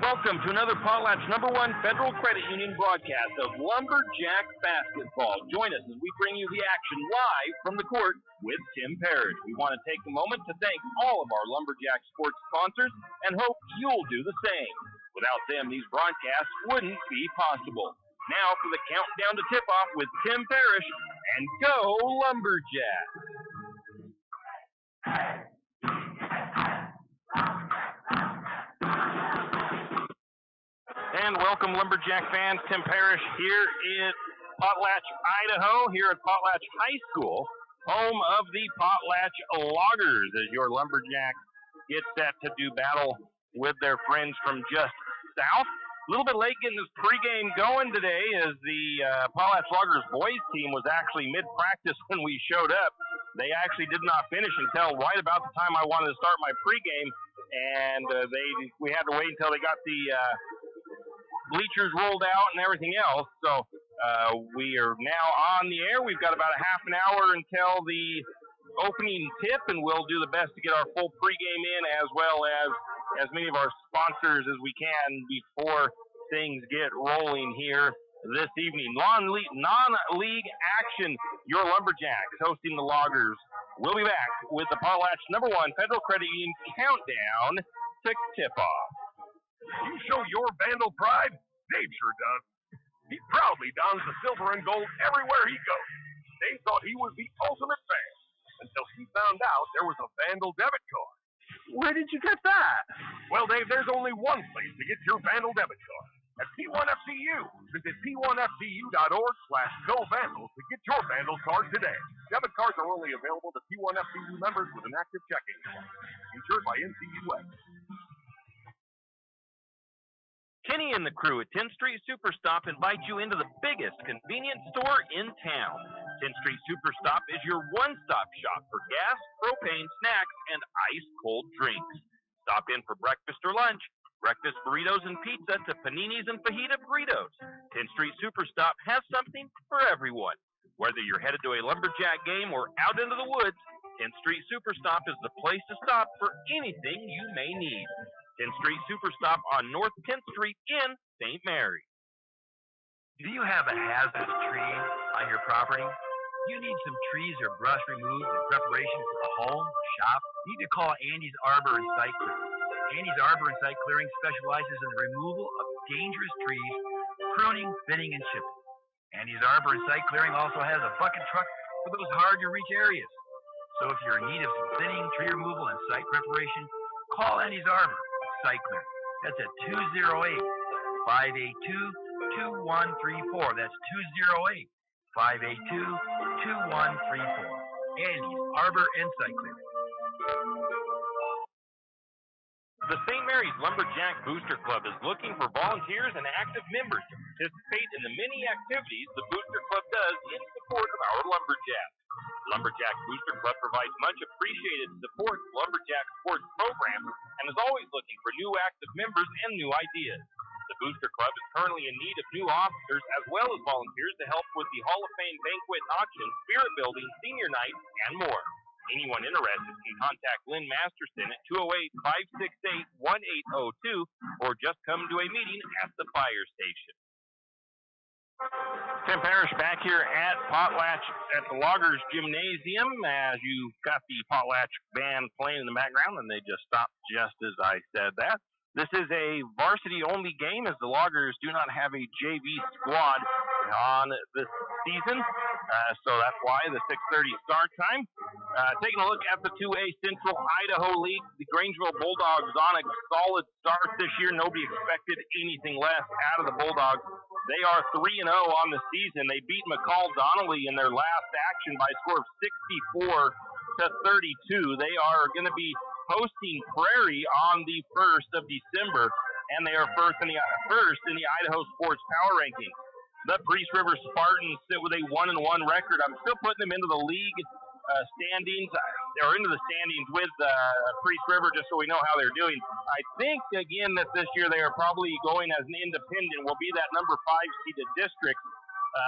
Welcome to another Potlatch #1 Federal Credit Union broadcast of Lumberjack Basketball. Join us as we bring you the action live from the court with Tim Parrish. We want to take a moment to thank all of our Lumberjack sports sponsors and hope you'll do the same. Without them, these broadcasts wouldn't be possible. Now for the countdown to tip-off with Tim Parrish, and go Lumberjack! And welcome, Lumberjack fans. Tim Parrish here in Potlatch, Idaho, here at Potlatch High School, home of the Potlatch Loggers, as your Lumberjacks get set to do battle with their friends from just south. A little bit late getting this pregame going today, as the Potlatch Loggers boys team was actually mid-practice when we showed up. They actually did not finish until right about the time I wanted to start my pregame, and we had to wait until they got the bleachers rolled out and everything else. So we are now on the air. We've got about a half an hour until the opening tip, and we'll do the best to get our full pregame in, as well as many of our sponsors as we can before things get rolling here this evening. Non-league action. Your Lumberjacks hosting the Loggers. We'll be back with the Potlatch #1 Federal Credit Union countdown to tip-off. You show your Vandal pride? Dave sure does. He proudly dons the silver and gold everywhere he goes. Dave thought he was the ultimate fan until he found out there was a Vandal debit card. Where did you get that? Well, Dave, there's only one place to get your Vandal debit card. At P1FCU. Visit P1FCU.org/GoVandals to get your Vandal card today. Debit cards are only available to P1FCU members with an active checking account. Insured by NCUA. Kenny and the crew at 10th Street Superstop invite you into the biggest convenience store in town. 10th Street Superstop is your one-stop shop for gas, propane, snacks, and ice-cold drinks. Stop in for breakfast or lunch, breakfast burritos and pizza to paninis and fajita burritos. 10th Street Superstop has something for everyone. Whether you're headed to a Lumberjack game or out into the woods, 10th Street Superstop is the place to stop for anything you may need. 10th Street Superstop on North 10th Street in St. Mary. Do you have a hazardous tree on your property? Do you need some trees or brush removed in preparation for a home or shop? You need to call Andy's Arbor and Site Clearing. Andy's Arbor and Site Clearing specializes in the removal of dangerous trees, pruning, thinning, and chipping. Andy's Arbor and Site Clearing also has a bucket truck for those hard-to-reach areas. So if you're in need of some thinning, tree removal, and site preparation, call Andy's Arbor Site Clearing. That's at 208-582-2134. That's 208-582-2134. Andy's Arbor and Site Clearing. The St. Mary's Lumberjack Booster Club is looking for volunteers and active members to participate in the many activities the Booster Club does in support of our Lumberjacks. Lumberjack Booster Club provides much appreciated support to Lumberjack sports programs and is always looking for new active members and new ideas. The Booster Club is currently in need of new officers as well as volunteers to help with the Hall of Fame banquet and auction, spirit building, senior night, and more. Anyone interested can contact Lynn Masterson at 208-568-1802 or just come to a meeting at the fire station. Tim Parrish back here at Potlatch at the Loggers Gymnasium, as you've got the Potlatch band playing in the background, and they just stopped just as I said that. This is a varsity-only game, as the Loggers do not have a JV squad on this season, so that's why the 6:30 start time. Taking a look at the 2A Central Idaho League, the Grangeville Bulldogs on a solid start this year. Nobody expected anything less out of the Bulldogs. They are 3-0 on the season. They beat McCall Donnelly in their last action by a score of 64-32. They are going to be hosting Prairie on the 1st of December, and they are first in the Idaho Sports Power Rankings. The Priest River Spartans sit with a 1-1 record. I'm still putting them into the league standings, or into the standings with Priest River, just so we know how they're doing. I think, again, that this year they are probably going as an independent, will be that number 5 seeded district,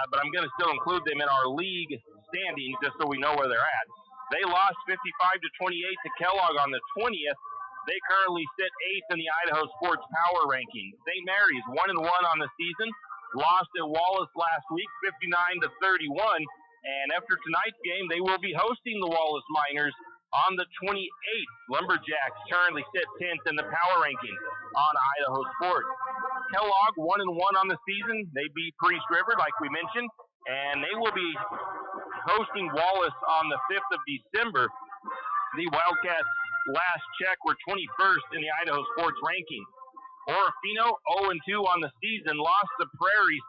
but I'm going to still include them in our league standings just so we know where they're at. They lost 55-28 to Kellogg on the 20th, They currently sit 8th in the Idaho Sports Power Rankings. St. Mary's 1-1 on the season, lost at Wallace last week, 59-31. And after tonight's game, they will be hosting the Wallace Miners on the 28th. Lumberjacks currently sit 10th in the power rankings on Idaho Sports. Kellogg 1-1 on the season. They beat Priest River, like we mentioned, and they will be hosting Wallace on the 5th of December. The Wildcats last check were 21st in the Idaho Sports rankings. Orofino 0-2 on the season, lost to Prairie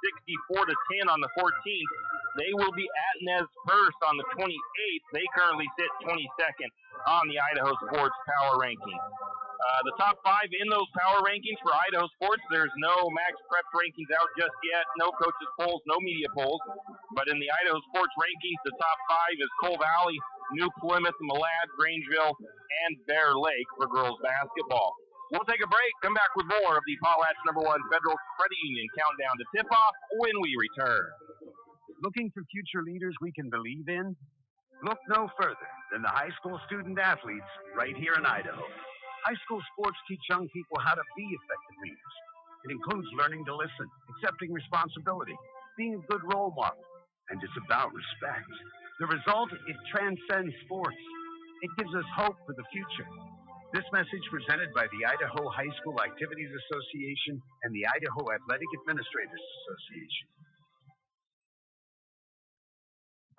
64-10 on the 14th. They will be at Nez Perce on the 28th. They currently sit 22nd on the Idaho Sports Power Rankings. The top 5 in those power rankings for Idaho Sports, there's no Max Prep rankings out just yet, no coaches polls, no media polls. But in the Idaho Sports rankings, the top 5 is Coal Valley, New Plymouth, Malad, Grangeville, and Bear Lake for girls basketball. We'll take a break, come back with more of the Potlatch #1 Federal Credit Union countdown to tip-off when we return. Looking for future leaders we can believe in? Look no further than the high school student athletes right here in Idaho. High school sports teach young people how to be effective leaders. It includes learning to listen, accepting responsibility, being a good role model, and it's about respect. The result, it transcends sports. It gives us hope for the future. This message presented by the Idaho High School Activities Association and the Idaho Athletic Administrators Association.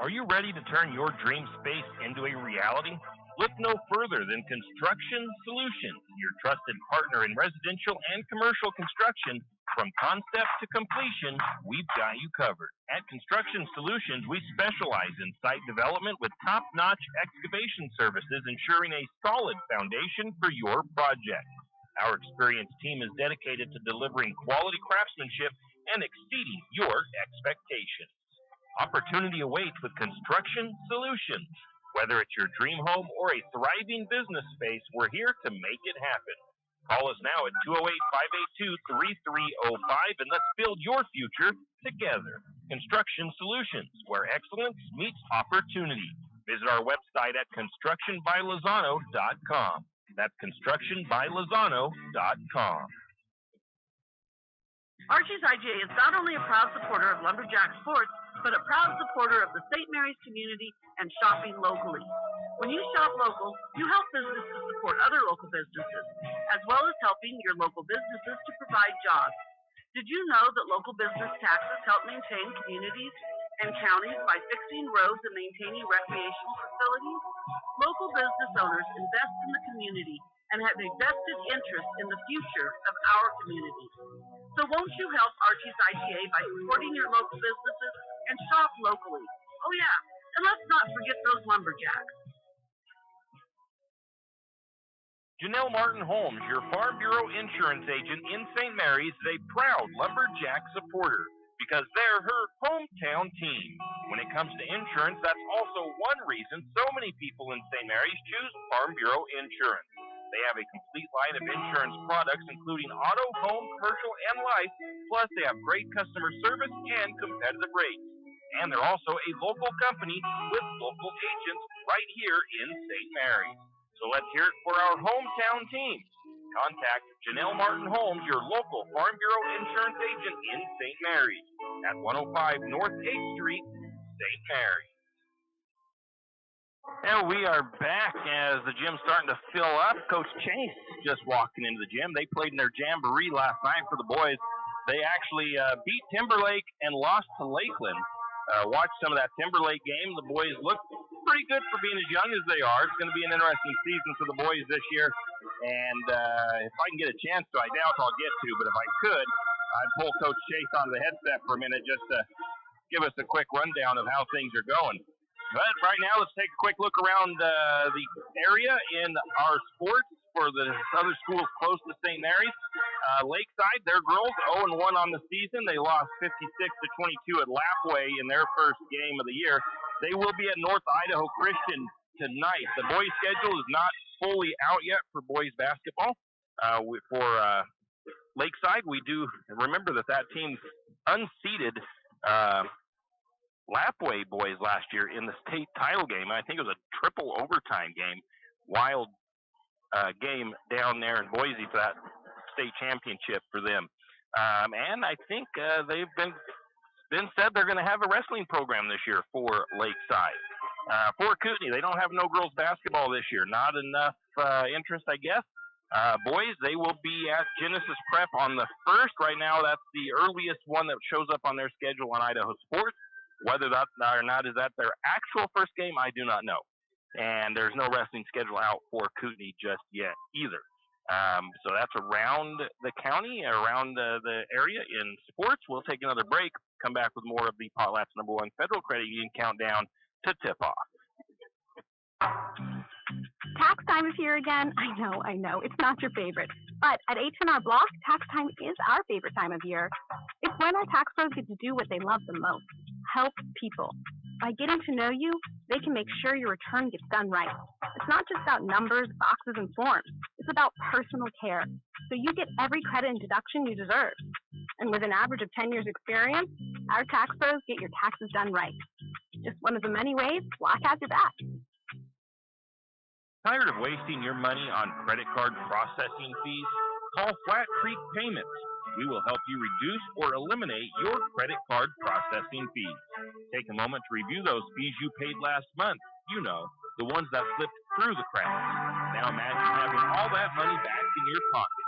Are you ready to turn your dream space into a reality? Look no further than Construction Solutions, your trusted partner in residential and commercial construction. From concept to completion, we've got you covered. At Construction Solutions, we specialize in site development with top-notch excavation services, ensuring a solid foundation for your project. Our experienced team is dedicated to delivering quality craftsmanship and exceeding your expectations. Opportunity awaits with Construction Solutions. Whether it's your dream home or a thriving business space, we're here to make it happen. Call us now at 208-582-3305 and let's build your future together. Construction Solutions, where excellence meets opportunity. Visit our website at constructionbylozano.com. That's constructionbylozano.com. Archie's IGA is not only a proud supporter of Lumberjack sports, but a proud supporter of the St. Mary's community and shopping locally. When you shop local, you help businesses support other local businesses, as well as helping your local businesses to provide jobs. Did you know that local business taxes help maintain communities and counties by fixing roads and maintaining recreational facilities? Local business owners invest in the community and have a vested interest in the future of our community. So won't you help Archie's IGA by supporting your local businesses and shop locally? Oh yeah, and let's not forget those lumberjacks. Janelle Martin Holmes, your Farm Bureau insurance agent in St. Mary's, is a proud Lumberjack supporter because they're her hometown team. When it comes to insurance, that's also one reason so many people in St. Mary's choose Farm Bureau insurance. They have a complete line of insurance products, including auto, home, commercial, and life. Plus, they have great customer service and competitive rates. And they're also a local company with local agents right here in St. Mary's. So let's hear it for our hometown team. Contact Janelle Martin Holmes, your local Farm Bureau insurance agent in St. Mary's at 105 North 8th Street, St. Mary's. And we are back as the gym's starting to fill up. Coach Chase just walking into the gym. They played in their jamboree last night for the boys. They actually beat Timberlake and lost to Lakeland. Watched some of that Timberlake game. The boys look pretty good for being as young as they are. It's going to be an interesting season for the boys this year. And if I can get a chance to, I doubt I'll get to, but if I could, I'd pull Coach Chase onto the headset for a minute just to give us a quick rundown of how things are going. But right now, let's take a quick look around the area in our sports for the other schools close to St. Mary's. Lakeside, their girls 0-1 on the season. They lost 56-22 at Lapway in their first game of the year. They will be at North Idaho Christian tonight. The boys' schedule is not fully out yet for boys basketball. For Lakeside, we do remember that team unseated Lapway boys last year in the state title game. I think it was a triple overtime game. Wild game down there in Boise for that state championship for them. And I think they've been said they're going to have a wrestling program this year for Lakeside. For Kootenai, they don't have no girls basketball this year. Not enough interest, I guess. Boys, they will be at Genesis Prep on the 1st. Right now, that's the earliest one that shows up on their schedule on Idaho Sports. Whether that or not is that their actual first game, I do not know. And there's no wrestling schedule out for Kootenai just yet either. So that's around the county, around the area in sports. We'll take another break, come back with more of the Potlatch #1 Federal Credit Union countdown to tip off. Tax time is here again. I know, it's not your favorite. But at H&R Block, tax time is our favorite time of year. It's when our tax pros get to do what they love the most, help people. By getting to know you, they can make sure your return gets done right. It's not just about numbers, boxes, and forms. It's about personal care. So you get every credit and deduction you deserve. And with an average of 10 years experience, our tax pros get your taxes done right. Just one of the many ways Block has your back. Tired of wasting your money on credit card processing fees? Call Flat Creek Payments. We will help you reduce or eliminate your credit card processing fees. Take a moment to review those fees you paid last month. You know, the ones that slipped through the cracks. Now imagine having all that money back in your pocket.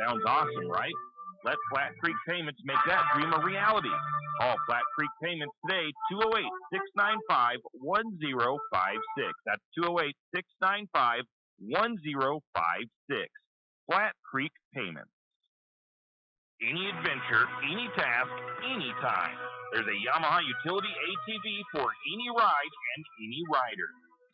Sounds awesome, right? Let Flat Creek Payments make that dream a reality. Call Flat Creek Payments today, 208-695-1056. That's 208-695-1056. Flat Creek Payments. Any adventure, any task, anytime. There's a Yamaha utility ATV for any ride and any rider.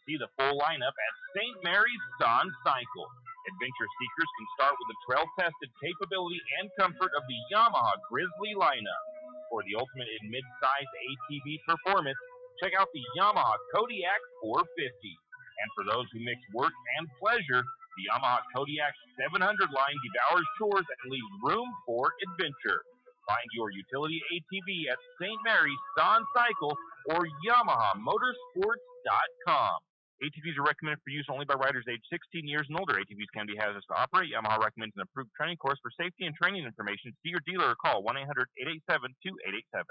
See the full lineup at St. Mary's Dawn Cycle. Adventure seekers can start with the trail-tested capability and comfort of the Yamaha Grizzly lineup. For the ultimate in mid-size ATV performance, check out the Yamaha Kodiak 450. And for those who mix work and pleasure, the Yamaha Kodiak 700 line devours chores and leaves room for adventure. Find your utility ATV at St. Mary's Dawn Cycle or YamahaMotorsports.com. ATVs are recommended for use only by riders aged 16 years and older. ATVs can be hazardous to operate. Yamaha recommends an approved training course for safety and training information. See your dealer or call 1-800-887-2887.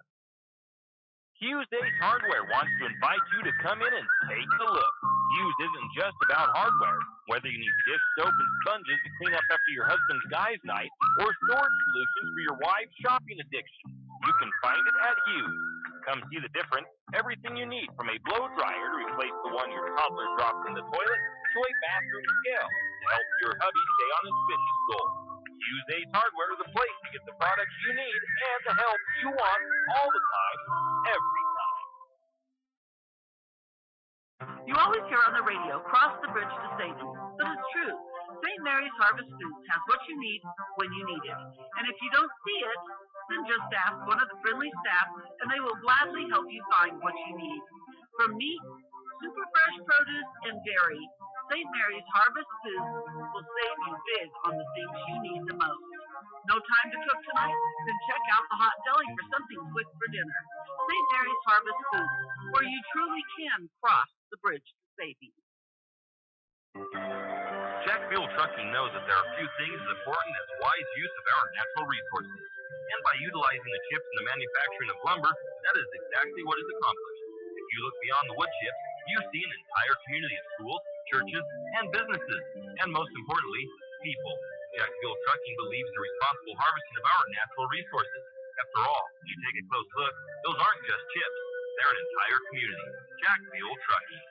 Hughes Ace Hardware wants to invite you to come in and take a look. Hughes isn't just about hardware. Whether you need dish soap and sponges to clean up after your husband's guys' night or storage solutions for your wife's shopping addiction, you can find it at Hughes. Come see the difference. Everything you need, from a blow dryer to replace the one your toddler drops in the toilet, to a bathroom scale to help your hubby stay on his fitness goal. Hughes Ace Hardware is the place to get the products you need and the help you want all the time, every time. You always hear on the radio, cross the bridge to savings. But it's true. St. Mary's Harvest Foods has what you need when you need it. And if you don't see it, then just ask one of the friendly staff and they will gladly help you find what you need. From meat, super fresh produce, and dairy, St. Mary's Harvest Foods will save you big on the things you need the most. No time to cook tonight? Then check out the hot deli for something quick for dinner. St. Mary's Harvest Foods, where you truly can cross the bridge to safety. Jack Fuel Trucking knows that there are few things as important as wise use of our natural resources. And by utilizing the chips in the manufacturing of lumber, that is exactly what is accomplished. If you look beyond the wood chips, you see an entire community of schools, churches, and businesses, and most importantly, people. Jack Fuel Trucking believes in the responsible harvesting of our natural resources. After all, when you take a close look, those aren't just chips. They're an entire community. Jack Fuel Trucking.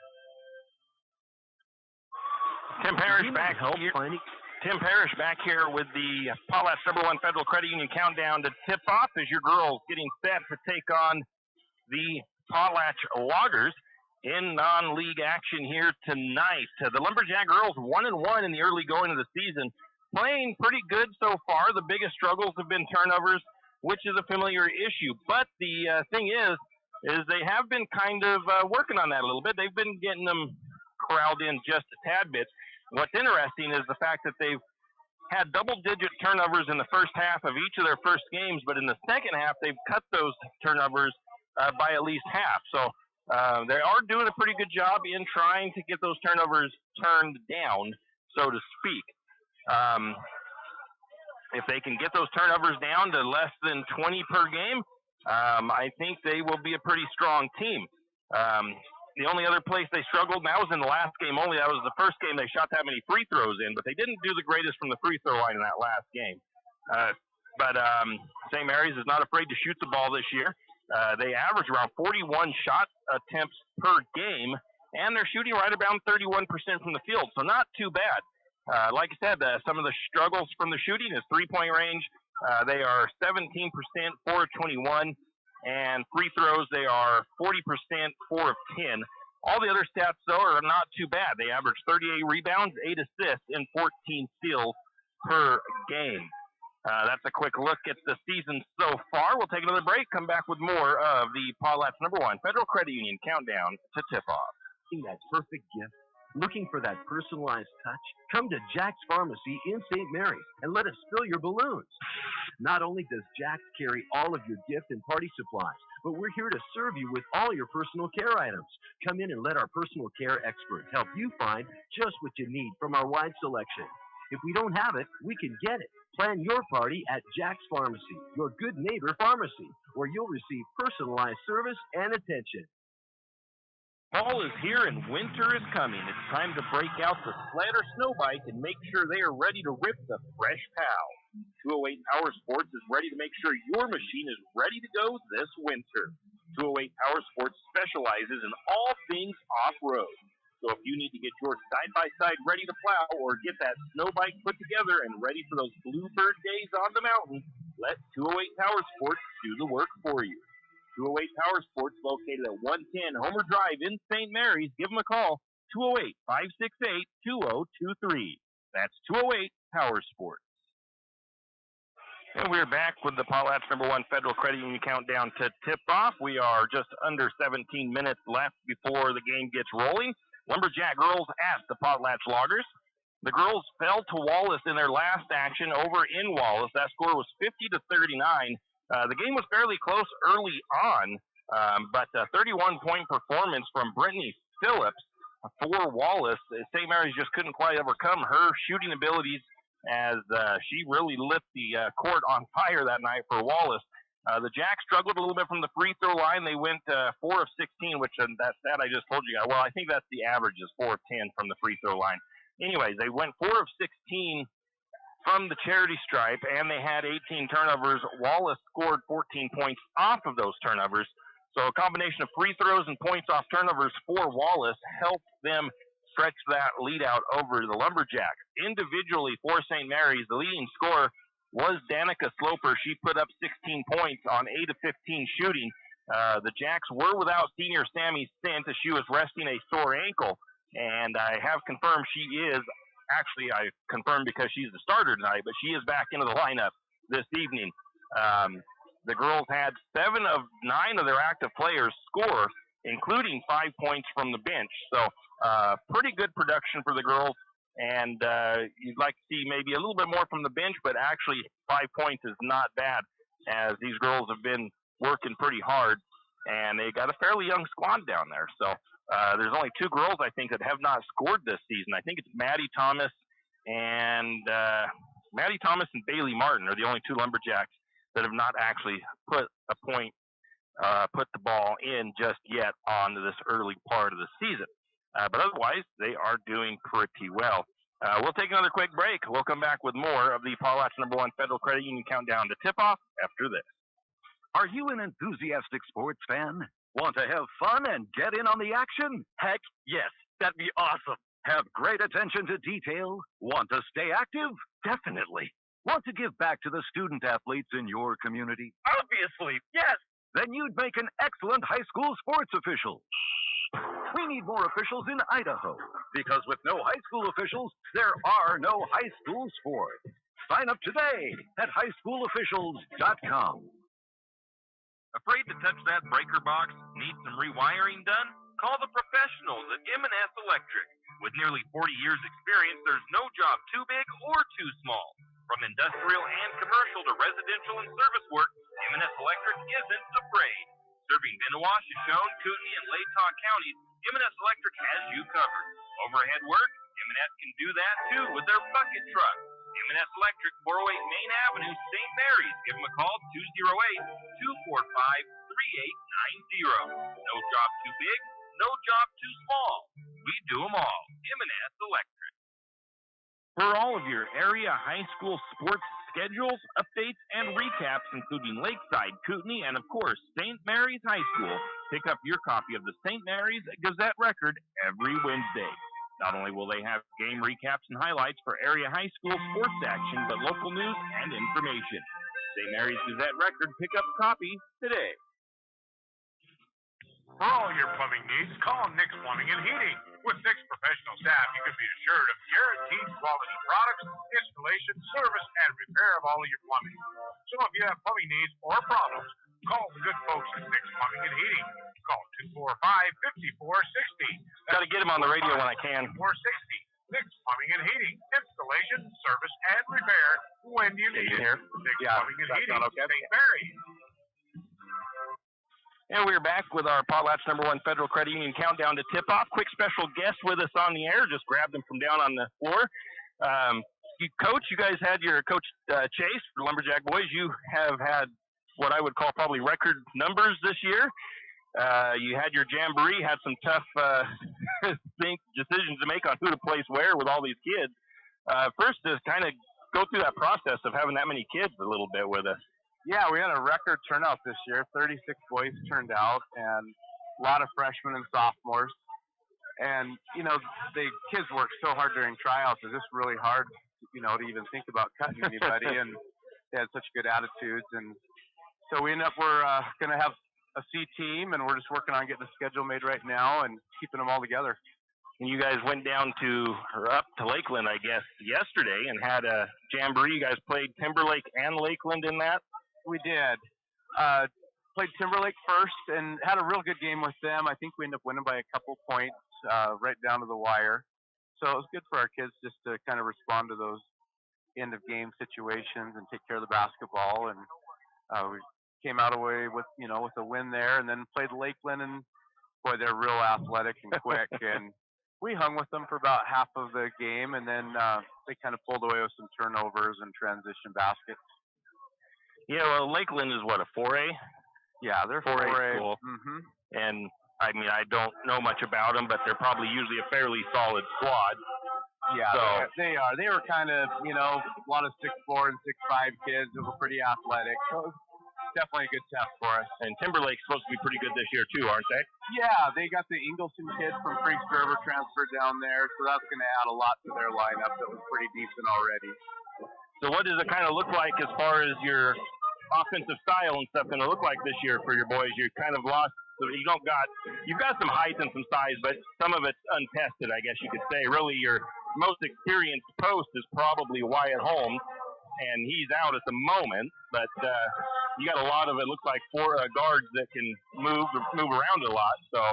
Tim Parrish back here. Tim Parrish back here with the Potlatch #1 Federal Credit Union countdown to tip off as your girls getting set to take on the Potlatch Loggers in non-league action here tonight. The Lumberjack girls 1-1 in the early going of the season, playing pretty good so far. The biggest struggles have been turnovers, which is a familiar issue. But the thing is they have been kind of working on that a little bit. They've been getting them corralled in just a tad bit. What's interesting is the fact that they've had double-digit turnovers in the first half of each of their first games, but in the second half, they've cut those turnovers by at least half. So they are doing a pretty good job in trying to get those turnovers turned down. so to speak. If they can get those turnovers down to less than 20 per game, I think they will be a pretty strong team. The only other place they struggled, and that was in the last game only. That was the first game they shot that many free throws in, but they didn't do the greatest from the free throw line in that last game. But St. Mary's is not afraid to shoot the ball this year. They average around 41 shot attempts per game, and they're shooting right around 31% from the field, so not too bad. Like I said, some of the struggles from the shooting is three-point range. They are 17%, 4 of 21, and free throws, they are 40%, 4 of 10. All the other stats, though, are not too bad. They average 38 rebounds, 8 assists, and 14 steals per game. That's a quick look at the season so far. We'll take another break, come back with more of the Potlatch #1 Federal Credit Union countdown to tip-off. That perfect gift? Looking for that personalized touch? Come to Jack's Pharmacy in St. Mary's and let us fill your balloons. Not only does Jack's carry all of your gift and party supplies, but we're here to serve you with all your personal care items. Come in and let our personal care experts help you find just what you need from our wide selection. If we don't have it, we can get it. Plan your party at Jack's Pharmacy, your good neighbor pharmacy, where you'll receive personalized service and attention. Fall is here and winter is coming. It's time to break out the sled or snow bike and make sure they are ready to rip the fresh POW. 208 Power Sports is ready to make sure your machine is ready to go this winter. 208 Power Sports specializes in all things off-road. So if you need to get your side-by-side ready to plow or get that snow bike put together and ready for those bluebird days on the mountain, let 208 Power Sports do the work for you. 208 Power Sports, located at 110 Homer Drive in St. Mary's. Give them a call, 208-568-2023. That's 208 Power Sports. And we're back with the Potlatch #1 Federal Credit Union countdown to tip-off. We are just under 17 minutes left before the game gets rolling. Lumberjack girls at the Potlatch Loggers. The girls fell to Wallace in their last action over in Wallace. That score was 50-39. The game was fairly close early on, but a 31-point performance from Brittany Phillips for Wallace. St. Mary's just couldn't quite overcome her shooting abilities as she really lit the court on fire that night for Wallace. The Jacks struggled a little bit from the free throw line. They went 4 of 16, which that stat I just told you guys. Well, I think that's the average is 4 of 10 from the free throw line. Anyways, they went 4 of 16 from the charity stripe, and they had 18 turnovers. Wallace scored 14 points off of those turnovers. So a combination of free throws and points off turnovers for Wallace helped them stretch that lead out over the Lumberjacks. Individually for St. Mary's, the leading scorer was Danica Sloper. She put up 16 points on 8 of 15 shooting. The Jacks were without senior Sammy Stint as she was resting a sore ankle, and I have confirmed she is. Actually, I confirmed because she's the starter tonight, but she is back into the lineup this evening. The girls had 7 of 9 of their active players score, including 5 points from the bench. So pretty good production for the girls, and you'd like to see maybe a little bit more from the bench, but actually 5 points is not bad, as these girls have been working pretty hard, and they got a fairly young squad down there. So there's only 2 girls, I think, that have not scored this season. I think it's Maddie Thomas and Bailey Martin are the only 2 Lumberjacks that have not actually put the ball in just yet on this early part of the season. But otherwise, they are doing pretty well. We'll take another quick break. We'll come back with more of the Potlatch #1 Federal Credit Union countdown to tip-off after this. Are you an enthusiastic sports fan? Want to have fun and get in on the action? Heck, yes. That'd be awesome. Have great attention to detail? Want to stay active? Definitely. Want to give back to the student athletes in your community? Obviously, yes. Then you'd make an excellent high school sports official. We need more officials in Idaho, because with no high school officials, there are no high school sports. Sign up today at highschoolofficials.com. Afraid to touch that breaker box? Need some rewiring done? Call the professionals at M&S Electric. With nearly 40 years' experience, there's no job too big or too small. From industrial and commercial to residential and service work, M&S Electric isn't afraid. Serving Benawasha, Shoshone, Kootenai, and Latah counties, M&S Electric has you covered. Overhead work, M&S can do that too with their bucket truck. M&S Electric, 408 Main Avenue, St. Mary's. Give them a call, 208-245-3890. No job too big, no job too small. We do them all. M&S Electric. For all of your area high school sports schedules, updates, and recaps, including Lakeside, Kootenai, and of course, St. Mary's High School, pick up your copy of the St. Mary's Gazette Record every Wednesday. Not only will they have game recaps and highlights for area high school sports action, but local news and information. St. Mary's Gazette Record, pick up a copy today. For all your plumbing needs, call Nick's Plumbing and Heating. With Nick's professional staff, you can be assured of guaranteed quality products, installation, service, and repair of all of your plumbing. So if you have plumbing needs or problems, call the good folks at Nick's Plumbing and Heating. Call 245-5460. Got to get him on the radio when I can. 460. Nick's Plumbing and Heating. Installation, service, and repair when you need it. Nick's Plumbing and Heating, St. Mary's. And we're back with our Potlatch #1 Federal Credit Union countdown to tip-off. Quick special guest with us on the air. Just grabbed him from down on the floor. Coach, you guys had your Coach Chase for Lumberjack Boys. You have had what I would call probably record numbers this year. You had your jamboree, had some tough decisions to make on who to place where with all these kids. First, to kind of go through that process of having that many kids a little bit with us. Yeah, we had a record turnout this year. 36 boys turned out, and a lot of freshmen and sophomores. And, you know, the kids worked so hard during tryouts. It's just really hard, you know, to even think about cutting anybody. And they had such good attitudes. And so we're going to have a C team, and we're just working on getting the schedule made right now and keeping them all together. And you guys went down up to Lakeland, I guess, yesterday and had a jamboree. You guys played Timberlake and Lakeland in that? We did. Played Timberlake first and had a real good game with them. I think we ended up winning by a couple points right down to the wire. So it was good for our kids just to kind of respond to those end-of-game situations and take care of the basketball. And we came out away with a win there, and then played Lakeland. And, boy, they're real athletic and quick. And we hung with them for about half of the game, and then they kind of pulled away with some turnovers and transition baskets. Yeah, well, Lakeland is what, a 4A? Yeah, they're 4A school. Mm-hmm. And, I mean, I don't know much about them, but they're probably usually a fairly solid squad. Yeah, so they are. They were kind of, a lot of 6'4" and 6'5" kids that were pretty athletic. So it was definitely a good test for us. And Timberlake's supposed to be pretty good this year, too, aren't they? Yeah, they got the Ingleson kid from Priest River transferred down there, so that's going to add a lot to their lineup that was pretty decent already. So what does it kind of look like as far as your offensive style and stuff going to look like this year for your boys? You kind of lost, you've got some height and some size, but some of it's untested, I guess you could say. Really, your most experienced post is probably Wyatt Holmes, and he's out at the moment, but you got a lot of, it looks like, four guards that can move around a lot, so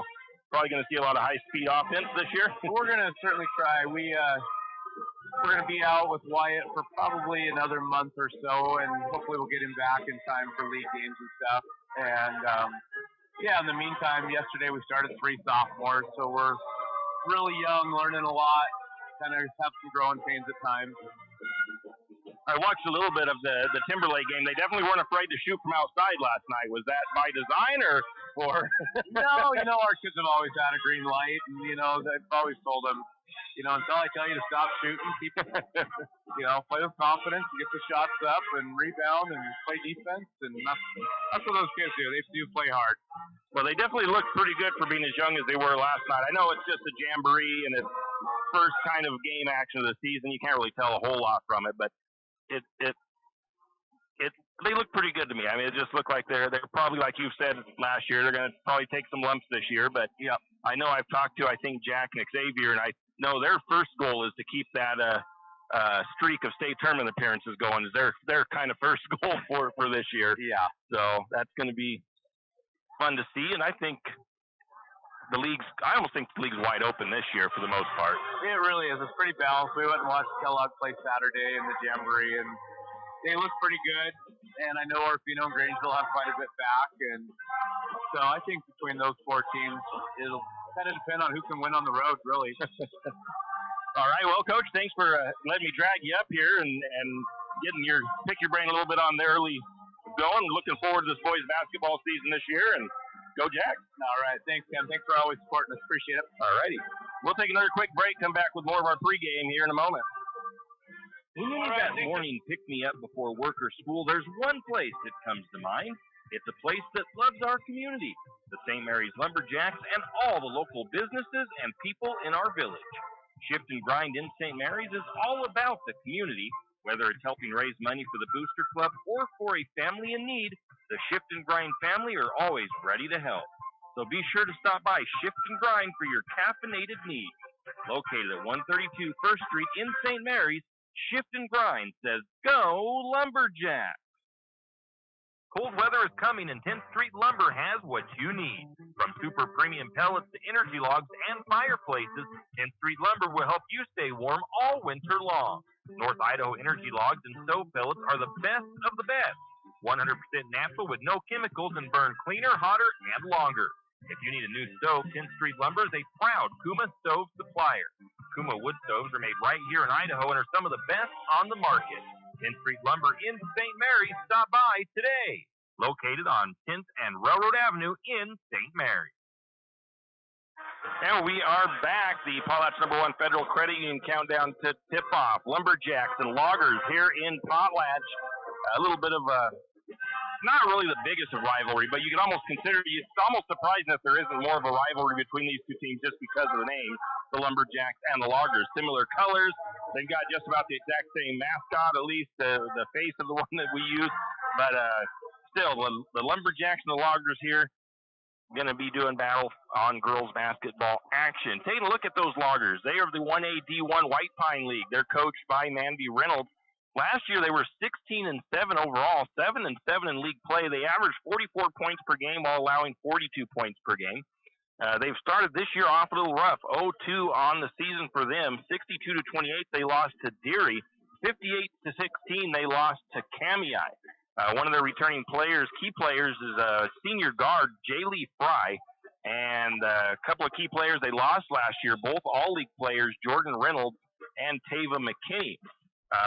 probably going to see a lot of high-speed offense this year. We're going to certainly try. We're going to be out with Wyatt for probably another month or so, and hopefully we'll get him back in time for league games and stuff. And, in the meantime, yesterday we started 3 sophomores, so we're really young, learning a lot, kind of have some growing pains at times. I watched a little bit of the Timberlake game. They definitely weren't afraid to shoot from outside last night. Was that by design or? No, our kids have always had a green light, and, they've always told them, until I tell you to stop shooting, keep, play with confidence and get the shots up and rebound and play defense. And that's what those kids do. They do play hard. Well, they definitely look pretty good for being as young as they were last night. I know it's just a jamboree and it's first kind of game action of the season. You can't really tell a whole lot from it, but they look pretty good to me. I mean, it just looked like they're probably, like you've said last year, they're going to probably take some lumps this year. But yeah, I know I've talked to, I think, Jack and Xavier, and I know their first goal is to keep that streak of state tournament appearances going. Is their kind of first goal for this year. Yeah. So that's going to be fun to see, and I think I almost think the league's wide open this year for the most part. It really is. It's pretty balanced. We went and watched Kellogg play Saturday in the jamboree, and they look pretty good. And I know Orfino and Grangeville have quite a bit back, and so I think between those 4 teams, it'll kind of depend on who can win on the road, really. All right, well, Coach, thanks for letting me drag you up here and pick your brain a little bit on the early going. Looking forward to this boys basketball season this year, and go Jacks. All right, thanks, Ken. Thanks for always supporting us. Appreciate it. All righty. We'll take another quick break, come back with more of our pregame here in a moment. When you need that morning pick-me-up before work or school, there's one place that comes to mind. It's a place that loves our community, the St. Mary's Lumberjacks, and all the local businesses and people in our village. Shift and Grind in St. Mary's is all about the community. Whether it's helping raise money for the Booster Club or for a family in need, the Shift and Grind family are always ready to help. So be sure to stop by Shift and Grind for your caffeinated needs. Located at 132 First Street in St. Mary's, Shift and Grind says, "Go Lumberjack!" Cold weather is coming, and 10th Street Lumber has what you need. From super premium pellets to energy logs and fireplaces, 10th Street Lumber will help you stay warm all winter long. North Idaho energy logs and stove pellets are the best of the best. 100% natural with no chemicals and burn cleaner, hotter, and longer. If you need a new stove, 10th Street Lumber is a proud Kuma stove supplier. Kuma wood stoves are made right here in Idaho and are some of the best on the market. 10th Street Lumber in St. Mary's. Stop by today. Located on 10th and Railroad Avenue in St. Mary's. And we are back. The Potlatch #1 Federal Credit Union countdown to tip-off. Lumberjacks and Loggers here in Potlatch. A little bit of a, not really the biggest of rivalry, but you can almost consider, it's almost surprising that there isn't more of a rivalry between these two teams just because of the name, the Lumberjacks and the Loggers. Similar colors. They've got just about the exact same mascot, at least the face of the one that we use. But still, the Lumberjacks and the Loggers here going to be doing battle on girls basketball action. Taking a look at those Loggers. They are the 1A D1 White Pine League. They're coached by Mandy Reynolds. Last year, they were 16-7 overall, 7-7 in league play. They averaged 44 points per game while allowing 42 points per game. They've started this year off a little rough. 0-2 on the season for them. 62-28, they lost to Deary. 58-16, they lost to Kamiai. One of their returning players, key players, is senior guard Jaylee Fry. And a couple of key players they lost last year, both all-league players, Jordan Reynolds and Tava McKinney.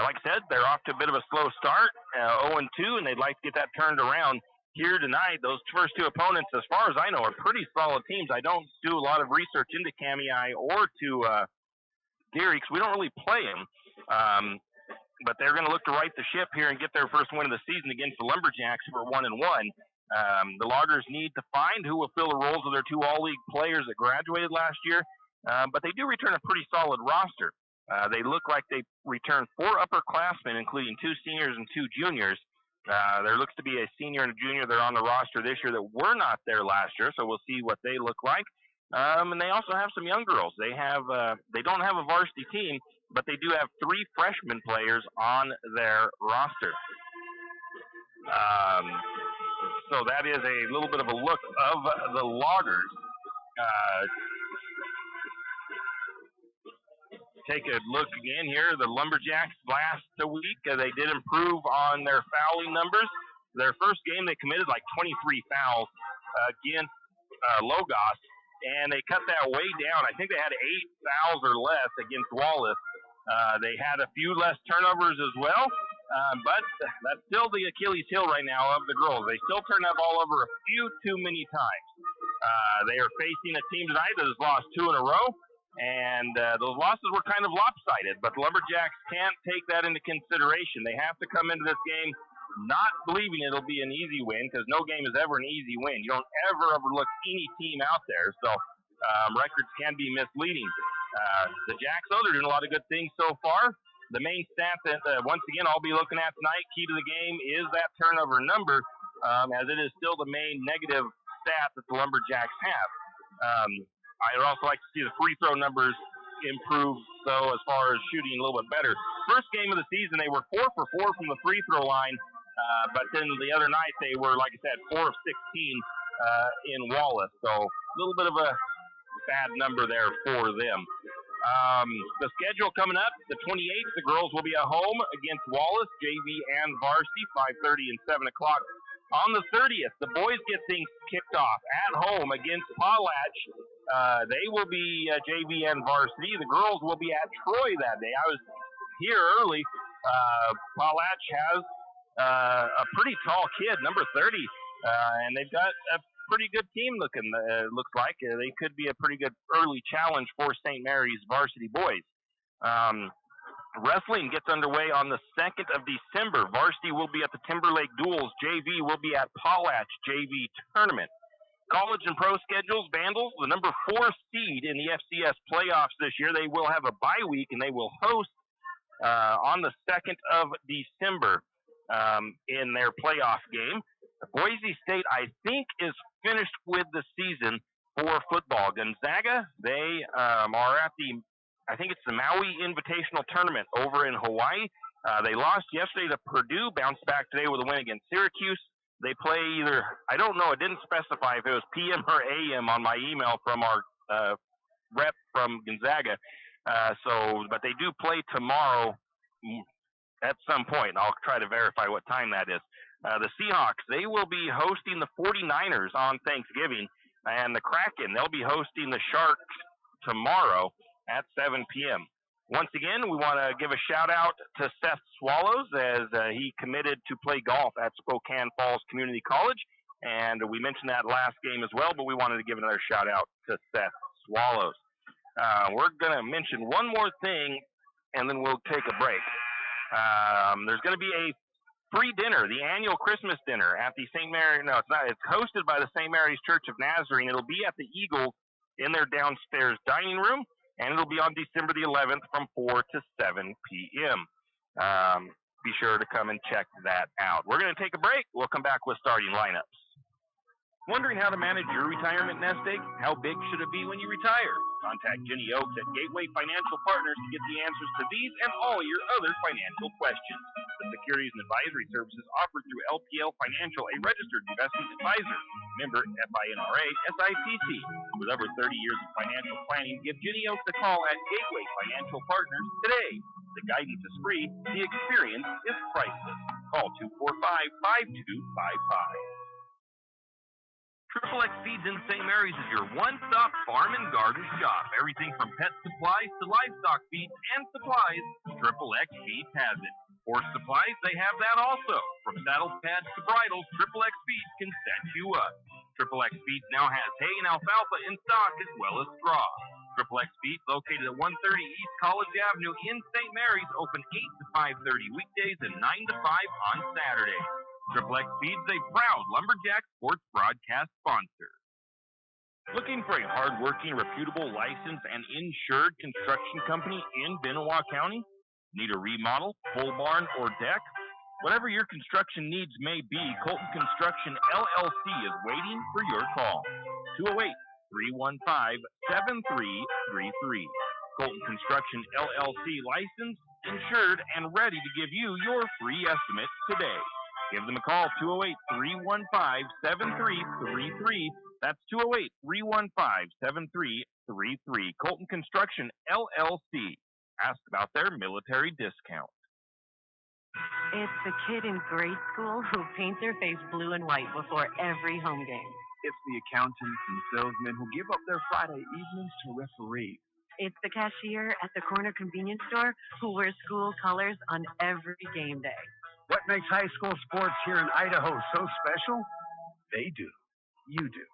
Like I said, they're off to a bit of a slow start, 0-2, and they'd like to get that turned around here tonight. Those first two opponents, as far as I know, are pretty solid teams. I don't do a lot of research into Kamiai or to Deary because we don't really play them. But they're going to look to right the ship here and get their first win of the season against the Lumberjacks, who are 1-1. The Loggers need to find who will fill the roles of their two all-league players that graduated last year, but they do return a pretty solid roster. They look like they returned 4 upperclassmen, including 2 seniors and 2 juniors. There looks to be a senior and a junior that are on the roster this year that were not there last year, so we'll see what they look like. And they also have some young girls. They don't have a varsity team, but they do have 3 freshman players on their roster. So that is a little bit of a look of the Loggers. Take a look again here. The Lumberjacks last week, they did improve on their fouling numbers. Their first game, they committed like 23 fouls against Logos, and they cut that way down. I think they had 8 fouls or less against Wallace. They had a few less turnovers as well, but that's still the Achilles heel right now of the girls. They still turn that ball over a few too many times. They are facing a team tonight that has lost 2 in a row. And those losses were kind of lopsided, but the Lumberjacks can't take that into consideration. They have to come into this game not believing it'll be an easy win, because no game is ever an easy win. You don't ever overlook any team out there, so records can be misleading. The Jacks, though, they're doing a lot of good things so far. The main stat that, once again, I'll be looking at tonight, key to the game, is that turnover number, as it is still the main negative stat that the Lumberjacks have. I'd also like to see the free throw numbers improve, though, as far as shooting a little bit better. First game of the season, they were 4 for 4 from the free throw line, but then the other night they were, like I said, 4 of 16 in Wallace. So a little bit of a bad number there for them. The schedule coming up, the 28th, the girls will be at home against Wallace, JV and varsity, 5:30 and 7 o'clock. On the 30th, the boys get things kicked off at home against Potlatch. They will be JV and varsity. The girls will be at Troy that day. I was here early. Potlatch has a pretty tall kid, number 30, and they've got a pretty good team looking. Looks like they could be a pretty good early challenge for St. Mary's varsity boys. Wrestling gets underway on the 2nd of December. Varsity will be at the Timberlake Duels. JV will be at Potlatch JV Tournament. College and pro schedules, Vandals, the number 4 seed in the FCS playoffs this year. They will have a bye week, and they will host on the 2nd of December in their playoff game. Boise State, I think, is finished with the season for football. Gonzaga, they are at I think it's the Maui Invitational Tournament over in Hawaii. They lost yesterday to Purdue, bounced back today with a win against Syracuse. They play either, I don't know, it didn't specify if it was PM or AM on my email from our rep from Gonzaga. But they do play tomorrow at some point. I'll try to verify what time that is. The Seahawks, they will be hosting the 49ers on Thanksgiving. And the Kraken, they'll be hosting the Sharks tomorrow at 7 p.m. Once again, we want to give a shout-out to Seth Swallows as he committed to play golf at Spokane Falls Community College. And we mentioned that last game as well, but we wanted to give another shout-out to Seth Swallows. We're going to mention one more thing, and then we'll take a break. There's going to be a free dinner, the annual Christmas dinner at the St. Mary. No, it's not. It's hosted by the St. Mary's Church of Nazarene. It'll be at the Eagles in their downstairs dining room, and it'll be on December the 11th from 4 to 7 p.m. Be sure to come and check that out. We're going to take a break. We'll come back with starting lineups. Wondering how to manage your retirement nest egg? How big should it be when you retire? Contact Jenny Oaks at Gateway Financial Partners to get the answers to these and all your other financial questions. The securities and advisory services offered through LPL Financial, a registered investment advisor. Member FINRA SIPC. With over 30 years of financial planning, give Jenny Oaks a call at Gateway Financial Partners today. The guidance is free. The experience is priceless. Call 245-5255. Triple X Feeds in St. Mary's is your one-stop farm and garden shop. Everything from pet supplies to livestock feeds and supplies, Triple X Feeds has it. Horse supplies, they have that also. From saddle pads to bridles, Triple X Feeds can set you up. Triple X Feeds now has hay and alfalfa in stock as well as straw. Triple X Feeds, located at 130 East College Avenue in St. Mary's, open 8 to 5:30 weekdays and 9 to 5 on Saturdays. Triple X Feeds, a proud Lumberjack sports broadcast sponsor. Looking for a hard-working, reputable, licensed, and insured construction company in Benoit County? Need a remodel, full barn, or deck? Whatever your construction needs may be, Colton Construction LLC is waiting for your call. 208-315-7333. Colton Construction LLC, licensed, insured, and ready to give you your free estimate today. Give them a call, 208-315-7333. That's 208-315-7333. Colton Construction, LLC. Ask about their military discount. It's the kid in grade school who paints their face blue and white before every home game. It's the accountants and salesmen who give up their Friday evenings to referee. It's the cashier at the corner convenience store who wears school colors on every game day. What makes high school sports here in Idaho so special? They do. You do.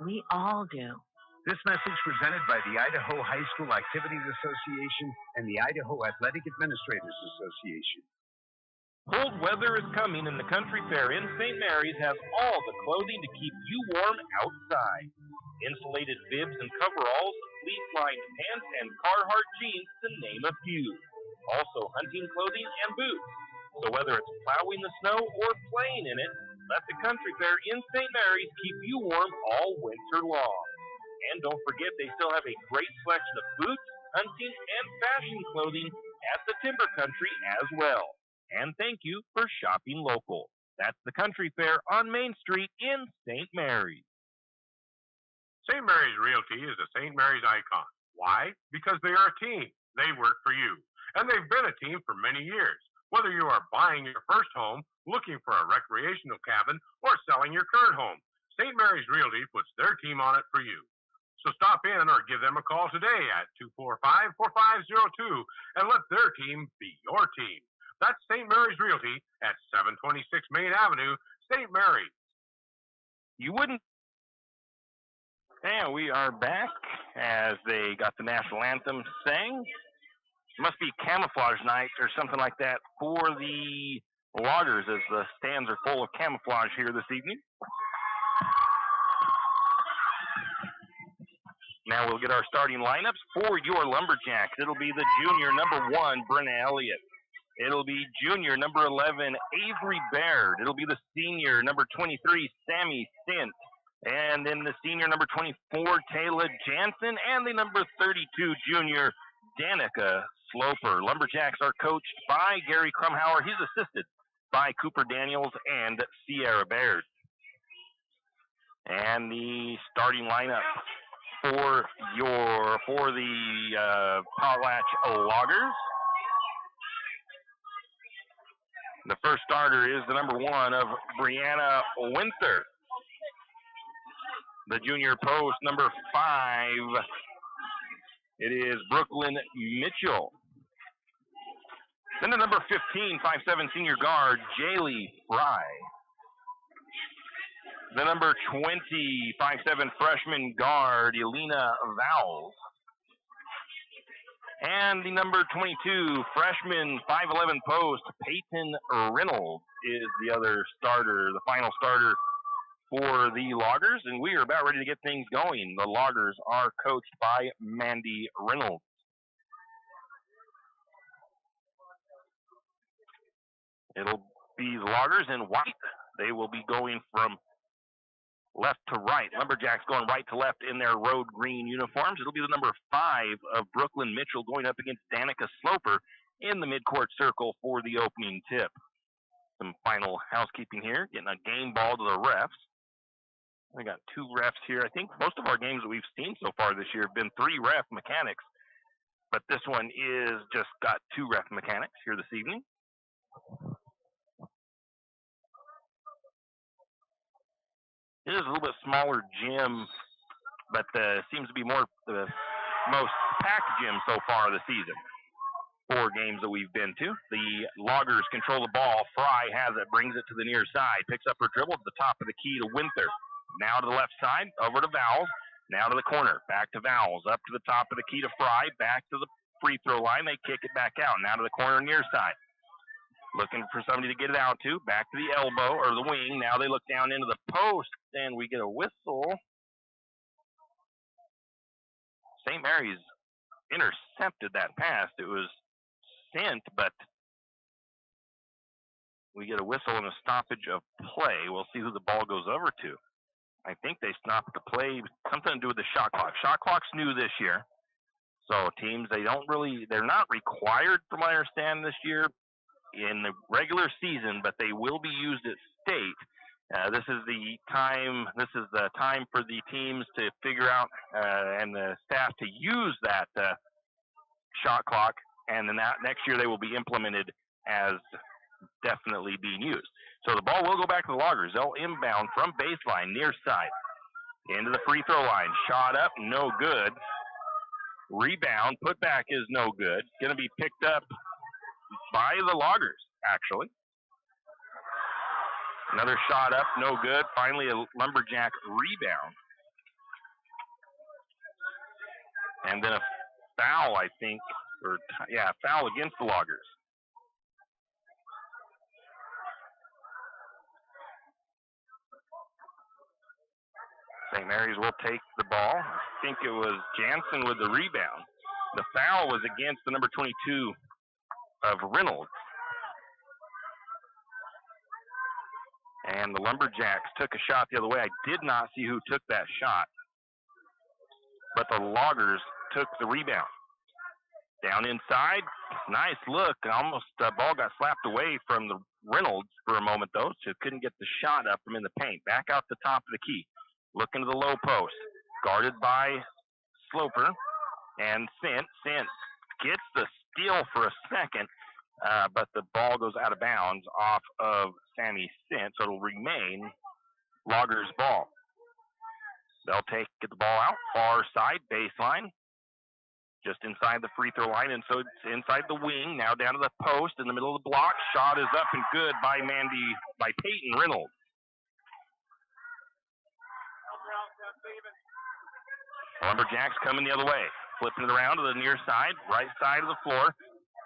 We all do. This message presented by the Idaho High School Activities Association and the Idaho Athletic Administrators Association. Cold weather is coming, and the Country Fair in St. Mary's has all the clothing to keep you warm outside. Insulated bibs and coveralls, fleece-lined pants, and Carhartt jeans, to name a few. Also hunting clothing and boots. So whether it's plowing the snow or playing in it, let the Country Fair in St. Mary's keep you warm all winter long. And don't forget, they still have a great selection of boots, hunting, and fashion clothing at the Timber Country as well. And thank you for shopping local. That's the Country Fair on Main Street in St. Mary's. St. Mary's Realty is a St. Mary's icon. Why? Because they are a team. They work for you. And they've been a team for many years. Whether you are buying your first home, looking for a recreational cabin, or selling your current home, St. Mary's Realty puts their team on it for you. So stop in or give them a call today at 245-4502 and let their team be your team. That's St. Mary's Realty at 726 Main Avenue, St. Mary's. You wouldn't. And we are back as they got the national anthem sang. Must be camouflage night or something like that for the Loggers, as the stands are full of camouflage here this evening. Now we'll get our starting lineups for your Lumberjacks. It'll be the junior number 1, Brenna Elliott. It'll be junior number 11, Avery Baird. It'll be the senior number 23, Sammy Sint. And then the senior number 24, Taylor Jansen. And the number 32, junior, Danica Sloper. Lumberjacks are coached by Gary Krumhauer. He's assisted by Cooper Daniels and Sierra Baird. And the starting lineup for the Potlatch Loggers. The first starter is the number 1 of Brianna Winther. The junior post, number 5, it is Brooklyn Mitchell. Then the number 15, 5'7" senior guard, Jaylee Fry. The number 20, 5'7" freshman guard, Elena Vowles. And the number 22, freshman, 5'11" post, Peyton Reynolds is the other starter, the final starter for the Loggers. And we are about ready to get things going. The Loggers are coached by Mandy Reynolds. It'll be the Loggers in white. They will be going from left to right. Lumberjacks going right to left in their road green uniforms. It'll be the number 5 of Brooklyn Mitchell going up against Danica Sloper in the midcourt circle for the opening tip. Some final housekeeping here, getting a game ball to the refs. We got 2 refs here. I think most of our games that we've seen so far this year have been 3 ref mechanics, but this one is just got 2 ref mechanics here this evening. It is a little bit smaller gym, but seems to be the most packed gym so far this season. 4 games that we've been to. The Loggers control the ball. Fry has it, brings it to the near side, picks up her dribble to the top of the key to Winther. Now to the left side, over to Vowles. Now to the corner, back to Vowles, up to the top of the key to Fry, back to the free throw line. They kick it back out. Now to the corner near side. Looking for somebody to get it out to. Back to the elbow or the wing. Now they look down into the post, and we get a whistle. St. Mary's intercepted that pass. It was sent, but we get a whistle and a stoppage of play. We'll see who the ball goes over to. I think they stopped the play, something to do with the shot clock. Shot clock's new this year. So teams, they're not required, from what I understand, this year in the regular season, but they will be used at state. This is the time for the teams to figure out and the staff to use that shot clock, and then next year they will be implemented as definitely being used. So the ball will go back to the Loggers. They'll inbound from baseline, near side, into the free throw line. Shot up, no good. Rebound, put back is no good. Going to be picked up by the Loggers, actually. Another shot up, no good. Finally, a Lumberjack rebound. And then a foul, I think, foul against the Loggers. St. Mary's will take the ball. I think it was Jansen with the rebound. The foul was against the number 22 of Reynolds. And the Lumberjacks took a shot the other way. I did not see who took that shot, but the Loggers took the rebound. Down inside, nice look. Almost the ball got slapped away from the Reynolds for a moment, though, so couldn't get the shot up from in the paint. Back out the top of the key. Looking to the low post. Guarded by Sloper. And Sint gets the steal for a second, but the ball goes out of bounds off of Sammy Sint, so it'll remain Loggers' ball. They'll take the ball out, far side, baseline, just inside the free throw line, and so it's inside the wing, now down to the post, in the middle of the block. Shot is up and good by Peyton Reynolds. Lumberjacks coming the other way, flipping it around to the near side, right side of the floor.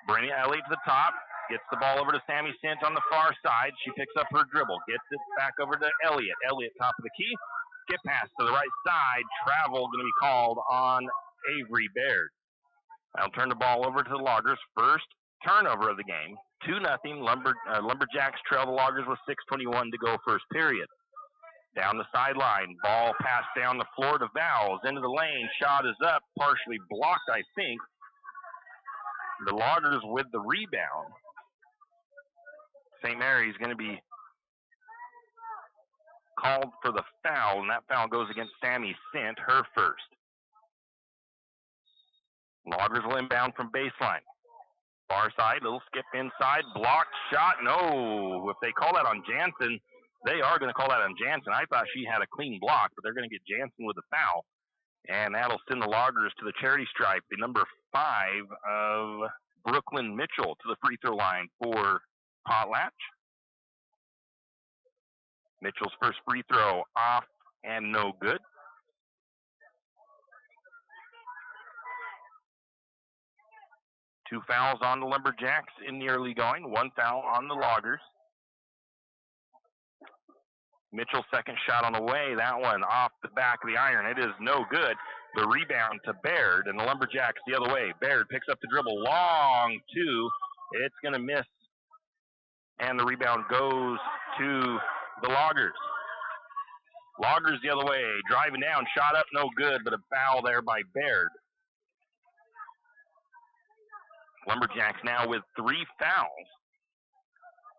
Brenna Elliott to the top, gets the ball over to Sammy Sint on the far side. She picks up her dribble, gets it back over to Elliott. Elliott top of the key, skip pass to the right side, travel going to be called on Avery Baird. I'll turn the ball over to the Loggers. First turnover of the game, 2-0. Lumberjacks trail the Loggers with 6:21 to go first period. Down the sideline, ball passed down the floor to Vowles, into the lane, shot is up, partially blocked, I think. The Loggers with the rebound. St. Mary's going to be called for the foul, and that foul goes against Sammy Sint, her first. Loggers will inbound from baseline. Far side, little skip inside, blocked shot, no. If they call that on Jansen, they are going to call that on Jansen. I thought she had a clean block, but they're going to get Jansen with a foul. And that'll send the Loggers to the charity stripe. The number 5 of Brooklyn Mitchell to the free throw line for Potlatch. Mitchell's first free throw off and no good. Two fouls on the Lumberjacks in the early going. One foul on the Loggers. Mitchell's second shot on the way. That one off the back of the iron. It is no good. The rebound to Baird, and the Lumberjacks the other way. Baird picks up the dribble. Long two. It's going to miss. And the rebound goes to the Loggers. Loggers the other way. Driving down. Shot up. No good, but a foul there by Baird. Lumberjacks now with 3 fouls.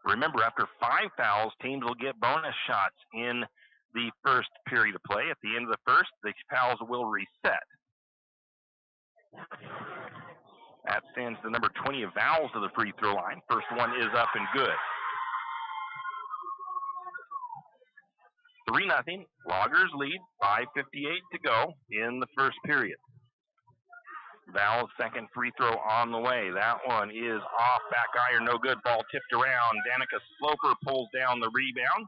Remember, after 5 fouls, teams will get bonus shots in the first period of play. At the end of the first, the fouls will reset. That sends the number 20 of Vowles to the free throw line. First one is up and good. 3-0. Loggers lead, 5:58 to go in the first period. Vowles' second free throw on the way. That one is off, back iron, no good. Ball tipped around. Danica Sloper pulls down the rebound.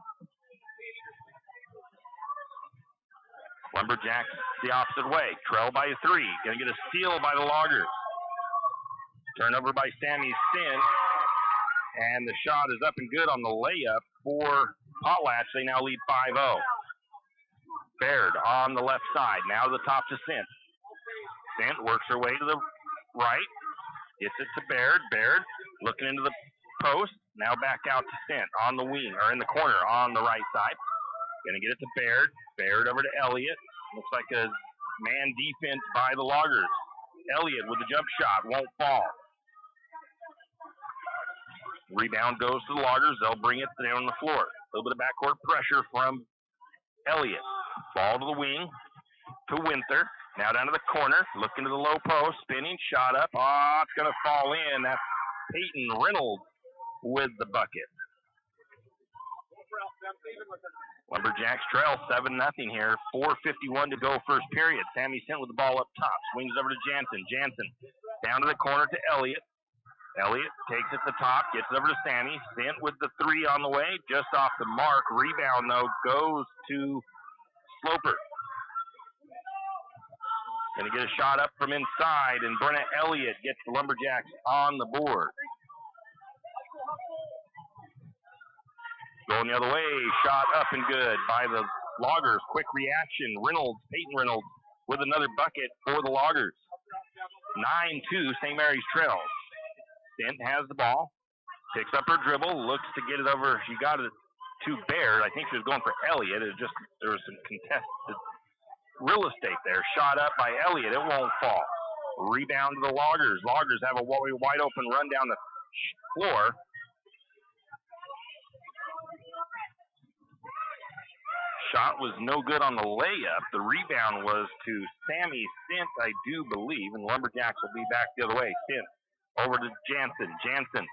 Lumberjacks the opposite way. Trail by 3. Going to get a steal by the Loggers. Turnover by Sammy Sint. And the shot is up and good on the layup for Potlatch. They now lead 5-0. Baird on the left side. Now the top to Sint. Sint works her way to the right. Gets it to Baird. Baird looking into the post. Now back out to Sint on the wing, or in the corner on the right side. Going to get it to Baird. Baird over to Elliott. Looks like a man defense by the Loggers. Elliott with the jump shot. Won't fall. Rebound goes to the Loggers. They'll bring it down on the floor. A little bit of backcourt pressure from Elliott. Ball to the wing to Winther. Now down to the corner. Looking to the low post. Spinning. Shot up. Oh, it's going to fall in. That's Peyton Reynolds with the bucket. Lumberjacks trail 7-0 here. 4:51 to go first period. Sammy Sint with the ball up top. Swings over to Jansen. Jansen down to the corner to Elliott. Elliott takes it to the top. Gets it over to Sammy. Sint with the 3 on the way. Just off the mark. Rebound, though, goes to Sloper. Going to get a shot up from inside, and Brenna Elliott gets the Lumberjacks on the board. Going the other way, shot up and good by the Loggers. Quick reaction. Reynolds, Peyton Reynolds, with another bucket for the Loggers. 9-2, St. Mary's trails. Sint has the ball, picks up her dribble, looks to get it over. She got it to Baird. I think she was going for Elliott. It was just, there was some contested real estate there. Shot up by Elliott. It won't fall. Rebound to the Loggers. Loggers have a wide open run down the floor. Shot was no good on the layup. The rebound was to Sammy Sint, I do believe, and the Lumberjacks will be back the other way. Sint over to Jansen. Jansen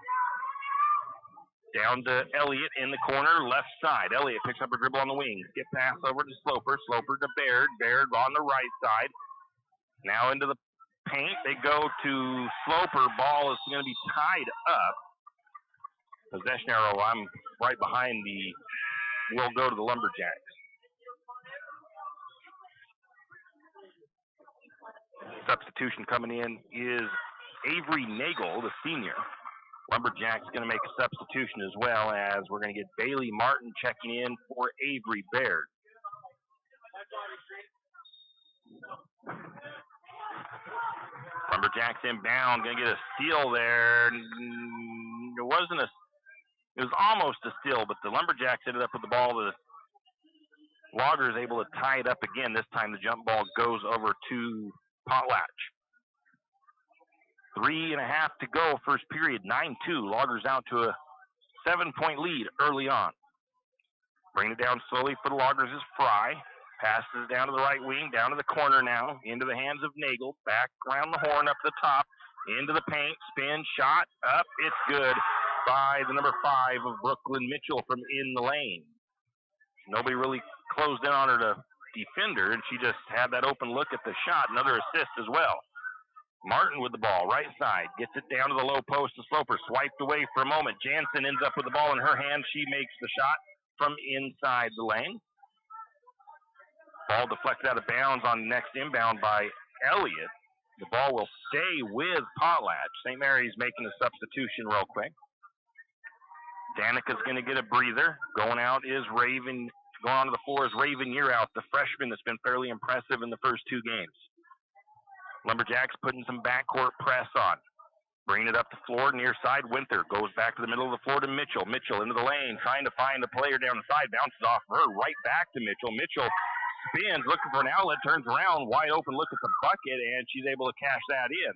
Down to Elliott in the corner, left side. Elliott picks up a dribble on the wing. Skip pass over to Sloper. Sloper to Baird. Baird on the right side. Now into the paint. They go to Sloper. Ball is going to be tied up. Possession arrow, I'm right behind will go to the Lumberjacks. Substitution coming in is Avery Nagel, the senior. Lumberjacks going to make a substitution as well, as we're going to get Bailey Martin checking in for Avery Baird. Lumberjacks inbound, going to get a steal there. It was almost a steal, but the Lumberjacks ended up with the ball. The Loggers able to tie it up again. This time the jump ball goes over to Potlatch. 3.5 to go, first period, 9-2. Loggers out to a 7-point lead early on. Bring it down slowly for the Loggers is Fry. Passes down to the right wing, down to the corner now, into the hands of Nagel. Back around the horn, up the top, into the paint, spin, shot, up, it's good by the number 5 of Brooklyn Mitchell from in the lane. Nobody really closed in on her to defend her, and she just had that open look at the shot. Another assist as well. Martin with the ball, right side, gets it down to the low post to Sloper, swiped away for a moment. Jansen ends up with the ball in her hand. She makes the shot from inside the lane. Ball deflected out of bounds on the next inbound by Elliott. The ball will stay with Potlatch. St. Mary's making a substitution real quick. Danica's going to get a breather. Going out is Raven. Going onto the floor is Raven Yearout, the freshman that's been fairly impressive in the first 2 games. Lumberjacks putting some backcourt press on. Bringing it up the floor, near side. Winther goes back to the middle of the floor to Mitchell. Mitchell into the lane, trying to find a player down the side. Bounces off her, right back to Mitchell. Mitchell spins, looking for an outlet, turns around, wide open, look at the bucket, and she's able to cash that in.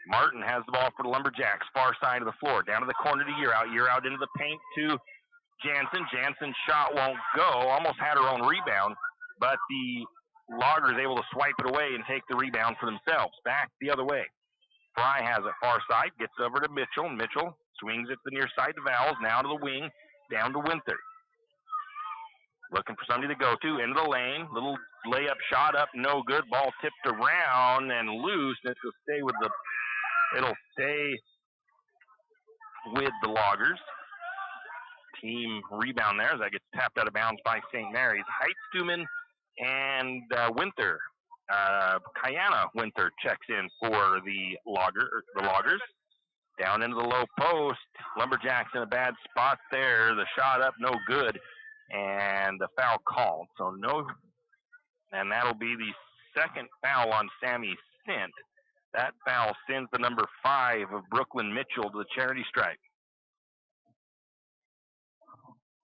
Martin has the ball for the Lumberjacks, far side of the floor. Down to the corner to Yearout. Yearout into the paint to Jansen. Jansen's shot won't go. Almost had her own rebound, but the Loggers able to swipe it away and take the rebound for themselves. Back the other way. Fry has it far side, gets over to Mitchell. Mitchell swings it to the near side to Vowles, now to the wing, down to Winther. Looking for somebody to go to, into the lane. Little layup shot up, no good. Ball tipped around and loose. It'll stay with the Loggers. Team rebound there as that gets tapped out of bounds by St. Mary's. Heitstuman and Winther. Kayana Winther checks in for the Loggers. Down into the low post. Lumberjacks in a bad spot there. The shot up, no good. And the foul called. So no, and that'll be the second foul on Sammy Sint. That foul sends the number 5 of Brooklyn Mitchell to the charity stripe.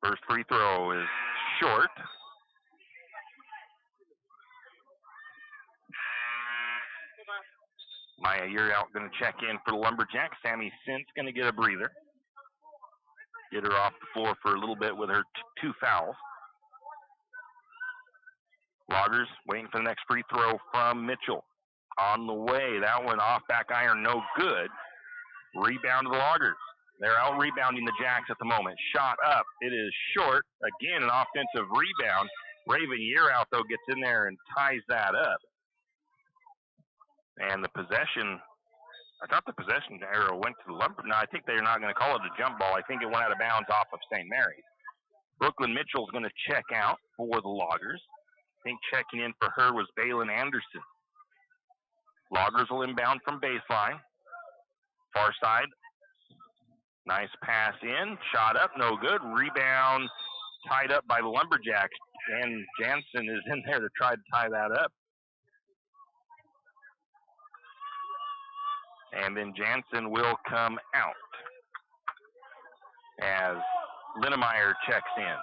First free throw is short. Maya Yearout going to check in for the Lumberjacks. Sammy Sint's going to get a breather. Get her off the floor for a little bit with her 2 fouls. Loggers waiting for the next free throw from Mitchell. On the way, that one off back iron, no good. Rebound to the Loggers. They're out rebounding the Jacks at the moment. Shot up, it is short. Again, an offensive rebound. Raven Yearout, though, gets in there and ties that up. And the possession, I thought the possession arrow went to the Lumber. No, I think they're not going to call it a jump ball. I think it went out of bounds off of St. Mary's. Brooklyn Mitchell's going to check out for the Loggers. I think checking in for her was Balin Anderson. Loggers will inbound from baseline. Far side. Nice pass in. Shot up, no good. Rebound tied up by the Lumberjacks. And Jansen is in there to try to tie that up. And then Jansen will come out as Linnemeyer checks in.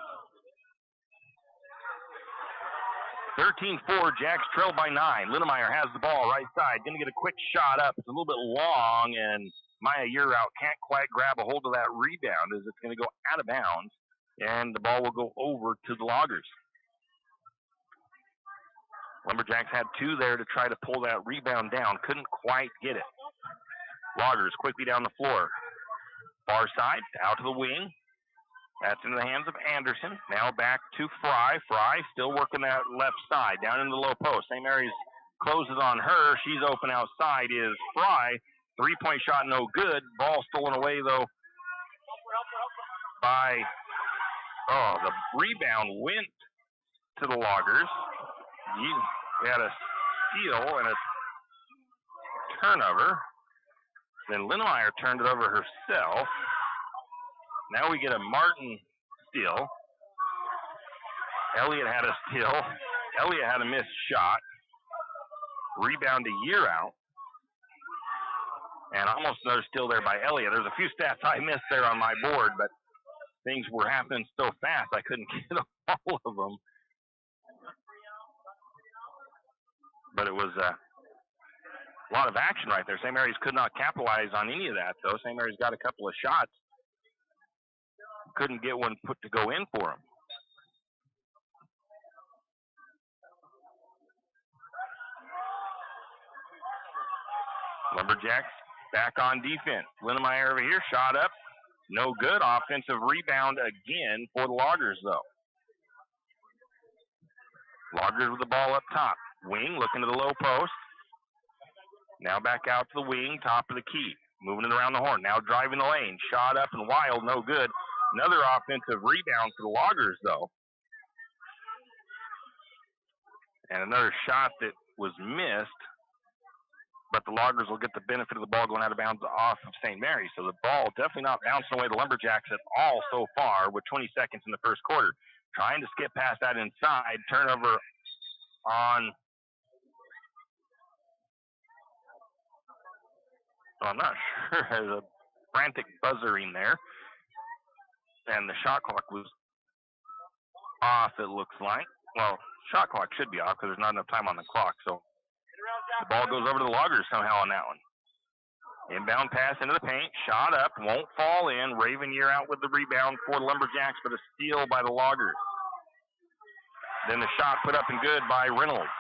13-4, Jacks trail by 9. Linnemeyer has the ball right side. Going to get a quick shot up. It's a little bit long, and Maya Yearout can't quite grab a hold of that rebound as it's going to go out of bounds, and the ball will go over to the Loggers. Lumberjacks had 2 there to try to pull that rebound down. Couldn't quite get it. Loggers quickly down the floor. Far side, out to the wing. That's in the hands of Anderson. Now back to Fry. Fry still working that left side, down in the low post. St. Mary's closes on her. She's open outside is Fry. Three-point shot, no good. Ball stolen away, though, by, the rebound went to the Loggers. We had a steal and a turnover. Then Linnemeyer turned it over herself. Now we get a Martin steal. Elliott had a steal. Elliott had a missed shot. Rebound to Year out. And almost another steal there by Elliott. There's a few stats I missed there on my board, but things were happening so fast I couldn't get all of them. But it was a lot of action right there. St. Mary's could not capitalize on any of that, though. St. Mary's got a couple of shots. Couldn't get one put to go in for them. Lumberjacks back on defense. Linnemeyer over here, shot up. No good. Offensive rebound again for the Loggers, though. Loggers with the ball up top. Wing looking to the low post. Now back out to the wing, top of the key. Moving it around the horn. Now driving the lane. Shot up and wild, no good. Another offensive rebound for the Loggers, though. And another shot that was missed. But the Loggers will get the benefit of the ball going out of bounds off of St. Mary's. So the ball definitely not bouncing away the Lumberjacks at all so far with 20 seconds in the first quarter. Trying to skip past that inside. Turnover on... I'm not sure. There's a frantic buzzering there. And the shot clock was off, it looks like. Well, shot clock should be off because there's not enough time on the clock. So the ball goes over to the Loggers somehow on that one. Inbound pass into the paint. Shot up. Won't fall in. Raven Year out with the rebound for the Lumberjacks, but a steal by the Loggers. Then the shot put up and good by Reynolds.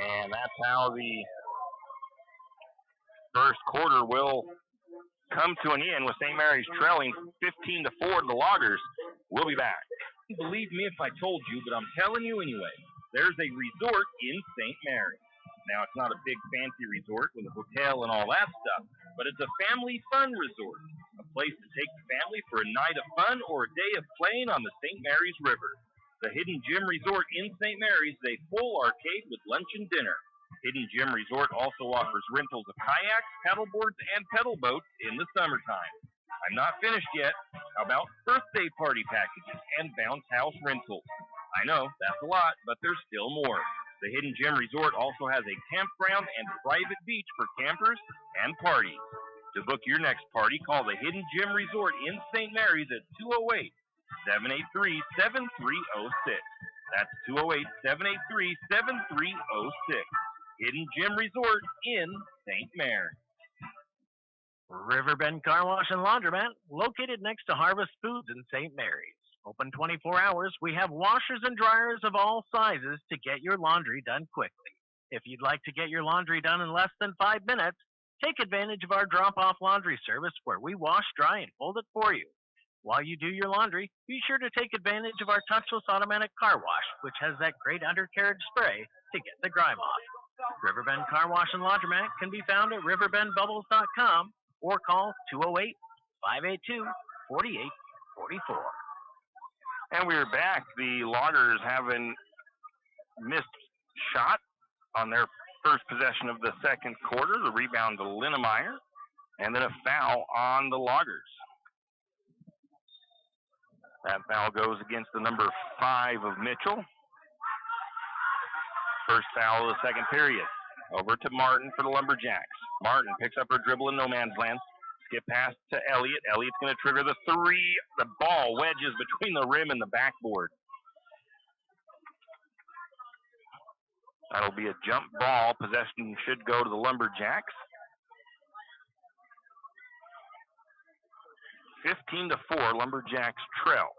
And that's how the first quarter will come to an end with St. Mary's trailing 15-4 to the Loggers. We'll be back. Believe me if I told you, but I'm telling you anyway. There's a resort in St. Mary's. Now, it's not a big fancy resort with a hotel and all that stuff, but it's a family fun resort. A place to take the family for a night of fun or a day of playing on the St. Mary's River. The Hidden Gem Resort in St. Mary's is a full arcade with lunch and dinner. Hidden Gem Resort also offers rentals of kayaks, paddleboards, and pedal boats in the summertime. I'm not finished yet. How about birthday party packages and bounce house rentals? I know, that's a lot, but there's still more. The Hidden Gem Resort also has a campground and private beach for campers and parties. To book your next party, call the Hidden Gem Resort in St. Mary's at 208-783-7306. That's 208-783-7306. Hidden Gem Resort in St. Mary's. Riverbend Car Wash and Laundromat, located next to Harvest Foods in St. Mary's. Open 24 hours, we have washers and dryers of all sizes to get your laundry done quickly. If you'd like to get your laundry done in less than 5 minutes, take advantage of our drop-off laundry service where we wash, dry, and fold it for you. While you do your laundry, be sure to take advantage of our touchless automatic car wash, which has that great undercarriage spray to get the grime off. Riverbend Car Wash and Laundromat can be found at riverbendbubbles.com or call 208-582-4844. And we're back. The Loggers have a missed shot on their first possession of the second quarter. The rebound to Linnemeyer, and then a foul on the Loggers. That foul goes against the number 5 of Mitchell. First foul of the second period. Over to Martin for the Lumberjacks. Martin picks up her dribble in no man's land. Skip pass to Elliott. Elliott's going to trigger the three. The ball wedges between the rim and the backboard. That'll be a jump ball. Possession should go to the Lumberjacks. 15-4, Lumberjacks trail.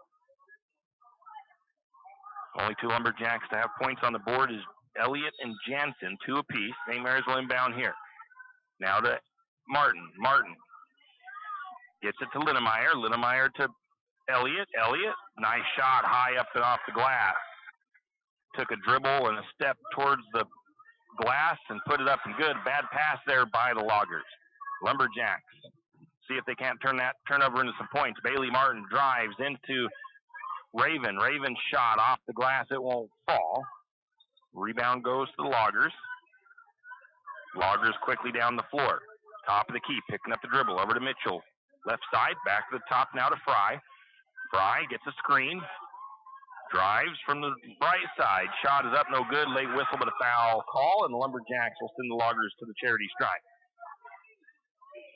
Only 2 Lumberjacks to have points on the board is Elliott and Jansen, 2 apiece. St. Mary's will inbound here. Now to Martin. Martin gets it to Linnemeyer. Linnemeyer to Elliott. Elliott, nice shot, high up and off the glass. Took a dribble and a step towards the glass and put it up and good. Bad pass there by the Loggers. Lumberjacks see if they can't turn that turnover into some points. Bailey Martin drives into Raven. Raven shot off the glass. It won't fall. Rebound goes to the Loggers. Loggers quickly down the floor. Top of the key, picking up the dribble. Over to Mitchell. Left side, back to the top now to Fry. Fry gets a screen. Drives from the right side. Shot is up, no good. Late whistle, but a foul call, and the Lumberjacks will send the Loggers to the charity stripe.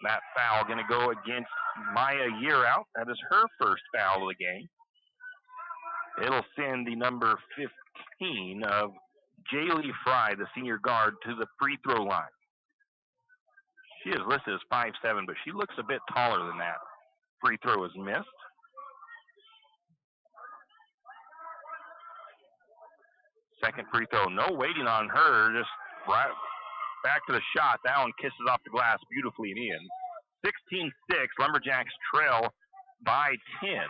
That foul going to go against Maya Yearout. That is her first foul of the game. It'll send the number 15 of Jaylee Fry, the senior guard, to the free throw line. She is listed as 5'7", but she looks a bit taller than that. Free throw is missed. Second free throw, no waiting on her, just right back to the shot. That one kisses off the glass beautifully and in. 16-6, Lumberjacks trail by 10.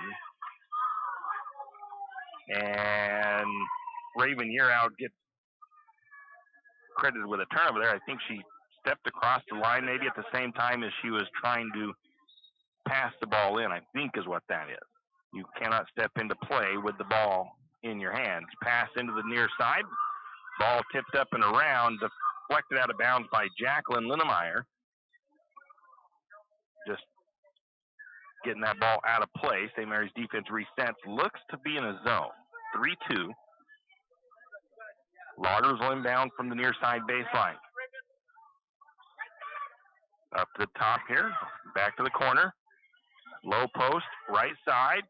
And Raven Yearout gets credited with a turnover there. I think she stepped across the line maybe at the same time as she was trying to pass the ball in, I think is what that is. You cannot step into play with the ball in your hands. Pass into the near side. Ball tipped up and around, deflected out of bounds by Jacqueline Linnemeyer. Just getting that ball out of play. St. Mary's defense resets. Looks to be in a zone. 3-2. Loggers will inbound from the near side baseline. Up to the top here. Back to the corner. Low post, right side.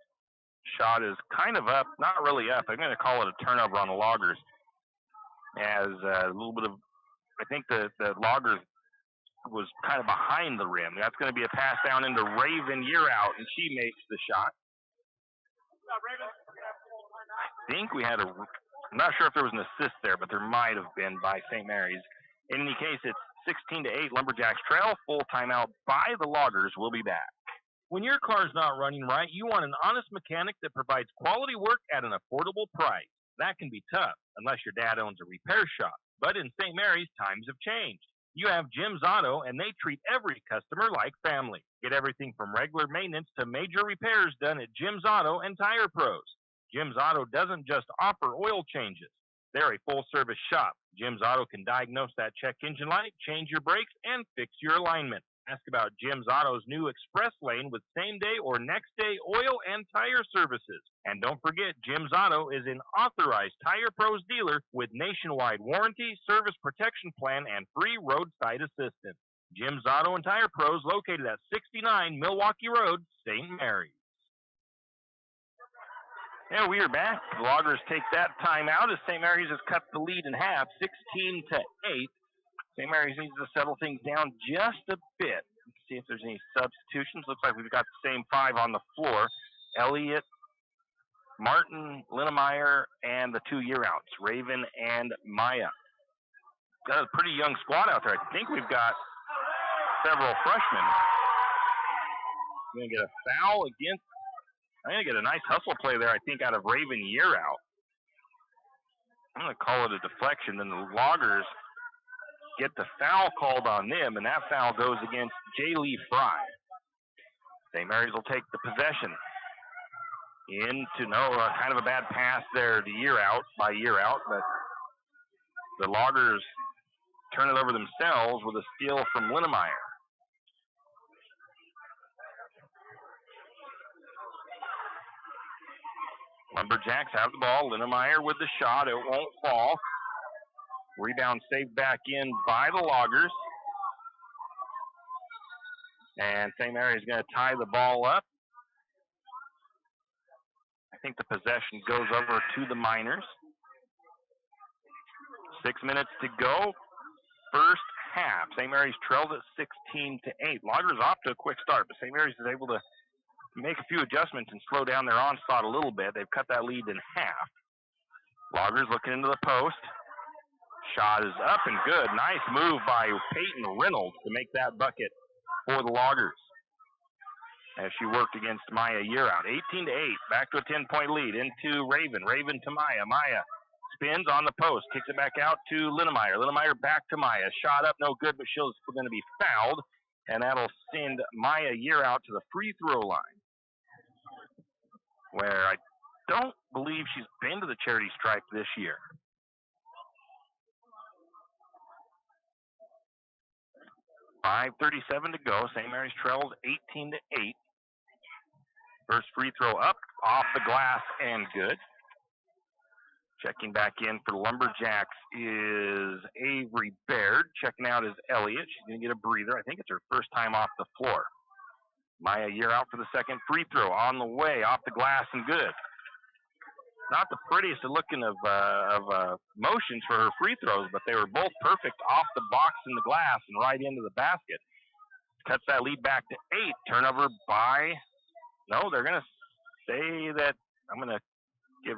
Shot is kind of up, not really up. I'm going to call it a turnover on the Loggers. As a little bit of, I think the Loggers was kind of behind the rim. That's going to be a pass down into Raven Yearout, and she makes the shot. I think we had I'm not sure if there was an assist there, but there might have been by St. Mary's. In any case, it's 16-8, Lumberjacks trail. Full timeout by the Loggers. We'll be back. When your car's not running right, you want an honest mechanic that provides quality work at an affordable price. That can be tough, unless your dad owns a repair shop. But in St. Mary's, times have changed. You have Jim's Auto, and they treat every customer like family. Get everything from regular maintenance to major repairs done at Jim's Auto and Tire Pros. Jim's Auto doesn't just offer oil changes. They're a full-service shop. Jim's Auto can diagnose that check engine light, change your brakes, and fix your alignment. Ask about Jim's Auto's new express lane with same-day or next-day oil and tire services. And don't forget, Jim's Auto is an authorized Tire Pros dealer with nationwide warranty, service protection plan, and free roadside assistance. Jim's Auto and Tire Pros located at 69 Milwaukee Road, St. Mary's. Yeah, we are back. The Loggers take that timeout as St. Mary's has cut the lead in half, 16-8. St. Mary's needs to settle things down just a bit. Let's see if there's any substitutions. Looks like we've got the same 5 on the floor. Elliott, Martin, Linnemeyer, and the 2 Yearouts, Raven and Maya. Got a pretty young squad out there. I think we've got several freshmen. We're going to get a foul against, I'm going to get a nice hustle play there, I think, out of Raven Yearout. I'm going to call it a deflection. Then the Loggers get the foul called on them, and that foul goes against Jaylee Fry. St. Mary's will take the possession. Kind of a bad pass there to Yearout, but the Loggers turn it over themselves with a steal from Linnemeyer. Lumberjacks have the ball. Linnemeyer with the shot. It won't fall. Rebound saved back in by the Loggers. And St. Mary's going to tie the ball up. I think the possession goes over to the Miners. 6 minutes to go. First half. St. Mary's trailed at 16-8. Loggers off to a quick start, but St. Mary's is able to make a few adjustments and slow down their onslaught a little bit. They've cut that lead in half. Loggers looking into the post. Shot is up and good. Nice move by Peyton Reynolds to make that bucket for the Loggers. As she worked against Maya Yearout. 18-8, back to a 10-point lead. Into Raven. Raven to Maya. Maya spins on the post, kicks it back out to Linnemeyer. Linnemeyer back to Maya. Shot up, no good, but she's going to be fouled, and that'll send Maya Yearout to the free throw line, where I don't believe she's been to the charity stripe this year. .5:37 to go. St. Mary's trails 18-8. First free throw up, off the glass, and good. Checking back in for the Lumberjacks is Avery Baird. Checking out is Elliott. She's going to get a breather. I think it's her first time off the floor. Maya Yearout for the second free throw. On the way, off the glass, and good. Not the prettiest looking of motions for her free throws, but they were both perfect off the box and the glass and right into the basket. Cuts that lead back to 8. Turnover by... No, they're going to say that I'm going to give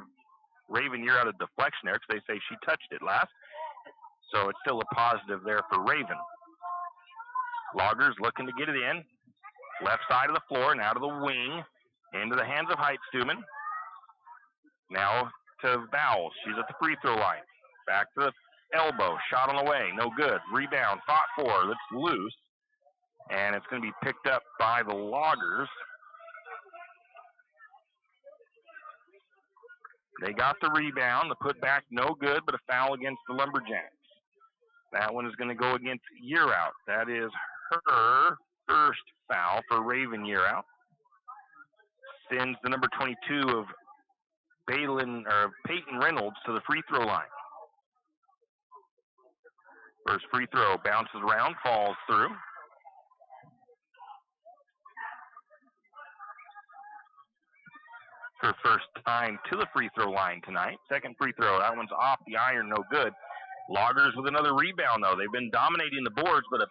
Raven Yearout a deflection there because they say she touched it last. So it's still a positive there for Raven. Loggers looking to get it in. Left side of the floor, now to the wing. Into the hands of Heitstuman. Now to Bowles. She's at the free throw line. Back to the elbow. Shot on the way. No good. Rebound. Fought for. That's loose. And it's going to be picked up by the Loggers. They got the rebound. The putback, no good, but a foul against the Lumberjacks. That one is going to go against Yearout. That is her first foul for Raven Yearout. Sends the number 22 of Peyton Reynolds to the free throw line. First free throw bounces around, falls through. Her first time to the free throw line tonight. Second free throw, that one's off the iron, no good. Loggers with another rebound, though. They've been dominating the boards, but a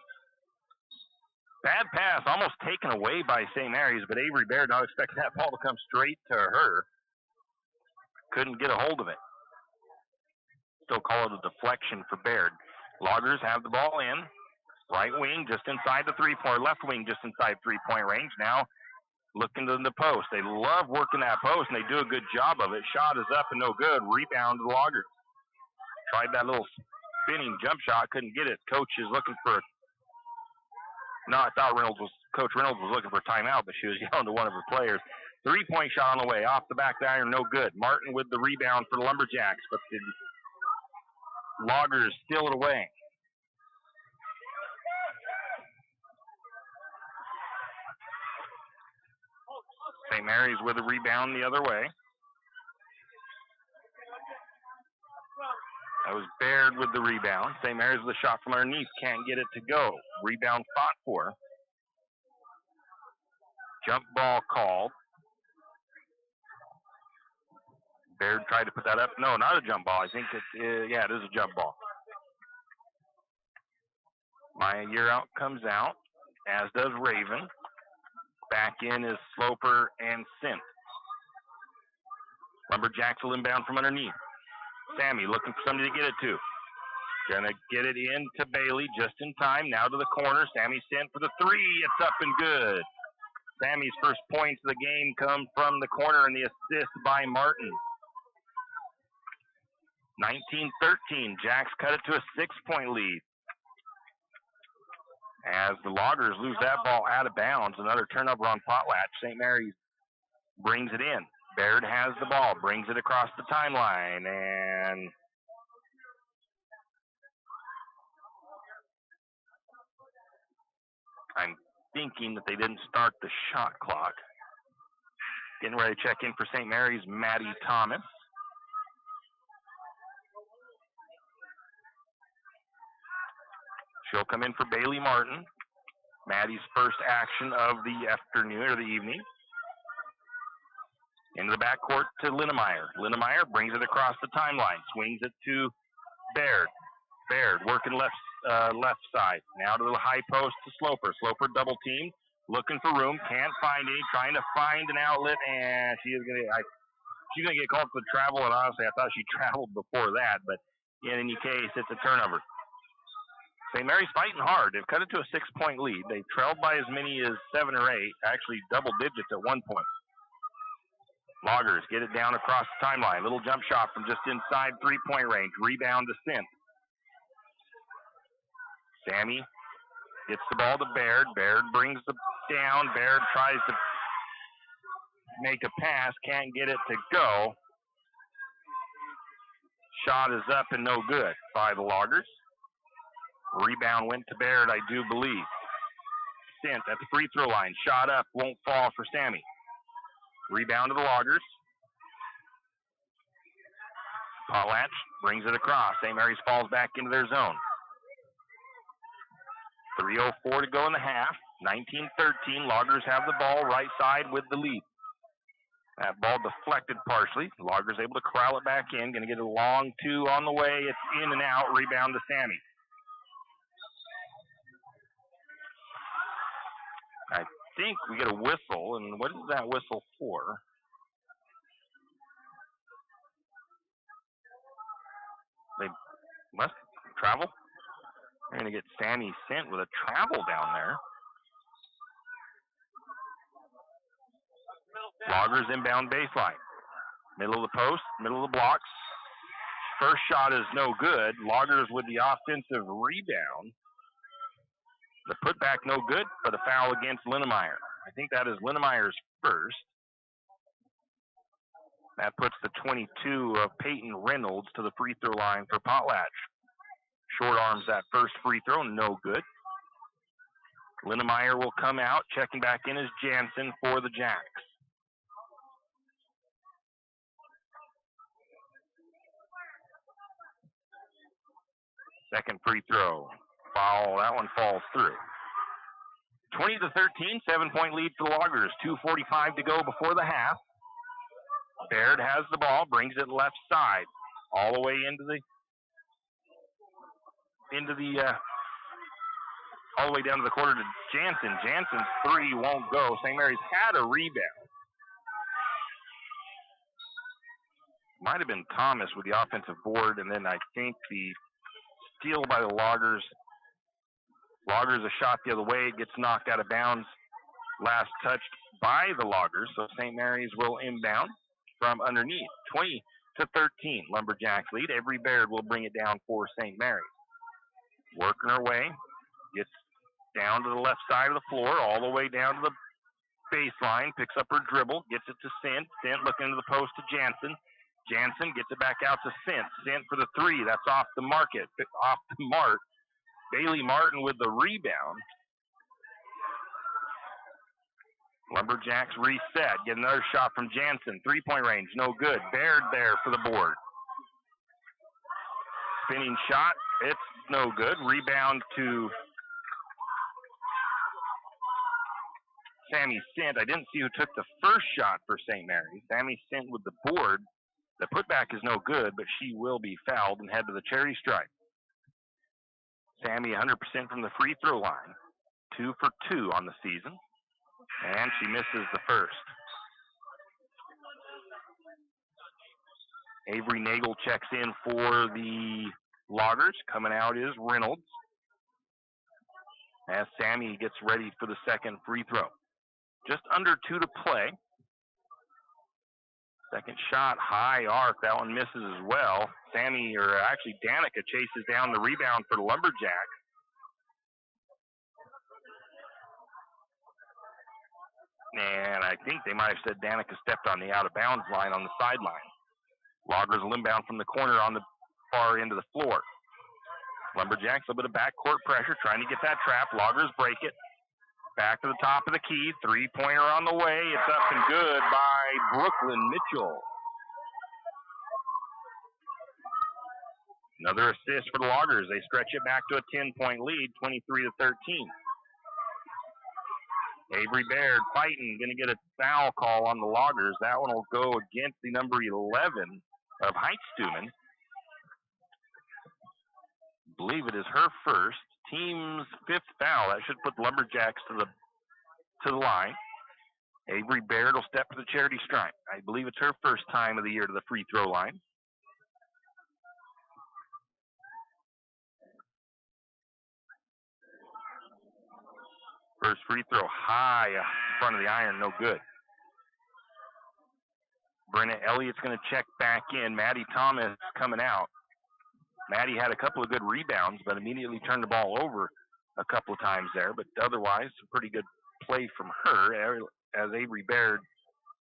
bad pass almost taken away by St. Mary's, but Avery Baird not expecting that ball to come straight to her. Couldn't get a hold of it. Still call it a deflection for Baird. Loggers have the ball in. Right wing just inside the three-point, left wing just inside three-point range. Now looking to the post. They love working that post, and they do a good job of it. Shot is up and no good. Rebound to the Loggers. Tried that little spinning jump shot, couldn't get it. Coach is looking for No, I thought Coach Reynolds was looking for a timeout, but she was yelling to one of her players. 3-point shot on the way, off the back of the iron, no good. Martin with the rebound for the Lumberjacks, but the Loggers steal it away. St. Mary's with a rebound the other way. That was Baird with the rebound. St. Mary's with a shot from underneath. Can't get it to go. Rebound fought for. Jump ball called. Baird tried to put that up. No, not a jump ball. I think it is a jump ball. Maya Yearout comes out, as does Raven. Back in is Sloper and Sint. Lumberjacks will inbound from underneath. Sammy looking for somebody to get it to. Gonna get it in to Bailey just in time. Now to the corner. Sammy Sint for the three. It's up and good. Sammy's first points of the game come from the corner and the assist by Martin. 19-13. Jacks cut it to a 6-point lead. As the Loggers lose that ball out of bounds, another turnover on Potlatch. St. Mary's brings it in. Baird has the ball, brings it across the timeline, and I'm thinking that they didn't start the shot clock. Getting ready to check in for St. Mary's, Maddie Thomas. She'll come in for Bailey Martin. Maddie's first action of the afternoon or the evening. Into the backcourt to Linnemeyer. Linnemeyer brings it across the timeline. Swings it to Baird. Baird working left side. Now to the high post to Sloper. Sloper double teamed. Looking for room. Can't find any. Trying to find an outlet. And she's gonna get called for travel. And honestly, I thought she traveled before that. But In any case, it's a turnover. St. Mary's fighting hard. They've cut it to a 6-point lead. They've trailed by as many as 7 or 8, actually double digits at one point. Loggers get it down across the timeline. Little jump shot from just inside 3-point range. Rebound to Sint. Sammy gets the ball to Baird. Baird brings it down. Baird tries to make a pass. Can't get it to go. Shot is up and no good by the Loggers. Rebound went to Baird, I do believe. Sint at the free throw line. Shot up. Won't fall for Sammy. Rebound to the Loggers. Potlatch brings it across. St. Mary's falls back into their zone. 3:04 to go in the half. 19-13. Loggers have the ball right side with the lead. That ball deflected partially. Loggers able to corral it back in. Going to get a long 2 on the way. It's in and out. Rebound to Sammy. I think we get a whistle, and what is that whistle for? They must travel. They're going to get Sammy Sint with a travel down there. Loggers inbound baseline. Middle of the post, middle of the blocks. First shot is no good. Loggers with the offensive rebound. The putback no good, but a foul against Linnemeyer. I think that is Linnemeyer's first. That puts the 22 of Peyton Reynolds to the free throw line for Potlatch. Short arms that first free throw, no good. Linnemeyer will come out. Checking back in is Jansen for the Jacks. Second free throw. Foul. That one falls through. 20-13, 7-point lead for the Loggers. 2:45 to go before the half. Baird has the ball, brings it left side, all the way all the way down to the quarter to Jansen. Jansen's 3 won't go. St. Mary's had a rebound. Might have been Thomas with the offensive board, and then I think the steal by the Loggers. Loggers a shot the other way. It gets knocked out of bounds. Last touched by the Loggers, so St. Mary's will inbound from underneath. 20-13, Lumberjacks lead. Avery Baird will bring it down for St. Mary's. Working her way, gets down to the left side of the floor, all the way down to the baseline, picks up her dribble, gets it to Sint. Sint looking into the post to Jansen. Jansen gets it back out to Sint. Sint for the 3. That's off the mark. Bailey Martin with the rebound. Lumberjacks reset. Get another shot from Jansen. 3-point range. No good. Baird there for the board. Spinning shot. It's no good. Rebound to Sammy Sint. I didn't see who took the first shot for St. Mary's. Sammy Sint with the board. The putback is no good, but she will be fouled and head to the charity stripe. Sammy 100% from the free throw line. 2 for 2 on the season. And she misses the first. Avery Nagel checks in for the Loggers. Coming out is Reynolds. As Sammy gets ready for the second free throw. Just under 2 to play. Second shot, high arc. That one misses as well. Danica chases down the rebound for the Lumberjacks. And I think they might have said Danica stepped on the out-of-bounds line on the sideline. Loggers will inbound from the corner on the far end of the floor. Lumberjacks, a little bit of backcourt pressure, trying to get that trap. Loggers break it. Back to the top of the key. 3-pointer on the way. It's up and good by Brooklyn Mitchell. Another assist for the Loggers. They stretch it back to a 10-point lead, 23-13. Avery Baird fighting, going to get a foul call on the Loggers. That one will go against the number 11 of Heitstumen. I believe it is her first. Team's 5th foul. That should put the Lumberjacks to the line. Avery Baird will step to the charity stripe. I believe it's her first time of the year to the free throw line. First free throw high in front of the iron, no good. Brenna Elliott's going to check back in. Maddie Thomas coming out. Maddie had a couple of good rebounds, but immediately turned the ball over a couple of times there. But otherwise, a pretty good play from her as Avery Baird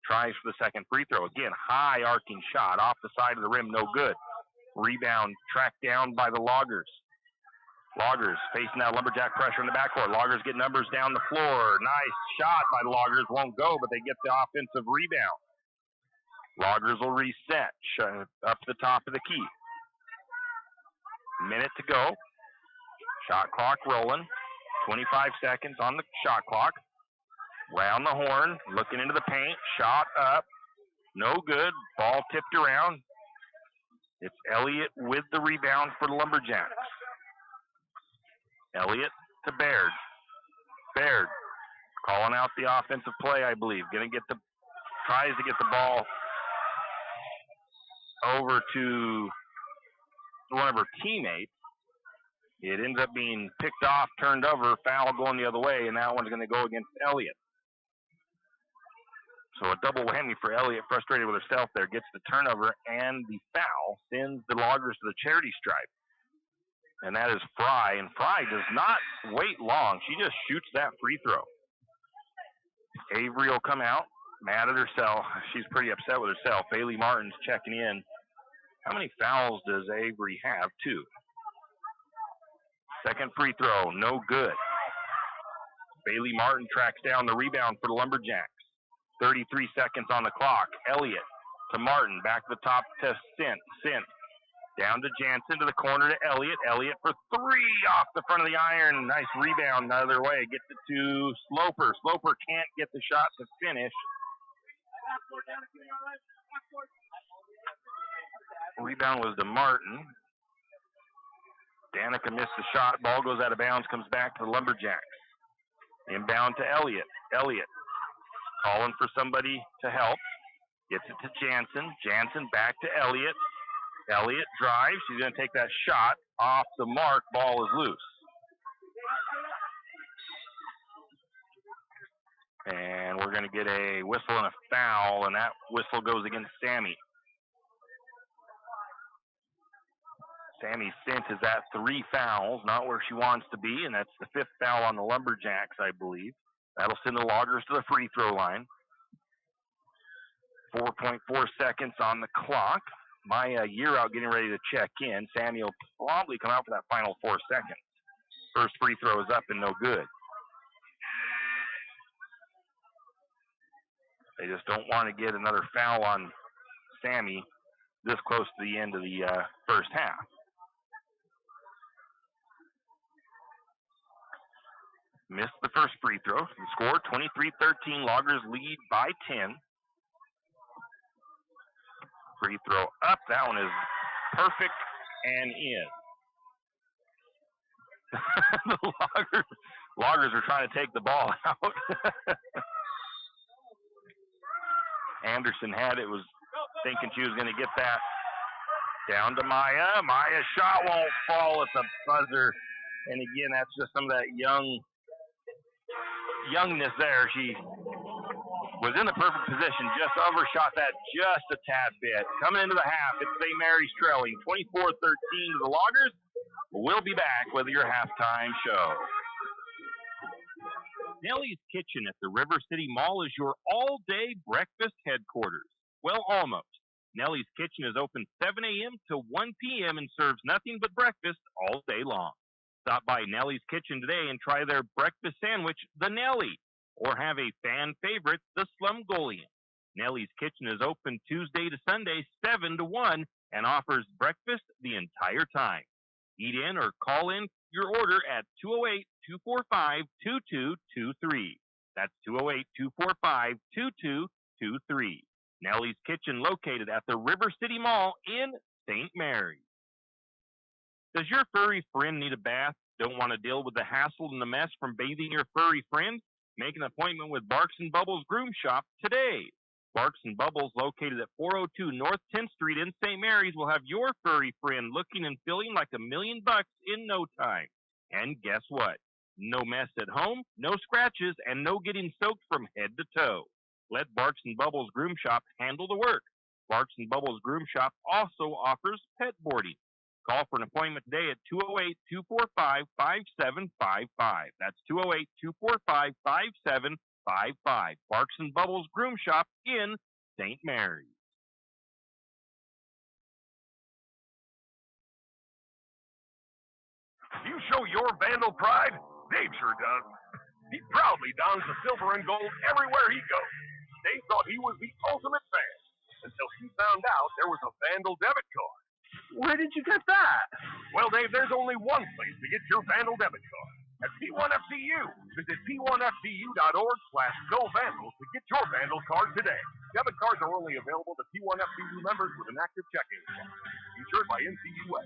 tries for the second free throw. Again, high arcing shot off the side of the rim, no good. Rebound tracked down by the Loggers. Loggers facing that Lumberjack pressure in the backcourt. Loggers get numbers down the floor. Nice shot by the Loggers. Won't go, but they get the offensive rebound. Loggers will reset up the top of the key. Minute to go. Shot clock rolling. 25 seconds on the shot clock. Round the horn, looking into the paint. Shot up. No good. Ball tipped around. It's Elliott with the rebound for the Lumberjacks. Elliott to Baird. Baird calling out the offensive play, I believe. Tries to get the ball over to one of her teammates. It ends up being picked off, turned over, foul going the other way, and that one's going to go against Elliott. So a double whammy for Elliott, frustrated with herself there, gets the turnover and the foul, sends the Loggers to the charity stripe. And that is Fry, and Fry does not wait long. She just shoots that free throw. Avery will come out, mad at herself. She's pretty upset with herself. Bailey Martin's checking in. How many fouls does Avery have? 2. Second free throw, no good. Bailey Martin tracks down the rebound for the Lumberjacks. 33 seconds on the clock. Elliott to Martin, back to the top to Sint. Down to Jansen, to the corner to Elliott. Elliott for 3 off the front of the iron. Nice rebound the other way. Gets it to Sloper. Sloper can't get the shot to finish. Rebound was to Martin. Danica missed the shot. Ball goes out of bounds, comes back to the Lumberjacks. Inbound to Elliott. Elliott calling for somebody to help. Gets it to Jansen. Jansen back to Elliott. Elliott drives. She's going to take that shot off the mark. Ball is loose. And we're going to get a whistle and a foul, and that whistle goes against Sammy. Sammy Sint is at 3 fouls, not where she wants to be, and that's the 5th foul on the Lumberjacks, I believe. That'll send the Loggers to the free throw line. 4.4 seconds on the clock. Maya Year out getting ready to check in. Sammy will probably come out for that final 4 seconds. First free throw is up and no good. They just don't want to get another foul on Sammy this close to the end of the first half. Missed the first free throw. The score, 23-13. Loggers lead by 10. Free throw up. That one is perfect and in. The Loggers are trying to take the ball out. Anderson had it, was thinking she was going to get that. Down to Maya. Maya's shot won't fall. It's a buzzer. And again, that's just some of that youngness there. She was in the perfect position, just overshot that just a tad bit. Coming into the half, it's St. Mary's trailing 24-13 to the Loggers. We'll be back with your halftime show. Nellie's Kitchen at the River City Mall is your all-day breakfast headquarters. Well, almost. Nellie's Kitchen is open 7 a.m. to 1 p.m. and serves nothing but breakfast all day long. Stop by Nellie's Kitchen today and try their breakfast sandwich, the Nellie, or have a fan favorite, the Slumgolian. Nellie's Kitchen is open Tuesday to Sunday, 7 to 1, and offers breakfast the entire time. Eat in or call in your order at 208-245-2223. That's 208-245-2223. Nellie's Kitchen located at the River City Mall in St. Mary's. Does your furry friend need a bath? Don't want to deal with the hassle and the mess from bathing your furry friend? Make an appointment with Barks and Bubbles Groom Shop today. Barks and Bubbles, located at 402 North 10th Street in St. Mary's, will have your furry friend looking and feeling like $1 million in no time. And guess what? No mess at home, no scratches, and no getting soaked from head to toe. Let Barks and Bubbles Groom Shop handle the work. Barks and Bubbles Groom Shop also offers pet boarding. Call for an appointment today at 208-245-5755. That's 208-245-5755. Barks and Bubbles Groom Shop in St. Mary's. You show your Vandal pride? Dave sure does. He proudly dons the silver and gold everywhere he goes. Dave thought he was the ultimate fan until he found out there was a Vandal debit card. Where did you get that? Well, Dave, there's only one place to get your Vandal debit card. At P1FCU. Visit P1FCU.org/GoVandals to get your Vandal card today. Debit cards are only available to P1FCU members with an active checking account. Insured by NCUA.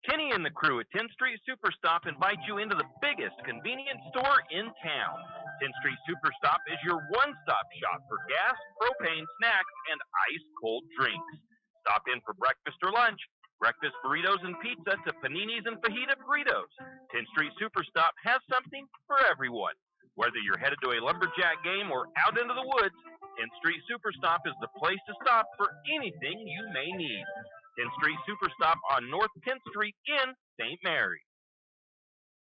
Kenny and the crew at 10th Street Superstop invite you into the biggest convenience store in town. 10th Street Superstop is your one-stop shop for gas, propane, snacks, and ice-cold drinks. Stop in for breakfast or lunch, breakfast burritos and pizza to paninis and fajita burritos. 10th Street Superstop has something for everyone. Whether you're headed to a Lumberjack game or out into the woods, 10th Street Superstop is the place to stop for anything you may need. 10th Street Superstop on North 10th Street in St. Mary's.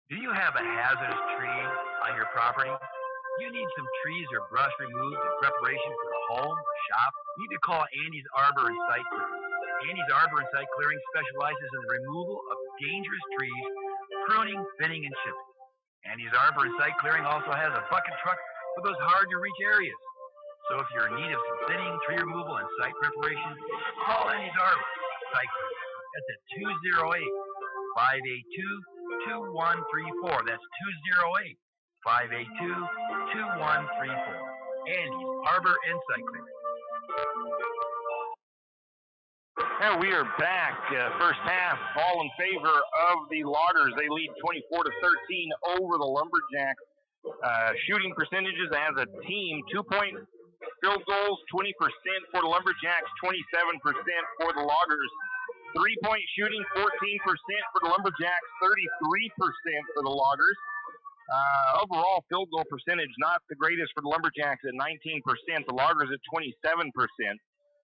Do you have a hazardous tree on your property? You need some trees or brush removed in preparation for the home or shop? You need to call Andy's Arbor and Site Clearing. Andy's Arbor and Site Clearing specializes in the removal of dangerous trees, pruning, thinning, and chipping. Andy's Arbor and Site Clearing also has a bucket truck for those hard-to-reach areas. So if you're in need of some thinning, tree removal, and site preparation, call Andy's Arbor. That's at 208-582-2134. That's 208-582-2134. Andy's Arbor and Site Clearing. And we are back. First half, all in favor of the Loggers. They lead 24-13 over the Lumberjacks. Shooting percentages as a team: 2-point field goals, 20% for the Lumberjacks, 27% for the Loggers. 3-point shooting, 14% for the Lumberjacks, 33% for the Loggers. Overall field goal percentage, not the greatest for the Lumberjacks at 19%, the Loggers at 27%.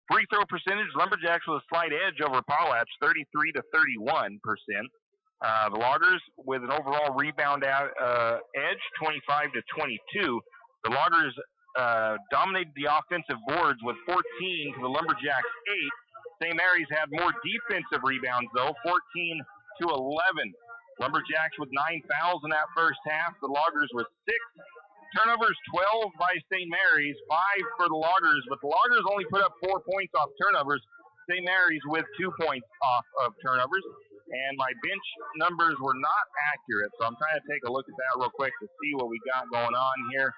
Free throw percentage, Lumberjacks with a slight edge over Potlatch, 33-31%. The Loggers with an overall rebound edge, 25-22. The Loggers dominated the offensive boards with 14 to the Lumberjacks 8. St. Mary's had more defensive rebounds, though, 14-11. Lumberjacks with 9 fouls in that first half. The Loggers with 6. Turnovers, 12 by St. Mary's, 5 for the Loggers, but the Loggers only put up 4 points off turnovers. St. Mary's with 2 points off of turnovers. And my bench numbers were not accurate, so I'm trying to take a look at that real quick to see what we got going on here.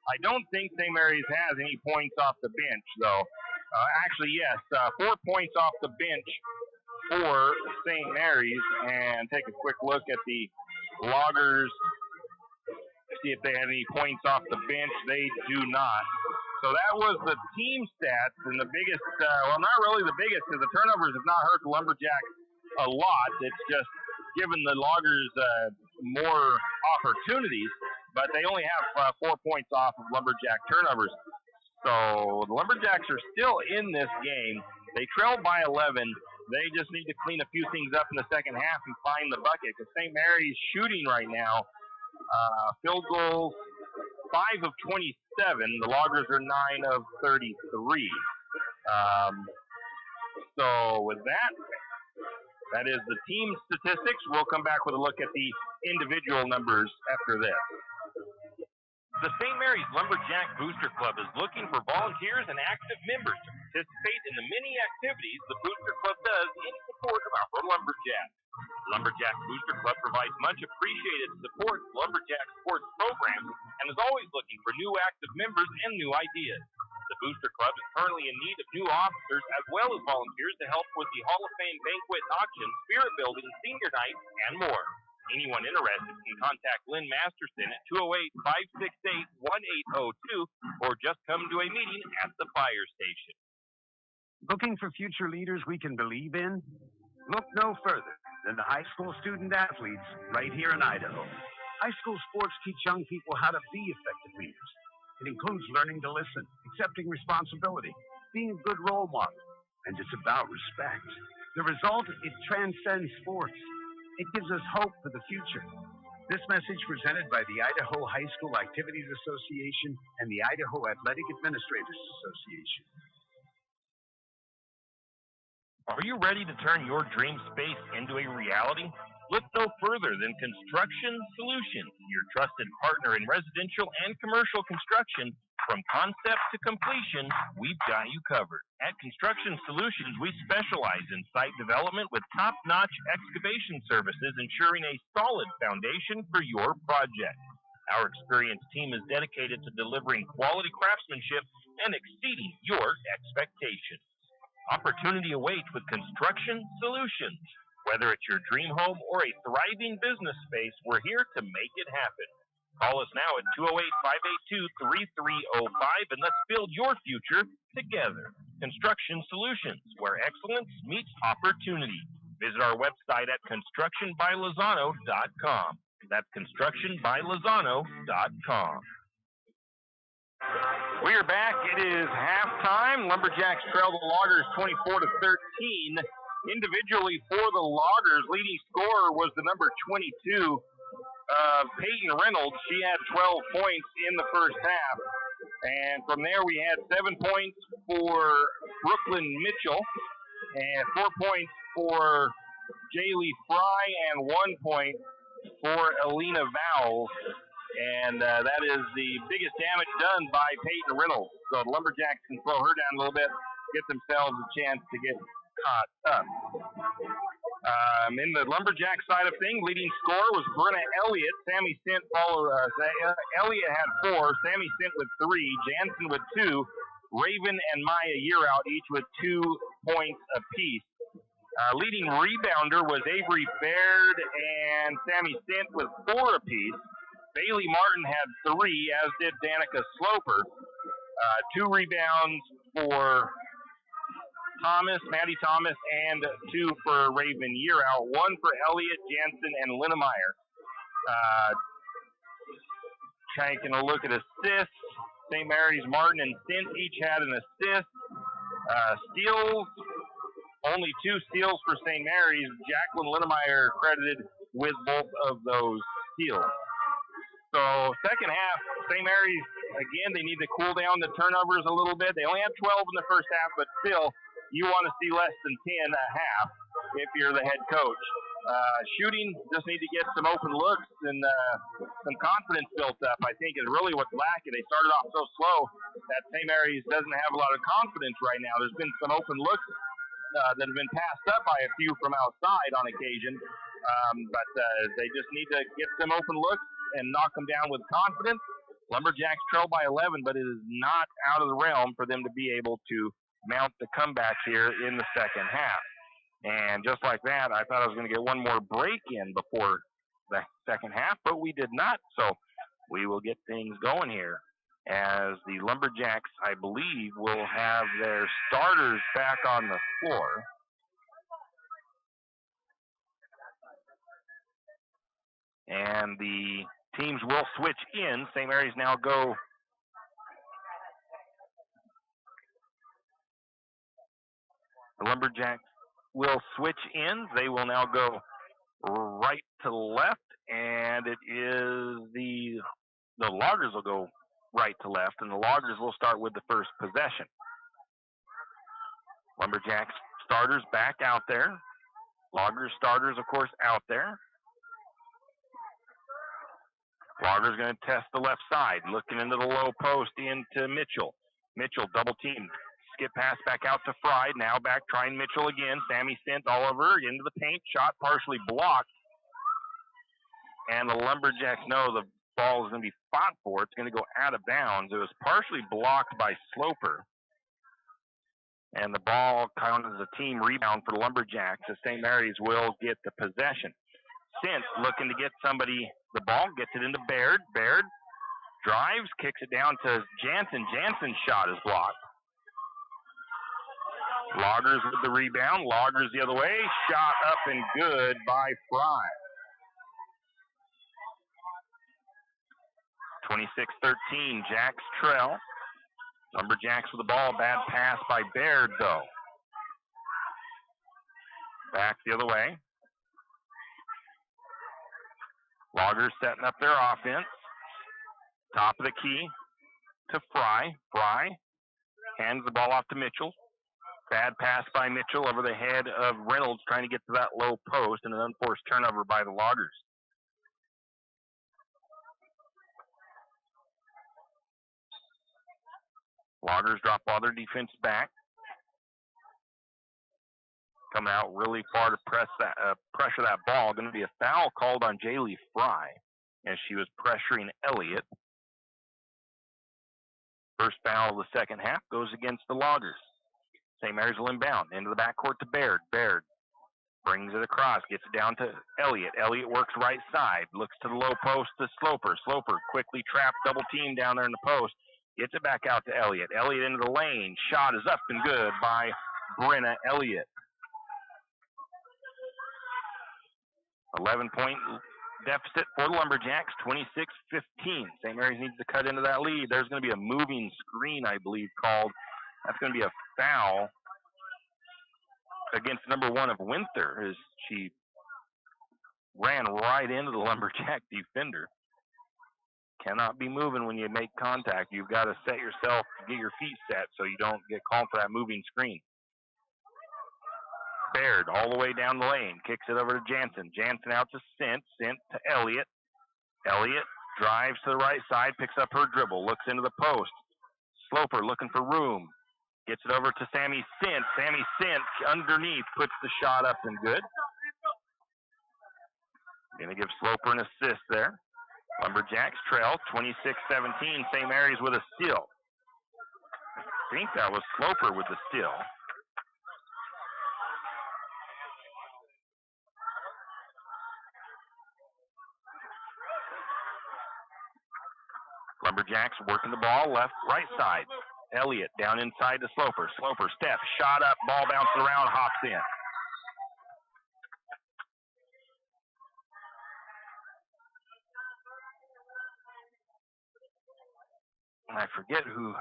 I don't think St. Mary's has any points off the bench, though. Actually, yes, 4 points off the bench for St. Mary's. And take a quick look at the Loggers, see if they have any points off the bench. They do not. So that was the team stats, and the biggest, well, not really the biggest, because the turnovers have not hurt the Lumberjacks a lot. It's just given the Loggers more opportunities, but they only have 4 points off of Lumberjack turnovers. So the Lumberjacks are still in this game. They trail by 11. They just need to clean a few things up in the second half and find the bucket, because St. Mary's shooting right now. Field goals, 5 of 27. The Loggers are 9 of 33. So with that, that is the team statistics. We'll come back with a look at the individual numbers after this. The St. Mary's Lumberjack Booster Club is looking for volunteers and active members to participate in the many activities the Booster Club does in support of our Lumberjacks. Lumberjack Booster Club provides much appreciated support to Lumberjack sports programs and is always looking for new active members and new ideas. The Booster Club is currently in need of new officers as well as volunteers to help with the Hall of Fame banquet auction, spirit building, senior night, and more. Anyone interested can contact Lynn Masterson at 208-568-1802 or just come to a meeting at the fire station. Looking for future leaders we can believe in? Look no further than the high school student athletes right here in Idaho. High school sports teach young people how to be effective leaders. It includes learning to listen, accepting responsibility, being a good role model, and it's about respect. The result, it transcends sports. It gives us hope for the future. This message presented by the Idaho High School Activities Association and the Idaho Athletic Administrators Association. Are you ready to turn your dream space into a reality? Look no further than Construction Solutions, your trusted partner in residential and commercial construction. From concept to completion, we've got you covered. At Construction Solutions, we specialize in site development with top-notch excavation services, ensuring a solid foundation for your project. Our experienced team is dedicated to delivering quality craftsmanship and exceeding your expectations. Opportunity awaits with Construction Solutions. Whether it's your dream home or a thriving business space, we're here to make it happen. Call us now at 208-582-3305 and let's build your future together. Construction Solutions, where excellence meets opportunity. Visit our website at constructionbylozano.com. That's constructionbylozano.com. We are back. It is halftime. Lumberjacks trail the Loggers 24-13. Individually for the Loggers, leading scorer was the number 22, Peyton Reynolds. She had 12 points in the first half. And from there, we had 7 points for Brooklyn Mitchell and 4 points for Jaylee Fry and 1 point for Alina Vowles. And that is the biggest damage done by Peyton Reynolds. So the Lumberjacks can slow her down a little bit, get themselves a chance to get caught up. In the Lumberjack side of things, leading scorer was Brenna Elliott. Sammy Sint followed. Elliott had 4. Sammy Sint with 3. Jansen with 2. Raven and Maya Yearout each with 2 points apiece. Leading rebounder was Avery Baird and Sammy Sint with 4 apiece. Bailey Martin had 3, as did Danica Sloper. 2 rebounds for Maddie Thomas, and 2 for Raven Yearout. 1 for Elliott, Jansen, and Linnemeyer. Taking a look at assists. St. Mary's, Martin, and Sint each had an assist. Steals, only 2 steals for St. Mary's. Jacqueline Linnemeyer credited with both of those steals. So second half, St. Mary's, again, they need to cool down the turnovers a little bit. They only had 12 in the first half, but still, you want to see less than 10 a half if you're the head coach. Shooting, just need to get some open looks and some confidence built up, I think, is really what's lacking. They started off so slow that St. Mary's doesn't have a lot of confidence right now. There's been some open looks that have been passed up by a few from outside on occasion, but they just need to get some open looks and knock them down with confidence. Lumberjacks trail by 11, but it is not out of the realm for them to be able to mount the comeback here in the second half. And just like that, I thought I was going to get one more break in before the second half, but we did not. So we will get things going here as the Lumberjacks, I believe, will have their starters back on the floor. And the teams will switch in. St. Mary's now go the Lumberjacks will switch in. They will now go right to left, and it is the Loggers will go right to left, and the Loggers will start with the first possession. Lumberjacks starters back out there. Loggers starters, of course, out there. Loggers going to test the left side, looking into the low post into Mitchell. Mitchell double teamed. Skip pass back out to Fry. Now back trying Mitchell again. Sammy Sint Oliver into the paint. Shot partially blocked. And the Lumberjacks know the ball is going to be fought for. It's going to go out of bounds. It was partially blocked by Sloper. And the ball counted as a team rebound for the Lumberjacks as St. Mary's will get the possession. Sint looking to get somebody the ball, gets it into Baird. Baird drives, kicks it down to Jansen. Jansen's shot is blocked. Loggers with the rebound. Loggers the other way. Shot up and good by Fry. 26-13, Jacks trail. Lumberjacks with the ball. Bad pass by Baird, though. Back the other way. Loggers setting up their offense. Top of the key to Fry. Fry hands the ball off to Mitchell. Bad pass by Mitchell over the head of Reynolds, trying to get to that low post, and an unforced turnover by the Loggers. Loggers drop all their defense back. Coming out really far to pressure that ball. Going to be a foul called on Jaylee Fry as she was pressuring Elliott. First foul of the second half goes against the Loggers. St. Mary's will inbound into the backcourt to Baird. Baird brings it across, gets it down to Elliott. Elliott works right side, looks to the low post to Sloper. Sloper quickly trapped, double team down there in the post. Gets it back out to Elliott. Elliott into the lane. Shot is up and good by Brenna Elliott. 11-point deficit for the Lumberjacks, 26-15. St. Mary's needs to cut into that lead. There's going to be a moving screen, I believe, called. That's going to be a foul against number 1 of Winther as she ran right into the Lumberjack defender. Cannot be moving when you make contact. You've got to set yourself, get your feet set so you don't get called for that moving screen. Baird all the way down the lane, kicks it over to Jansen. Jansen out to Sint. Sint to Elliott. Elliott drives to the right side, picks up her dribble, looks into the post. Sloper looking for room. Gets it over to Sammy Sint. Sammy Sint underneath puts the shot up and good. Going to give Sloper an assist there. Lumberjacks trail 26-17. St. Mary's with a steal. I think that was Sloper with the steal. Lumberjacks working the ball right side. Elliott down inside to Sloper. Sloper steps, shot up, ball bounces around, hops in. I forget who.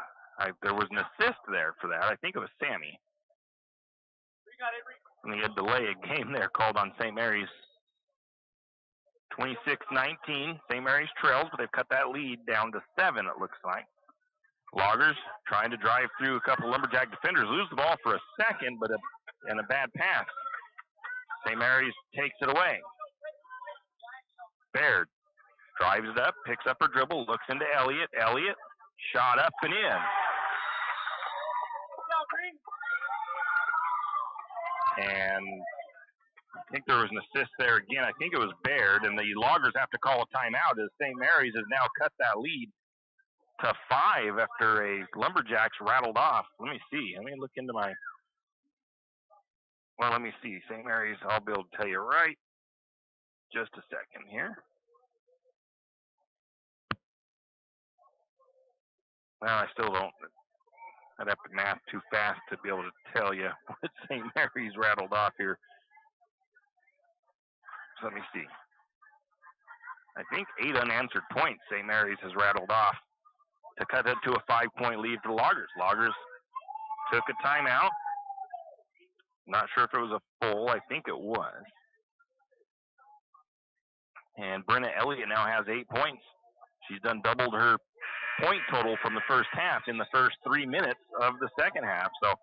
There was an assist there for that. I think it was Sammy. And he had delay a game there called on St. Mary's. 26-19. St. Mary's trails, but they've cut that lead down to 7, it looks like. Loggers trying to drive through a couple Lumberjack defenders. Lose the ball for a second, but a bad pass. St. Mary's takes it away. Baird drives it up, picks up her dribble, looks into Elliott. Elliott, shot up and in. And I think there was an assist there again. I think it was Baird, and the Loggers have to call a timeout as St. Mary's has now cut that lead to 5 after a Lumberjacks rattled off. Let me see. Let me look into my. Well, let me see. St. Mary's, I'll be able to tell you right. Just a second here. Well, I still don't. I'd have to math too fast to be able to tell you what St. Mary's rattled off here. So let me see. I think 8 unanswered points St. Mary's has rattled off to cut it to a 5-point lead for the Loggers. Loggers took a timeout. Not sure if it was a full. I think it was. And Brenna Elliott now has 8 points. She's done doubled her point total from the first half in the first 3 minutes of the second half. So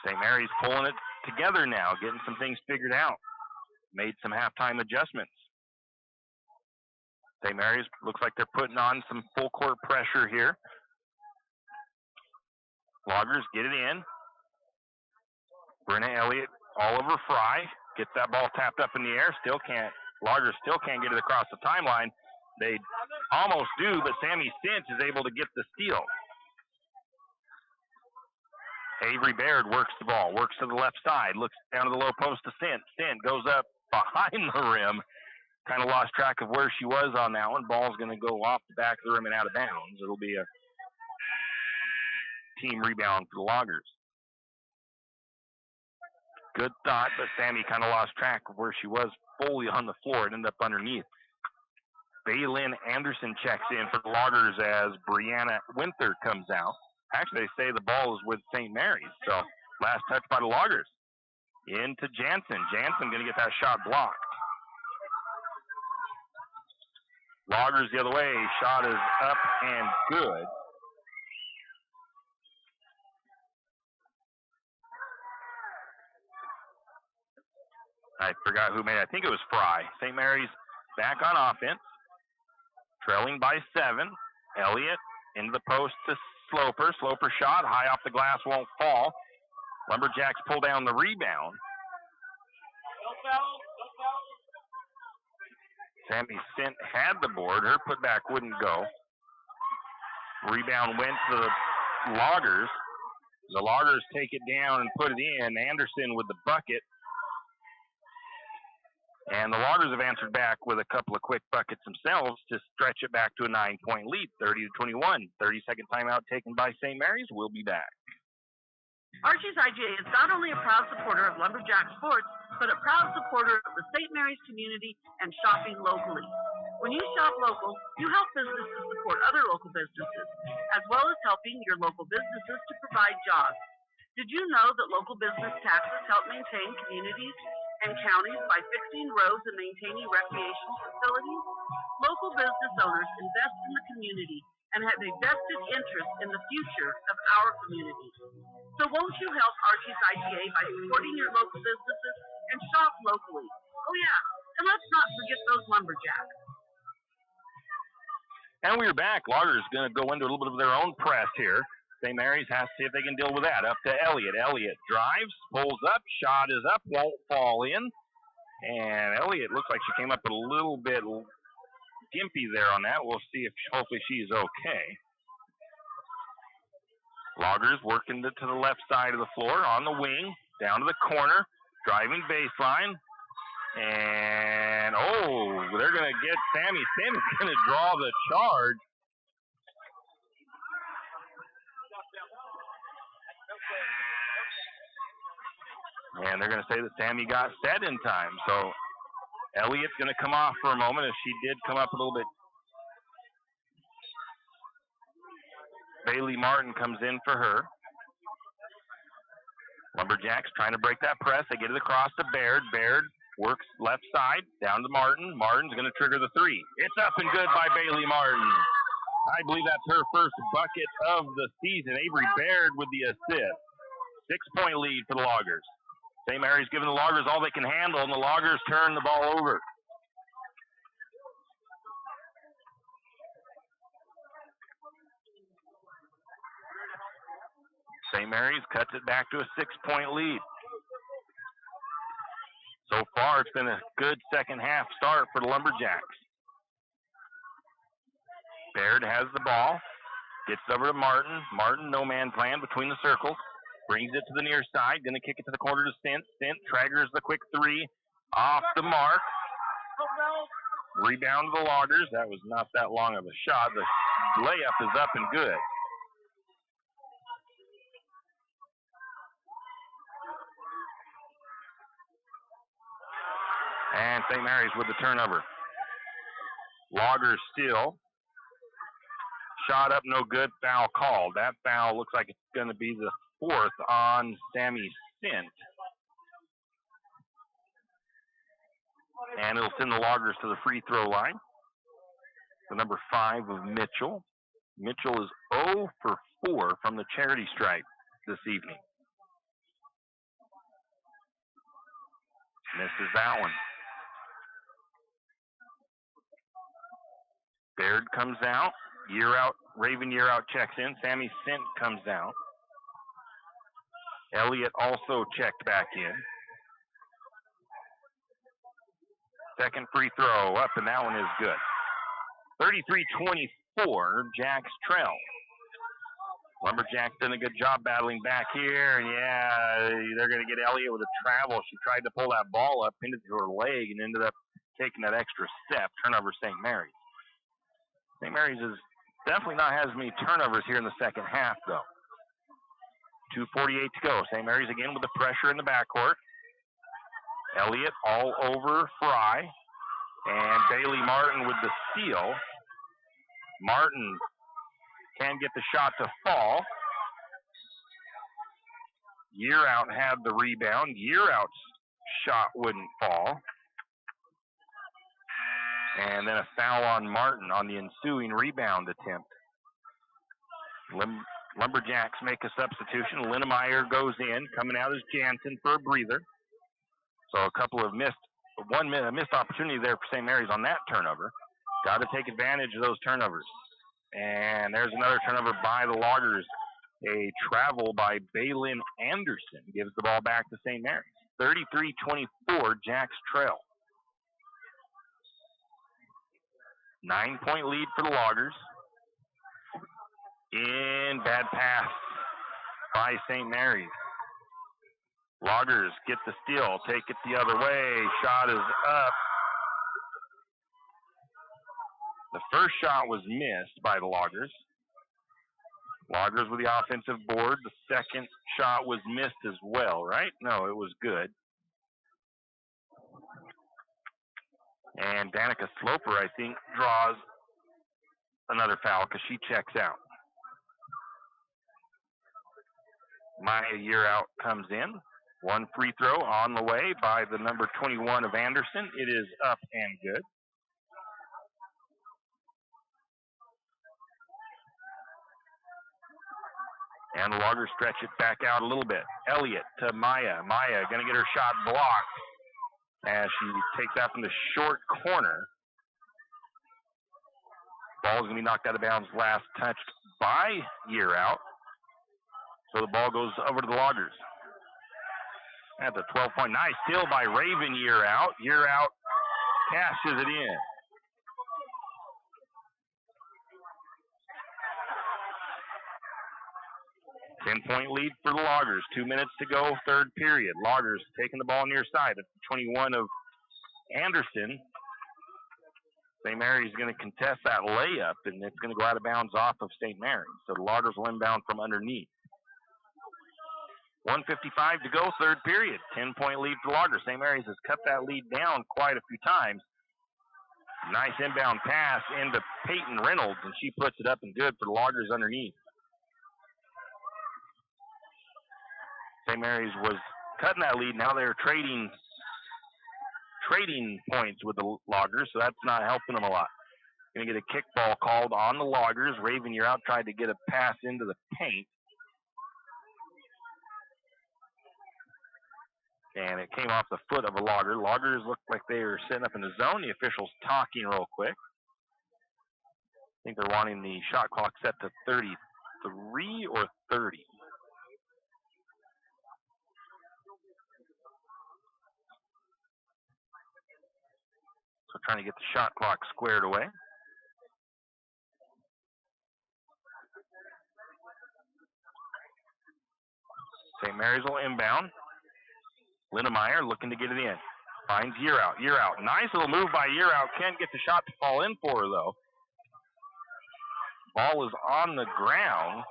St. Mary's pulling it together now, getting some things figured out. Made some halftime adjustments. St. Mary's looks like they're putting on some full court pressure here. Loggers get it in. Brenna Elliott all over Fry. Gets that ball tapped up in the air. Loggers still can't get it across the timeline. They almost do, but Sammy Sint is able to get the steal. Avery Baird works the ball, works to the left side, looks down to the low post to Sint. Sint goes up behind the rim. Kind of lost track of where she was on that one. Ball's going to go off the back of the rim and out of bounds. It'll be a team rebound for the Loggers. Good thought, but Sammy kind of lost track of where she was fully on the floor. It ended up underneath. Baylin Anderson checks in for the Loggers as Brianna Winther comes out. Actually, they say the ball is with St. Mary's, so last touch by the Loggers. Into Jansen. Jansen going to get that shot blocked. Loggers the other way. Shot is up and good. I forgot who made it. I think it was Fry. St. Mary's back on offense. Trailing by 7. Elliott into the post to Sloper. Sloper shot. High off the glass. Won't fall. Lumberjacks pull down the rebound. Sammy Sint had the board. Her putback wouldn't go. Rebound went to the Loggers. The Loggers take it down and put it in. Anderson with the bucket. And the Loggers have answered back with a couple of quick buckets themselves to stretch it back to a 9-point lead, 30-21. 30-second timeout taken by St. Mary's. We'll be back. Archie's IGA is not only a proud supporter of Lumberjack sports, but a proud supporter of the St. Mary's community and shopping locally. When you shop local, you help businesses support other local businesses, as well as helping your local businesses to provide jobs. Did you know that local business taxes help maintain communities and counties by fixing roads and maintaining recreational facilities? Local business owners invest in the community and have a vested interest in the future of our community. So won't you help Archie's IGA by supporting your local businesses and shop locally? Oh yeah, and let's not forget those Lumberjacks. And we're back. Loggers going to go into a little bit of their own press here. St. Mary's has to see if they can deal with that. Up to Elliott. Elliott drives, pulls up, shot is up, won't fall in. And Elliott looks like she came up a little bit gimpy there on that. We'll see if hopefully she's okay. Loggers working to the left side of the floor on the wing, down to the corner, driving baseline. And, they're going to get Sammy. Sammy's going to draw the charge. And they're going to say that Sammy got set in time. So Elliott's going to come off for a moment as she did come up a little bit. Bailey Martin comes in for her. Lumberjacks trying to break that press. They get it across to Baird. Baird works left side, down to Martin. Martin's going to trigger the three. It's up and good by Bailey Martin. I believe that's her first bucket of the season. Avery Baird with the assist. 6-point lead for the Loggers. St. Mary's giving the Loggers all they can handle, and the Loggers turn the ball over. St. Mary's cuts it back to a 6-point lead. So far, it's been a good second half start for the Lumberjacks. Baird has the ball, gets over to Martin. Martin, no man's land between the circles. Brings it to the near side, going to kick it to the corner to Stint. Stint triggers the quick three off the mark. Rebound to the Loggers. That was not that long of a shot. The layup is up and good. And St. Mary's with the turnover. Loggers still. Shot up, no good. Foul called. That foul looks like it's going to be the 4th on Sammy Sint. And it'll send the Loggers to the free throw line. The number 5 of Mitchell. Mitchell is 0 for 4 from the charity stripe this evening. Misses that one. Baird comes out. Raven Year Out checks in. Sammy Sint comes out. Elliott also checked back in. Second free throw up, and that one is good. 33-24, Jacks trail. Lumberjacks done a good job battling back here, and they're going to get Elliott with a travel. She tried to pull that ball up, pinned it to her leg, and ended up taking that extra step. Turnover St. Mary's. St. Mary's is definitely not has many turnovers here in the second half, though. 2:48 to go. St. Mary's again with the pressure in the backcourt. Elliott all over Fry. And Bailey Martin with the steal. Martin can get the shot to fall. Year Out had the rebound. Year Out's shot wouldn't fall. And then a foul on Martin on the ensuing rebound attempt. Lumberjacks make a substitution. Linnemeyer goes in. Coming out is Jansen for a breather. So a missed opportunity there for St. Mary's on that turnover. Got to take advantage of those turnovers. And there's another turnover by the Loggers. A travel by Baylin Anderson gives the ball back to St. Mary's. 33-24, Jacks trail. 9-point lead for the Loggers. Bad pass by St. Mary's. Loggers get the steal, take it the other way. Shot is up. The first shot was missed by the Loggers. Loggers with the offensive board. The second shot was missed as well, right? No, it was good. And Danica Sloper, I think, draws another foul because she checks out. Maya Year Out comes in. One free throw on the way by the number 21 of Anderson. It is up and good. And the Loggers stretch it back out a little bit. Elliott to Maya. Maya going to get her shot blocked as she takes that from the short corner. Ball's going to be knocked out of bounds, last touched by Year Out. So the ball goes over to the Loggers. That's a 12-point. Nice steal by Raven Year Out. Year Out cashes it in. Ten-point lead for the Loggers. 2 minutes to go, third period. Loggers taking the ball near side. It's 21 of Anderson. St. Mary's going to contest that layup, and it's going to go out of bounds off of St. Mary's. So the Loggers will inbound from underneath. 1:55 to go, third period. 10-point lead for Loggers. St. Mary's has cut that lead down quite a few times. Nice inbound pass into Peyton Reynolds, and she puts it up and good for the Loggers underneath. St. Mary's was cutting that lead. Now they're trading points with the Loggers, so that's not helping them a lot. Going to get a kickball called on the Loggers. Raven Year Out tried to get a pass into the paint. And it came off the foot of a Logger. Loggers looked like they were sitting up in the zone. The officials talking real quick. I think they're wanting the shot clock set to 33 or 30. So trying to get the shot clock squared away. St. Mary's will inbound. Linnemeyer looking to get it in. Finds Year Out. Year Out. Nice little move by Year Out. Can't get the shot to fall in for her, though. Ball is on the ground.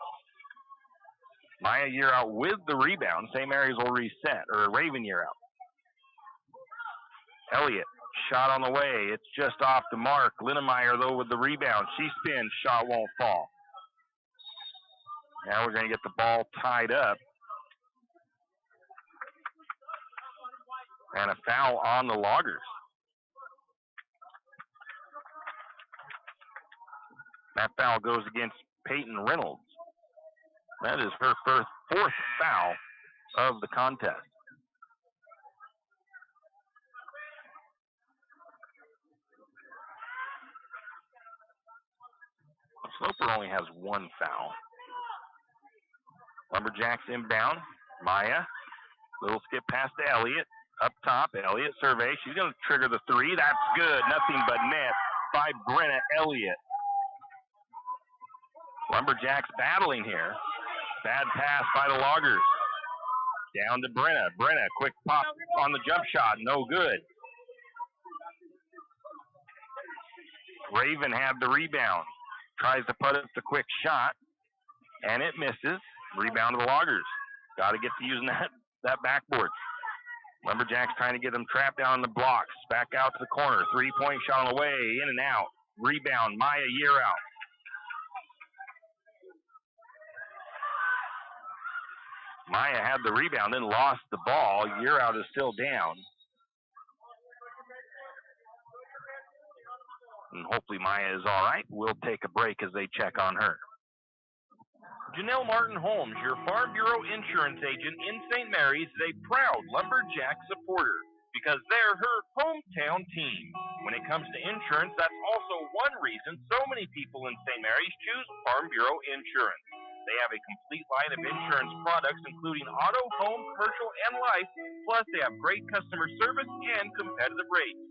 Maya Year Out with the rebound. St. Mary's will reset, or Raven Year Out. Elliott, shot on the way. It's just off the mark. Linnemeyer, though, with the rebound. She spins. Shot won't fall. Now we're going to get the ball tied up. And a foul on the Loggers. That foul goes against Peyton Reynolds. That is her fourth foul of the contest. Sloper only has one foul. Lumberjacks inbound. Maya. Little skip pass to Elliott. Up top, Elliott survey. She's going to trigger the three. That's good. Nothing but net by Brenna Elliott. Lumberjacks battling here. Bad pass by the Loggers. Down to Brenna. Brenna, quick pop on the jump shot. No good. Raven had the rebound. Tries to put up the quick shot, and it misses. Rebound to the Loggers. Got to get to using that backboard. Lumberjacks trying to get them trapped down in the blocks. Back out to the corner. 3-point shot on the way. In and out. Rebound. Maya Year out. Maya had the rebound, then lost the ball. Year out is still down. And hopefully Maya is all right. We'll take a break as they check on her. Janelle Martin Holmes, your Farm Bureau insurance agent in St. Mary's, is a proud Lumberjack supporter because they're her hometown team. When it comes to insurance, that's also one reason so many people in St. Mary's choose Farm Bureau insurance. They have a complete line of insurance products, including auto, home, commercial, and life, plus they have great customer service and competitive rates.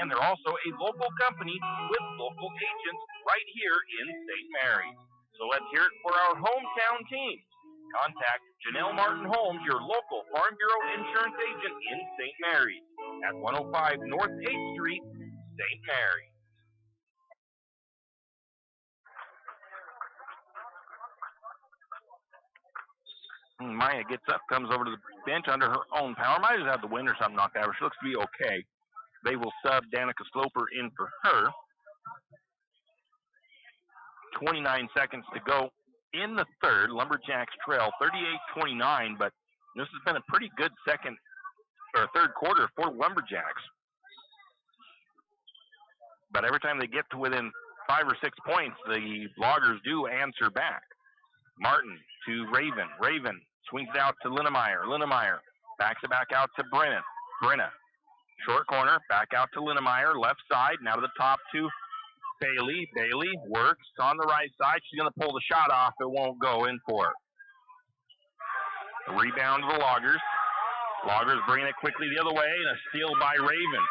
And they're also a local company with local agents right here in St. Mary's. So let's hear it for our hometown team. Contact Janelle Martin Holmes, your local Farm Bureau insurance agent in St. Mary's at 105 North 8th Street, St. Mary's. Maya gets up, comes over to the bench under her own power. Might just have the wind or something knocked out of her. She looks to be okay. They will sub Danica Sloper in for her. 29 seconds to go in the third. Lumberjacks trail 38-29, but this has been a pretty good third quarter for Lumberjacks. But every time they get to within 5 or 6 points, the Loggers do answer back. Martin to Raven. Raven swings it out to Linnemeyer. Linnemeyer backs it back out to Brenna. Short corner, back out to Linnemeyer, left side, now to the top to Bailey. Bailey works on the right side. She's going to pull the shot off. It won't go in for her. A rebound to the Loggers. Loggers bringing it quickly the other way, and a steal by Raven.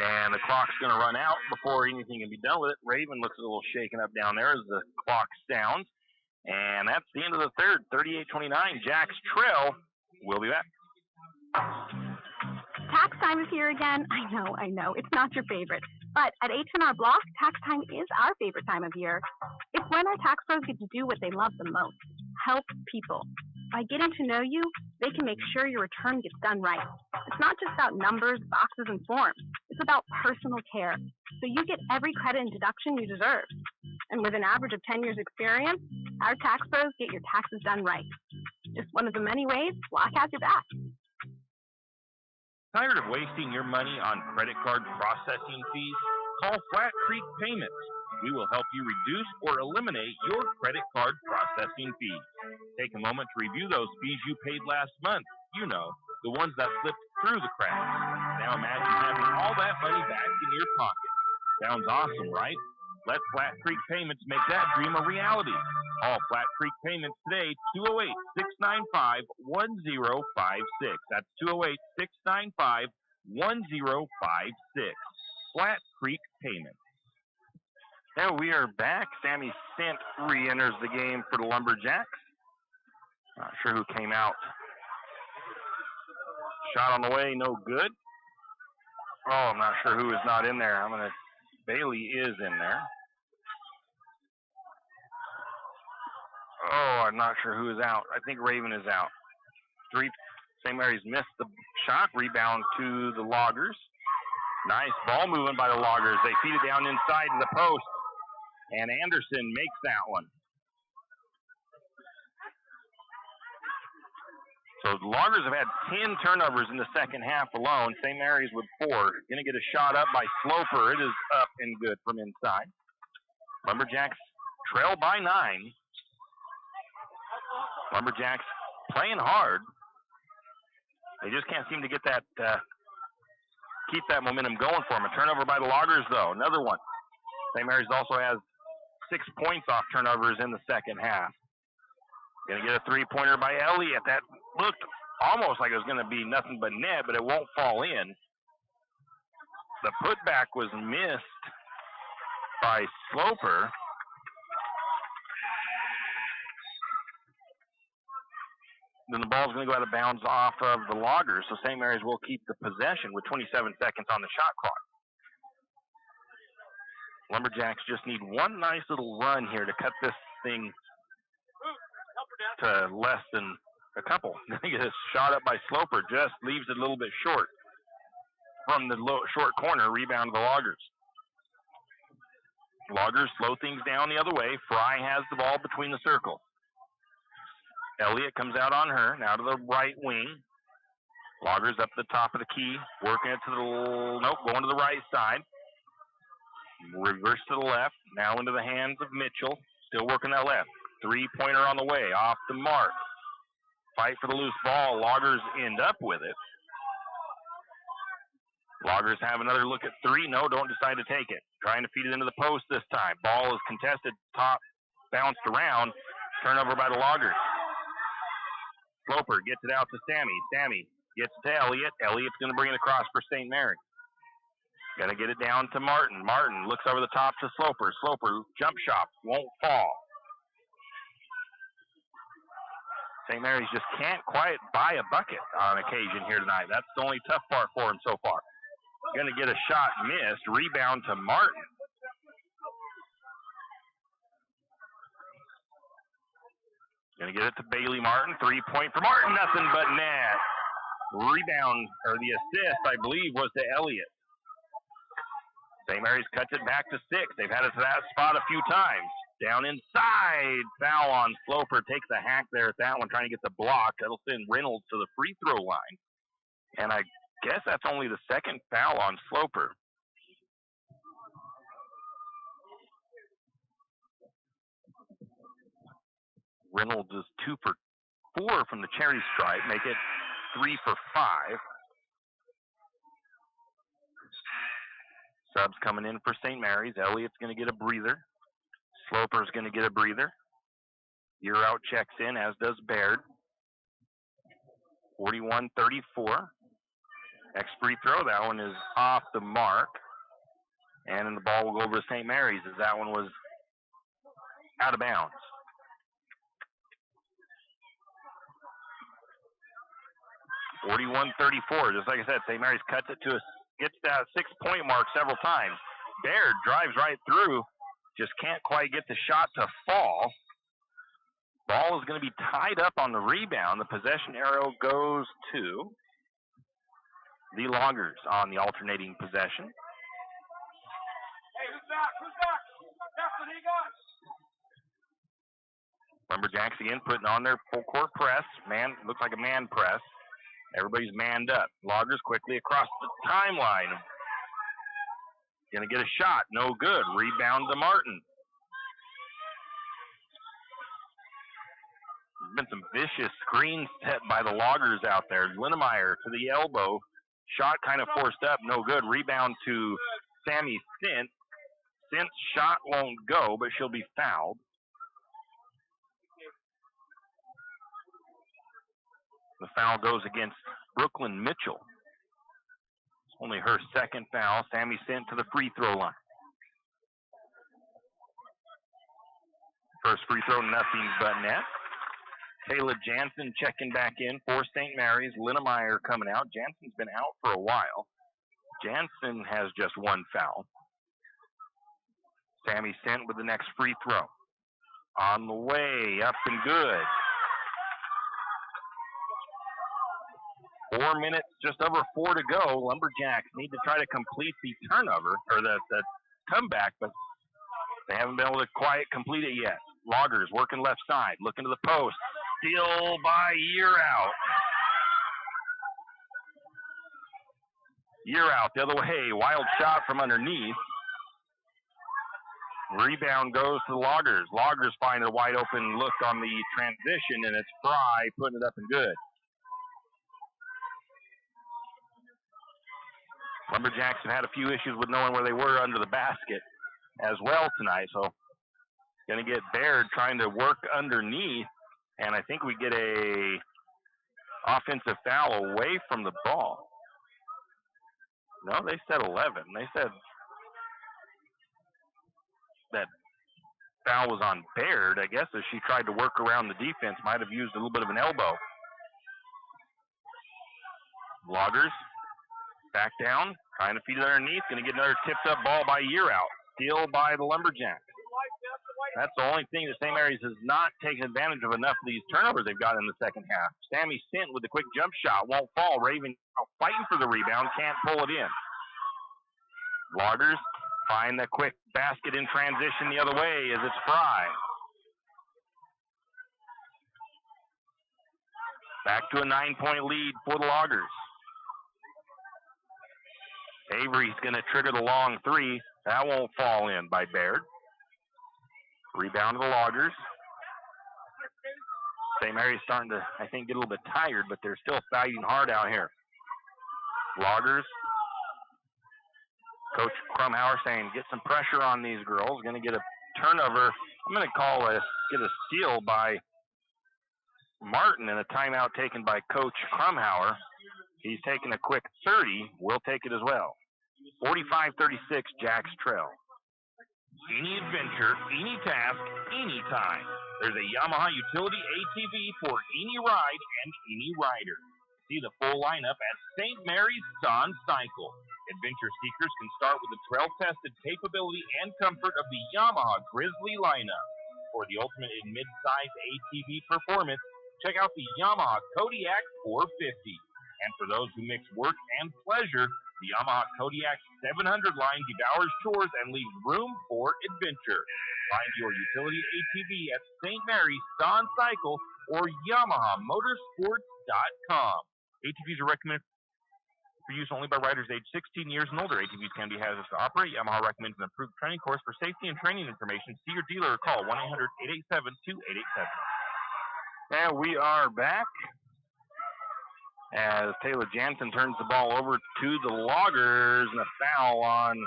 And the clock's going to run out before anything can be done with it. Raven looks a little shaken up down there as the clock sounds. And that's the end of the third, 38-29. Jacks trail. We'll be back. Tax time is here again. I know. It's not your favorite. But at H&R Block, tax time is our favorite time of year. It's when our tax pros get to do what they love the most, help people. By getting to know you, they can make sure your return gets done right. It's not just about numbers, boxes, and forms. It's about personal care. So you get every credit and deduction you deserve. And with an average of 10 years experience, our tax pros get your taxes done right. Just one of the many ways Block has your back. Tired of wasting your money on credit card processing fees? Call Flat Creek Payments. We will help you reduce or eliminate your credit card processing fees. Take a moment to review those fees you paid last month. You know, the ones that slipped through the cracks. Now imagine having all that money back in your pocket. Sounds awesome, right? Let Flat Creek Payments make that dream a reality. Call Flat Creek Payments today, 208-695-1056. That's 208-695-1056. Flat Creek Payments. Now we are back. Sammy Sint re-enters the game for the Lumberjacks. Not sure who came out. Shot on the way, no good. Oh, I'm not sure who is not in there. Bailey is in there. Oh, I'm not sure who is out. I think Raven is out. St. Mary's missed the shot. Rebound to the Loggers. Nice ball movement by the Loggers. They feed it down inside to the post. And Anderson makes that one. So the Loggers have had 10 turnovers in the second half alone. St. Mary's with 4. Going to get a shot up by Sloper. It is up and good from inside. Lumberjacks trail by 9. Lumberjacks playing hard. They just can't seem to get that, keep that momentum going for them. A turnover by the Loggers, though. Another one. St. Mary's also has 6 points off turnovers in the second half. Going to get a three-pointer by Elliott. That looked almost like it was going to be nothing but net, but it won't fall in. The putback was missed by Sloper. Then the ball's going to go out of bounds off of the Loggers, so St. Mary's will keep the possession with 27 seconds on the shot clock. Lumberjacks just need one nice little run here to cut this thing to less than a couple. He gets shot up by Sloper, just leaves it a little bit short from the short corner. Rebound to the Loggers. Loggers slow things down the other way. Fry has the ball between the circles. Elliott comes out on her, now to the right wing. Loggers up the top of the key, working it to the, nope, going to the right side. Reverse to the left, now into the hands of Mitchell. Still working that left. Three-pointer on the way, off the mark. Fight for the loose ball. Loggers end up with it. Loggers have another look at three. No, don't decide to take it. Trying to feed it into the post this time. Ball is contested. Top bounced around. Turnover by the Loggers. Sloper gets it out to Sammy. Sammy gets it to Elliott. Elliott's going to bring it across for St. Mary's. Going to get it down to Martin. Martin looks over the top to Sloper. Sloper, jump shot, won't fall. St. Mary's just can't quite buy a bucket on occasion here tonight. That's the only tough part for him so far. Going to get a shot missed. Rebound to Martin. Going to get it to Bailey Martin. 3-point for Martin. Nothing but net. Rebound, or the assist, I believe, was to Elliott. St. Mary's cuts it back to 6. They've had it to that spot a few times. Down inside. Foul on Sloper. Takes a hack there at that one, trying to get the block. That'll send Reynolds to the free throw line. And I guess that's only the second foul on Sloper. Reynolds is 2 for 4 from the charity stripe. Make it 3 for 5. Subs coming in for St. Mary's. Elliott's going to get a breather. Sloper's going to get a breather. Year out checks in, as does Baird. 41-34. Next free throw, that one is off the mark. And then the ball will go over to St. Mary's as that one was out of bounds. 41-34. Just like I said, St. Mary's cuts it to gets that 6-point mark several times. Baird drives right through, just can't quite get the shot to fall. Ball is going to be tied up on the rebound. The possession arrow goes to the Loggers on the alternating possession. Hey, who's back? Who's back? That's what he got. Lumberjacks again putting on their full court press. Man, looks like a man press. Everybody's manned up. Loggers quickly across the timeline. Gonna get a shot. No good. Rebound to Martin. There's been some vicious screens set by the Loggers out there. Linnemeyer to the elbow. Shot kind of forced up. No good. Rebound to Sammy Sint. Sint's shot won't go, but she'll be fouled. The foul goes against Brooklyn Mitchell. It's only her second foul. Sammy sent to the free throw line. First free throw, nothing but net. Kayla Jansen checking back in for St. Mary's. Linnemeyer coming out. Jansen's been out for a while. Jansen has just one foul. Sammy sent with the next free throw. On the way, up and good. 4 minutes, just over 4 to go. Lumberjacks need to try to complete the turnover, or the comeback, but they haven't been able to quite complete it yet. Loggers working left side, looking to the post. Steal by Year Out. Year Out the other way. Wild shot from underneath. Rebound goes to the Loggers. Loggers find a wide open look on the transition, and it's Fry putting it up and good. Lumberjacks have had a few issues with knowing where they were under the basket as well tonight, so going to get Baird trying to work underneath, and I think we get a offensive foul away from the ball. No, they said 11. They said that foul was on Baird, I guess, as she tried to work around the defense, might have used a little bit of an elbow. Loggers back down, trying to feed it underneath. Going to get another tipped up ball by Year Out. Steal by the Lumberjacks. That's the only thing that St. Mary's has not taken advantage of enough of these turnovers they've got in the second half. Sammy Sint with the quick jump shot. Won't fall. Raven fighting for the rebound. Can't pull it in. Loggers find the quick basket in transition the other way as it's Fry. Back to a 9-point lead for the Loggers. Avery's going to trigger the long three. That won't fall in by Baird. Rebound to the Loggers. St. Mary's starting to, I think, get a little bit tired, but they're still fighting hard out here. Loggers. Coach Crumhauer saying, get some pressure on these girls. Going to get a turnover. I'm going to get a steal by Martin and a timeout taken by Coach Crumhauer. He's taking a quick 30. We'll take it as well. 45-36, Jacks trail. Any adventure, any task, anytime. There's a Yamaha utility ATV for any ride and any rider. See the full lineup at St. Mary's Sun Cycle. Adventure seekers can start with the trail-tested capability and comfort of the Yamaha Grizzly lineup. For the ultimate in mid-size ATV performance, check out the Yamaha Kodiak 450. And for those who mix work and pleasure, the Yamaha Kodiak 700 line devours chores and leaves room for adventure. Find your utility ATV at St. Mary's Sun Cycle or YamahaMotorsports.com. ATVs are recommended for use only by riders aged 16 years and older. ATVs can be hazardous to operate. Yamaha recommends an approved training course. For safety and training information, see your dealer or call 1-800-887-2887. And we are back as Taylor Jansen turns the ball over to the Loggers, and a foul on,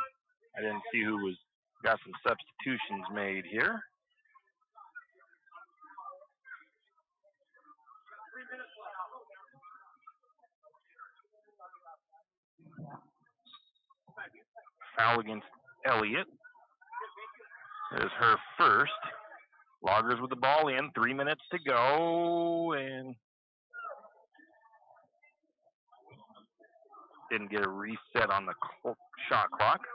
I didn't see who was, got some substitutions made here. Foul against Elliott is her first. Loggers with the ball in, 3 minutes to go, and didn't get a reset on the shot clock.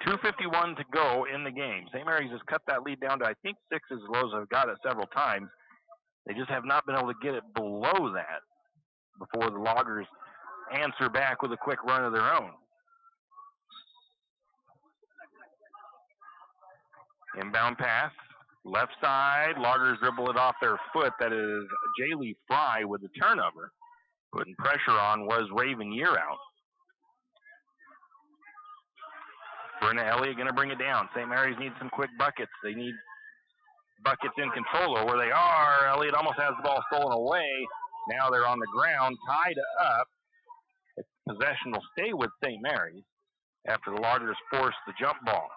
.251 to go in the game. St. Mary's has cut that lead down to, I think, 6 as low as I've got it several times. They just have not been able to get it below that before the Loggers answer back with a quick run of their own. Inbound pass, left side. Loggers dribble it off their foot. That is Jaylee Fry with the turnover. Putting pressure on was Raven Yearout. Brenna Elliott going to bring it down. St. Mary's needs some quick buckets. They need buckets in Controlo where they are. Elliott almost has the ball stolen away. Now they're on the ground, tied up. Possession will stay with St. Mary's after the Loggers force the jump ball.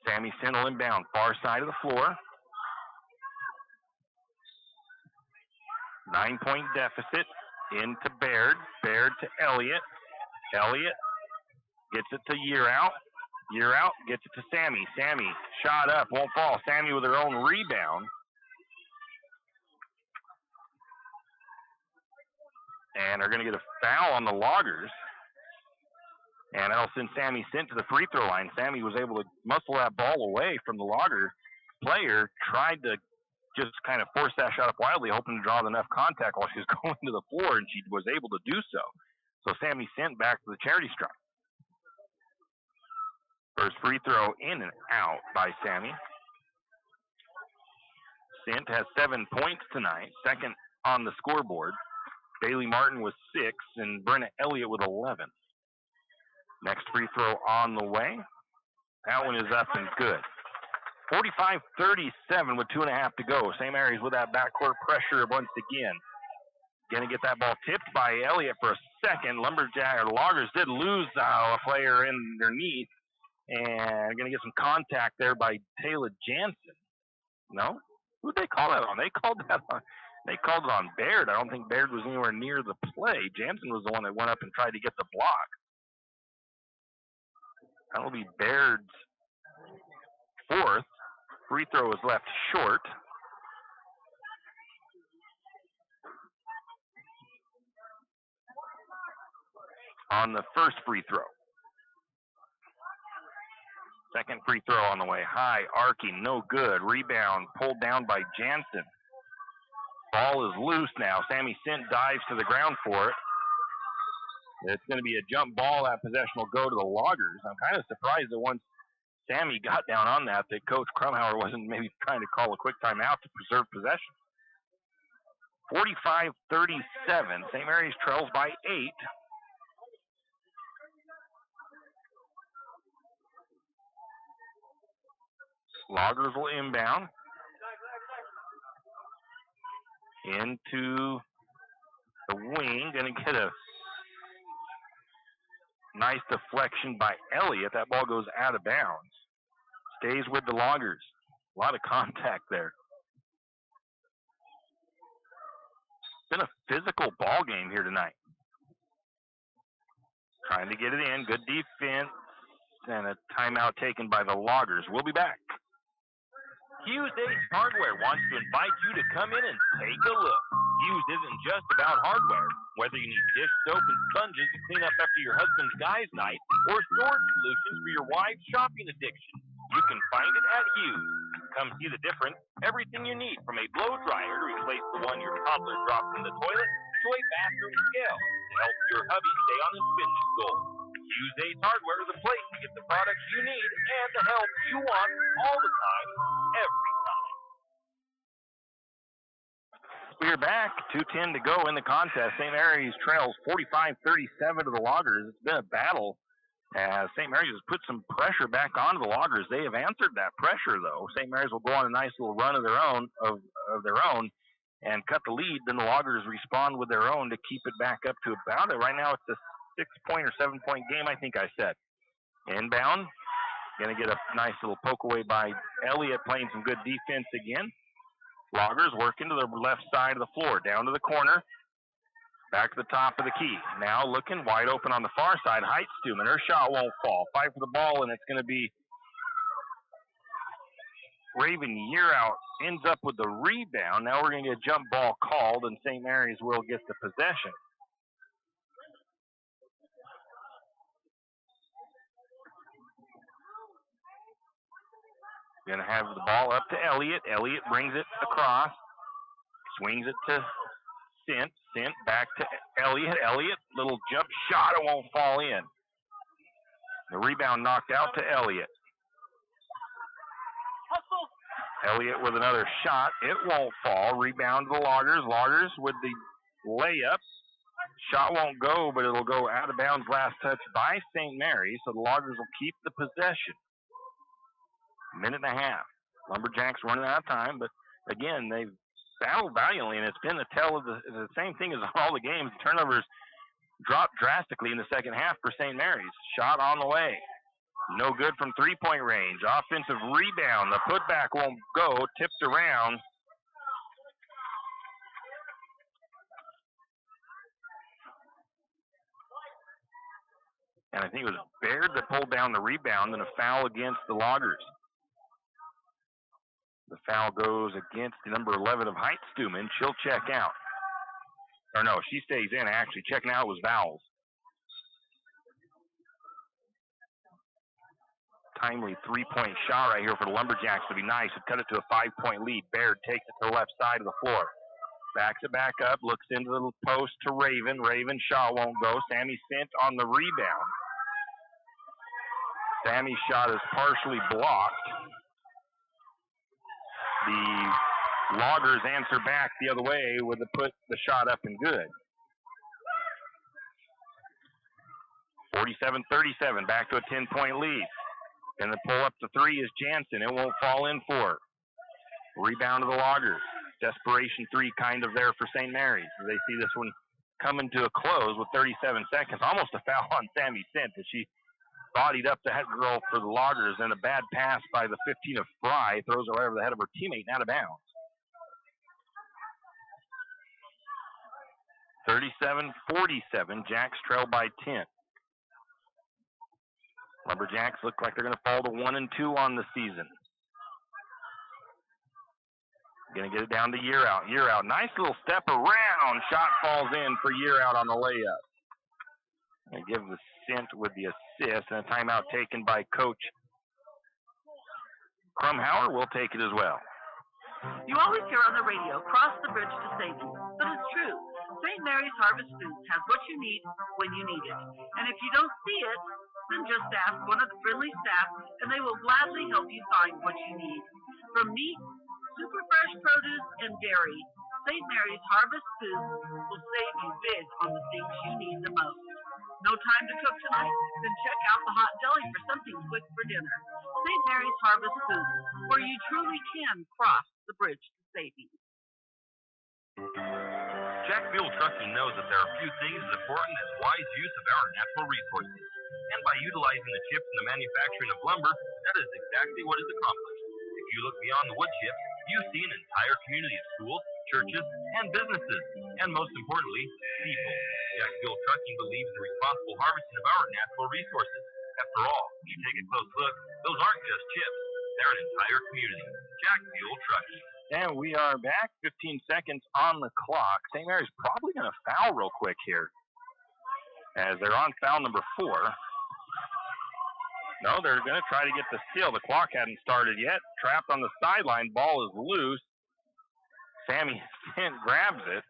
Sammy Sindel inbound, far side of the floor. 9-point deficit into Baird. Baird to Elliott. Elliott gets it to Yearout. Yearout gets it to Sammy. Sammy, shot up, won't fall. Sammy with her own rebound. And they're going to get a foul on the Loggers. And that'll send Sammy Sint to the free throw line. Sammy was able to muscle that ball away from the Logger player, tried to just kind of force that shot up wildly, hoping to draw enough contact while she was going to the floor, and she was able to do so. So Sammy Sint back to the charity stripe. First free throw in and out by Sammy. Sint has 7 points tonight, second on the scoreboard. Bailey Martin with 6, and Brenna Elliott with 11. Next free throw on the way. That one is up and good. 45-37 with 2.5 to go. St. Mary's with that backcourt pressure once again. Going to get that ball tipped by Elliott for a second. Loggers did lose a player underneath. And going to get some contact there by Taylor Jansen. No? Who did they call that on? They called that on. They called it on Baird. I don't think Baird was anywhere near the play. Jansen was the one that went up and tried to get the block. That'll be Baird's fourth. Free throw is left short. on the first free throw. Second free throw on the way. High, arcing, no good. Rebound pulled down by Jansen. Ball is loose now. Sammy Sint dives to the ground for it. It's going to be a jump ball. That possession will go to the Loggers. I'm kind of surprised that once Sammy got down on that Coach Krumhauer wasn't maybe trying to call a quick timeout to preserve possession. 45-37. St. Mary's trails by 8. Loggers will inbound into the wing. Going to get a nice deflection by Elliott. That ball goes out of bounds. Stays with the Loggers. A lot of contact there. It's been a physical ball game here tonight. Trying to get it in. Good defense. And a timeout taken by the Loggers. We'll be back. Hughes Ace Hardware wants to invite you to come in and take a look. Hughes isn't just about hardware. Whether you need dish soap and sponges to clean up after your husband's guys' night, or storage solutions for your wife's shopping addiction, you can find it at Hughes. Come see the difference. Everything you need, from a blow dryer to replace the one your toddler dropped in the toilet, to a bathroom scale to help your hubby stay on his fitness goals. Hughes Ace Hardware is a place to get the products you need and the help you want all the time, every time. We're back. 2:10 to go in the contest. St. Mary's trails 45-37 to the Loggers. It's been a battle as St. Mary's has put some pressure back onto the Loggers. They have answered that pressure, though. St. Mary's will go on a nice little run of their own and cut the lead. Then the Loggers respond with their own to keep it back up to about it. Right now it's a 6-point or 7-point game, I think I said. Inbound. Going to get a nice little poke away by Elliott, playing some good defense again. Loggers working to the left side of the floor, down to the corner, back to the top of the key. Now looking wide open on the far side. Heitstuman, her shot won't fall. Fight for the ball, and it's going to be Raven Yearout ends up with the rebound. Now we're going to get a jump ball called, and St. Mary's will get the possession. Going to have the ball up to Elliott. Elliott brings it across. Swings it to Sint. Sint back to Elliott. Elliott, little jump shot. It won't fall in. The rebound knocked out to Elliott. Elliott with another shot. It won't fall. Rebound to the Loggers. Loggers with the layup. Shot won't go, but it'll go out of bounds. Last touch by St. Mary's. So the Loggers will keep the possession. Minute and a half. Lumberjacks running out of time, but again, they've battled valiantly, and it's been the tell of the same thing as all the games. Turnovers dropped drastically in the second half for St. Mary's. Shot on the way. No good from three-point range. Offensive rebound. The putback won't go. Tipped around. And I think it was Baird that pulled down the rebound, and a foul against the Loggers. The foul goes against the number 11 of Heitstuman. She'll check out. Or no, she stays in, actually. Checking out was Vowles. Timely three-point shot right here for the Lumberjacks would be nice. It cut it to a 5-point lead. Baird takes it to the left side of the floor. Backs it back up, looks into the post to Raven. Raven shot won't go. Sammy Sint on the rebound. Sammy's shot is partially blocked. The Loggers answer back the other way with the put the shot up and good. 47-37, back to a 10-point lead. And the pull up to three is Jansen. It won't fall in for her. Rebound to the Loggers. Desperation three kind of there for St. Mary's. They see this one coming to a close with 37 seconds. Almost a foul on Sammy Sint as she bodied up the head girl for the Loggers, and a bad pass by the 15 of Fry throws her right over the head of her teammate and out of bounds. 37-47, Jacks trail by 10. Lumberjacks look like they're going to fall to 1-2 on the season. Going to get it down to Yearout. Yearout, nice little step around. Shot falls in for Yearout on the layup. They give the Cent with the assist, and a timeout taken by Coach Crumhauer. Will take it as well. You always hear on the radio, cross the bridge to safety. But it's true. St. Mary's Harvest Foods has what you need when you need it. And if you don't see it, then just ask one of the friendly staff, and they will gladly help you find what you need. From meat, super fresh produce, and dairy, St. Mary's Harvest Foods will save you big on the things you need the most. No time to cook tonight? Then check out the hot deli for something quick for dinner. St. Mary's Harvest Foods, where you truly can cross the bridge to safety. Jack Fuel Trucking knows that there are few things as important as wise use of our natural resources. And by utilizing the chips in the manufacturing of lumber, that is exactly what is accomplished. If you look beyond the wood chips, you see an entire community of schools, churches, and businesses, and most importantly, people. Jack Fuel Trucking believes in the responsible harvesting of our natural resources. After all, when you take a close look, those aren't just chips. They're an entire community. Jack Fuel Trucking. And we are back. 15 seconds on the clock. St. Mary's probably going to foul real quick here, as they're on foul number 4. No, they're going to try to get the steal. The clock hadn't started yet. Trapped on the sideline. Ball is loose. Sammy Cent grabs it.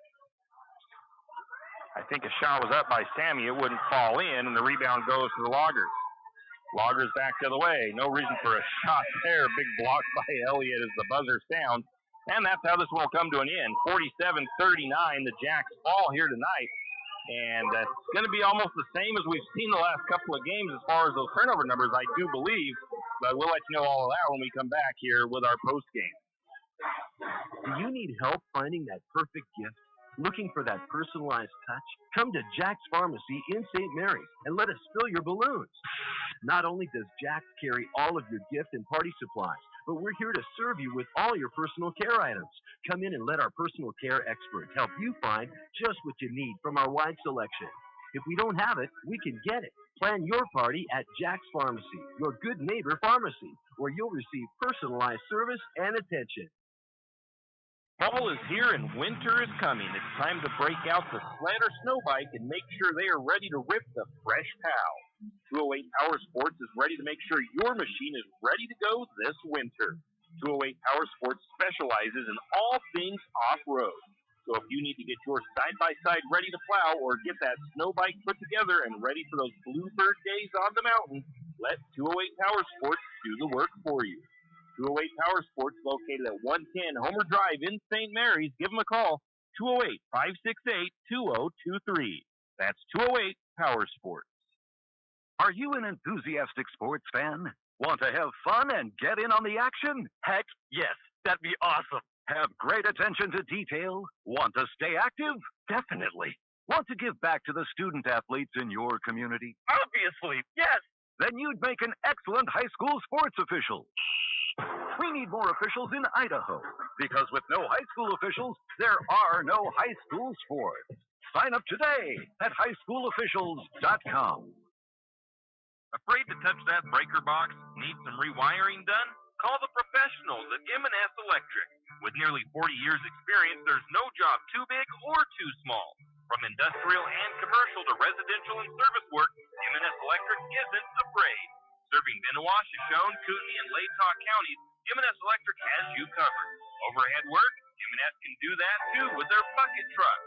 I think a shot was up by Sammy. It wouldn't fall in, and the rebound goes to the Loggers. Loggers back the other way. No reason for a shot there. Big block by Elliott as the buzzer sounds. And that's how this will come to an end. 47-39, the Jacks fall here tonight. And that's going to be almost the same as we've seen the last couple of games as far as those turnover numbers, I do believe. But we'll let you know all of that when we come back here with our post game. Do you need help finding that perfect gift? Looking for that personalized touch? Come to Jack's Pharmacy in St. Mary's and let us fill your balloons. Not only does Jack's carry all of your gift and party supplies, but we're here to serve you with all your personal care items. Come in and let our personal care experts help you find just what you need from our wide selection. If we don't have it, we can get it. Plan your party at Jack's Pharmacy, your good neighbor pharmacy, where you'll receive personalized service and attention. Fall is here and winter is coming. It's time to break out the sled or snow bike and make sure they are ready to rip the fresh pow. 208 Power Sports is ready to make sure your machine is ready to go this winter. 208 Power Sports specializes in all things off-road. So if you need to get your side-by-side ready to plow or get that snow bike put together and ready for those bluebird days on the mountain, let 208 Power Sports do the work for you. 208 Power Sports, located at 110 Homer Drive in St. Mary's. Give them a call, 208-568-2023. That's 208 Power Sports. Are you an enthusiastic sports fan? Want to have fun and get in on the action? Heck, yes. That'd be awesome. Have great attention to detail? Want to stay active? Definitely. Want to give back to the student athletes in your community? Obviously, yes. Then you'd make an excellent high school sports official. We need more officials in Idaho, because with no high school officials, there are no high school sports. Sign up today at highschoolofficials.com. Afraid to touch that breaker box? Need some rewiring done? Call the professionals at M&S Electric. With nearly 40 years' experience, there's no job too big or too small. From industrial and commercial to residential and service work, M&S Electric isn't afraid. Serving Benawa, Shoshone, Kootenai, and Latah counties, M&S Electric has you covered. Overhead work? M&S can do that too with their bucket truck.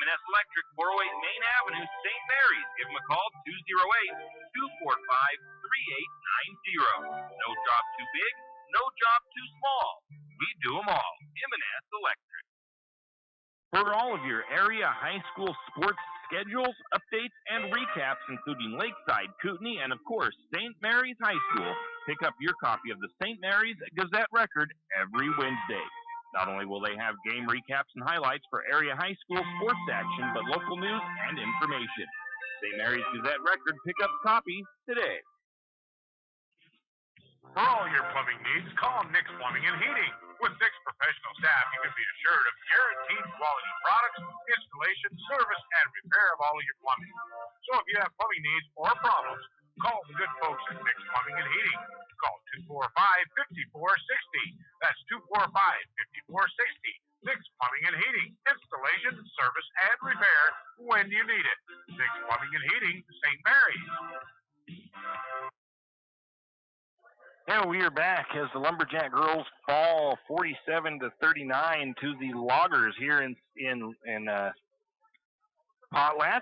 M&S Electric, 408 Main Avenue, St. Mary's. Give them a call, 208-245-3890. No job too big, no job too small. We do them all. M&S Electric. For all of your area high school sports schedules, updates, and recaps, including Lakeside, Kootenai, and of course, St. Mary's High School, pick up your copy of the St. Mary's Gazette Record every Wednesday. Not only will they have game recaps and highlights for area high school sports action, but local news and information. St. Mary's Gazette Record, pick up a copy today. For all your plumbing needs, call Nick's Plumbing and Heating. With 6 professional staff, you can be assured of guaranteed quality products, installation, service, and repair of all of your plumbing. So if you have plumbing needs or problems, call the good folks at Nick's Plumbing and Heating. Call 245-5460. That's 245-5460. Nick's Plumbing and Heating. Installation, service, and repair when you need it. Nick's Plumbing and Heating, St. Mary's. back as the Lumberjack girls fall 47-39 to the Loggers here in Potlatch.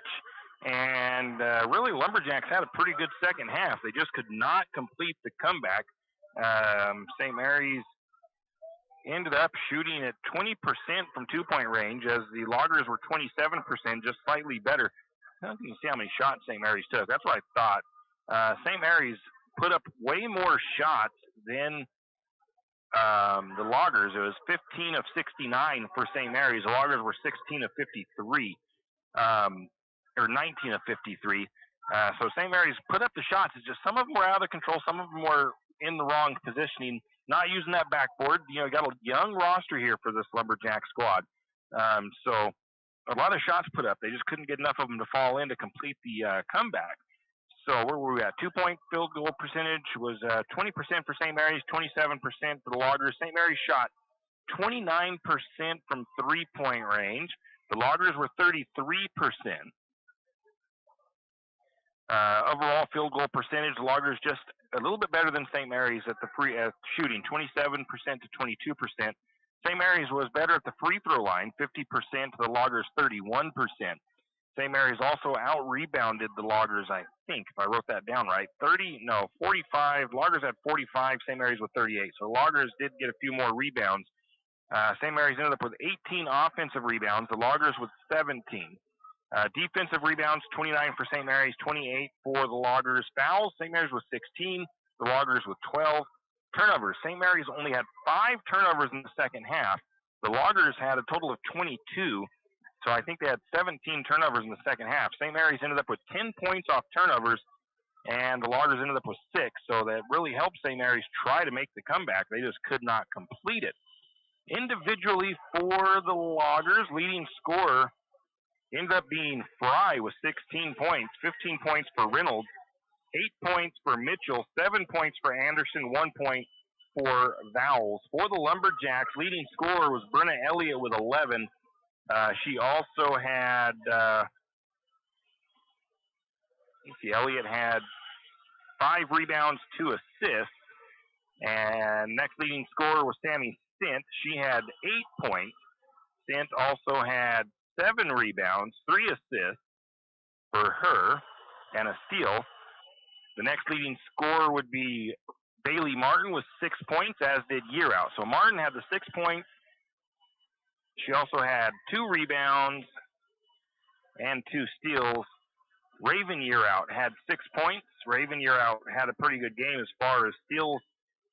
And really, Lumberjacks had a pretty good second half. They just could not complete the comeback. St. Mary's ended up shooting at 20% from two-point range, as the Loggers were 27%, just slightly better. I don't see how many shots St. Mary's took. That's what I thought. St. Mary's put up way more shots than the Loggers. It was 15 of 69 for St. Mary's. The Loggers were 16 of 53, or 19 of 53. So St. Mary's put up the shots. It's just some of them were out of control. Some of them were in the wrong positioning, not using that backboard. You got a young roster here for this Lumberjack squad. So a lot of shots put up. They just couldn't get enough of them to fall in to complete the comeback. So where were we at? 2-point field goal percentage was 20% for St. Mary's, 27% for the Loggers. St. Mary's shot 29% from three-point range. The Loggers were 33%. Overall field goal percentage, the Loggers just a little bit better than St. Mary's at the shooting, 27% to 22%. St. Mary's was better at the free throw line, 50% to the Loggers, 31%. St. Mary's also out-rebounded the Loggers, I think, if I wrote that down right. 45. Loggers had 45, St. Mary's with 38. So Loggers did get a few more rebounds. St. Mary's ended up with 18 offensive rebounds, the Loggers with 17. Defensive rebounds, 29 for St. Mary's, 28 for the Loggers. Fouls, St. Mary's with 16, the Loggers with 12. Turnovers, St. Mary's only had 5 turnovers in the second half. The Loggers had a total of 22, so I think they had 17 turnovers in the second half. St. Mary's ended up with 10 points off turnovers, and the Loggers ended up with 6, so that really helped St. Mary's try to make the comeback. They just could not complete it. Individually for the Loggers, leading scorer ended up being Fry with 16 points, 15 points for Reynolds, 8 points for Mitchell, 7 points for Anderson, 1 point for Vowles. For the Lumberjacks, leading scorer was Brenna Elliott with 11. She also had, Elliott had 5 rebounds, 2 assists. And next leading scorer was Sammy Stint. She had 8 points. Stint also had 7 rebounds, 3 assists for her, and a steal. The next leading scorer would be Bailey Martin with 6 points, as did Year Out. So Martin had the 6 points. She also had 2 rebounds and 2 steals. Raven Year Out had 6 points. Raven Year Out had a pretty good game as far as steals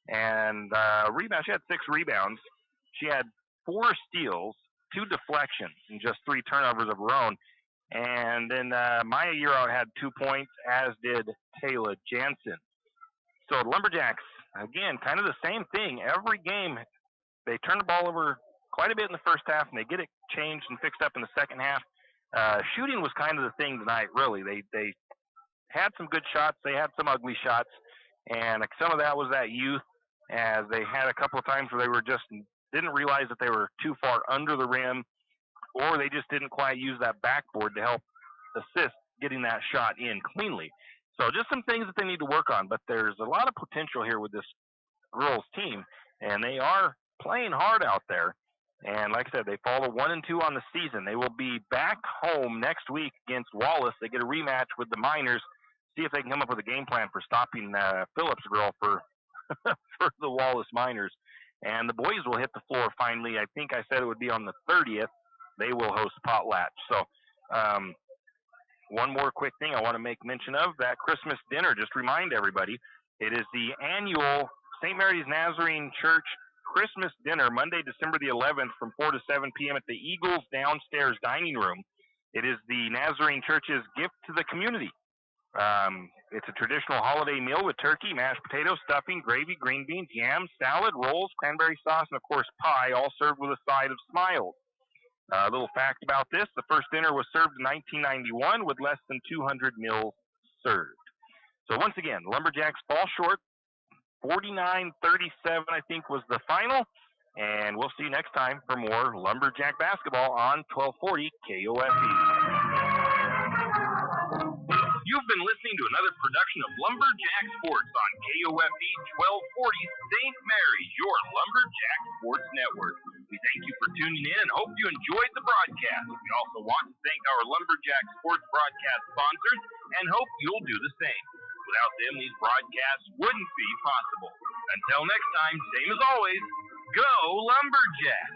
and rebounds. She had 6 rebounds. She had 4 steals, 2 deflections, and just 3 turnovers of her own. And then Maya Year Out had 2 points, as did Taylor Jansen. So the Lumberjacks, again, kind of the same thing. Every game, they turn the ball over quite a bit in the first half, and they get it changed and fixed up in the second half. Shooting was kind of the thing tonight, really. They had some good shots. They had some ugly shots. And some of that was that youth, as they had a couple of times where they were just didn't realize that they were too far under the rim, or they just didn't quite use that backboard to help assist getting that shot in cleanly. So just some things that they need to work on. But there's a lot of potential here with this girls team, and they are playing hard out there. And like I said, they fall to 1-2 on the season. They will be back home next week against Wallace. They get a rematch with the Miners, see if they can come up with a game plan for stopping Phillips girl for for the Wallace Miners. And the boys will hit the floor finally. I think I said it would be on the 30th. They will host Potlatch. So one more quick thing I want to make mention of, that Christmas dinner. Just remind everybody, it is the annual St. Mary's Nazarene Church Christmas dinner, Monday, December the 11th from 4 to 7 p.m. at the Eagles downstairs dining room. It is the Nazarene Church's gift to the community. It's a traditional holiday meal with turkey, mashed potatoes, stuffing, gravy, green beans, yams, salad, rolls, cranberry sauce, and, of course, pie, all served with a side of smiles. A little fact about this, the first dinner was served in 1991 with less than 200 meals served. So once again, Lumberjacks fall short. 49-37, I think, was the final. And we'll see you next time for more Lumberjack Basketball on 1240 KOFE. You've been listening to another production of Lumberjack Sports on KOFE 1240 St. Mary's, your Lumberjack Sports Network. We thank you for tuning in and hope you enjoyed the broadcast. We also want to thank our Lumberjack Sports broadcast sponsors and hope you'll do the same. Without them, these broadcasts wouldn't be possible. Until next time, same as always, go Lumberjack!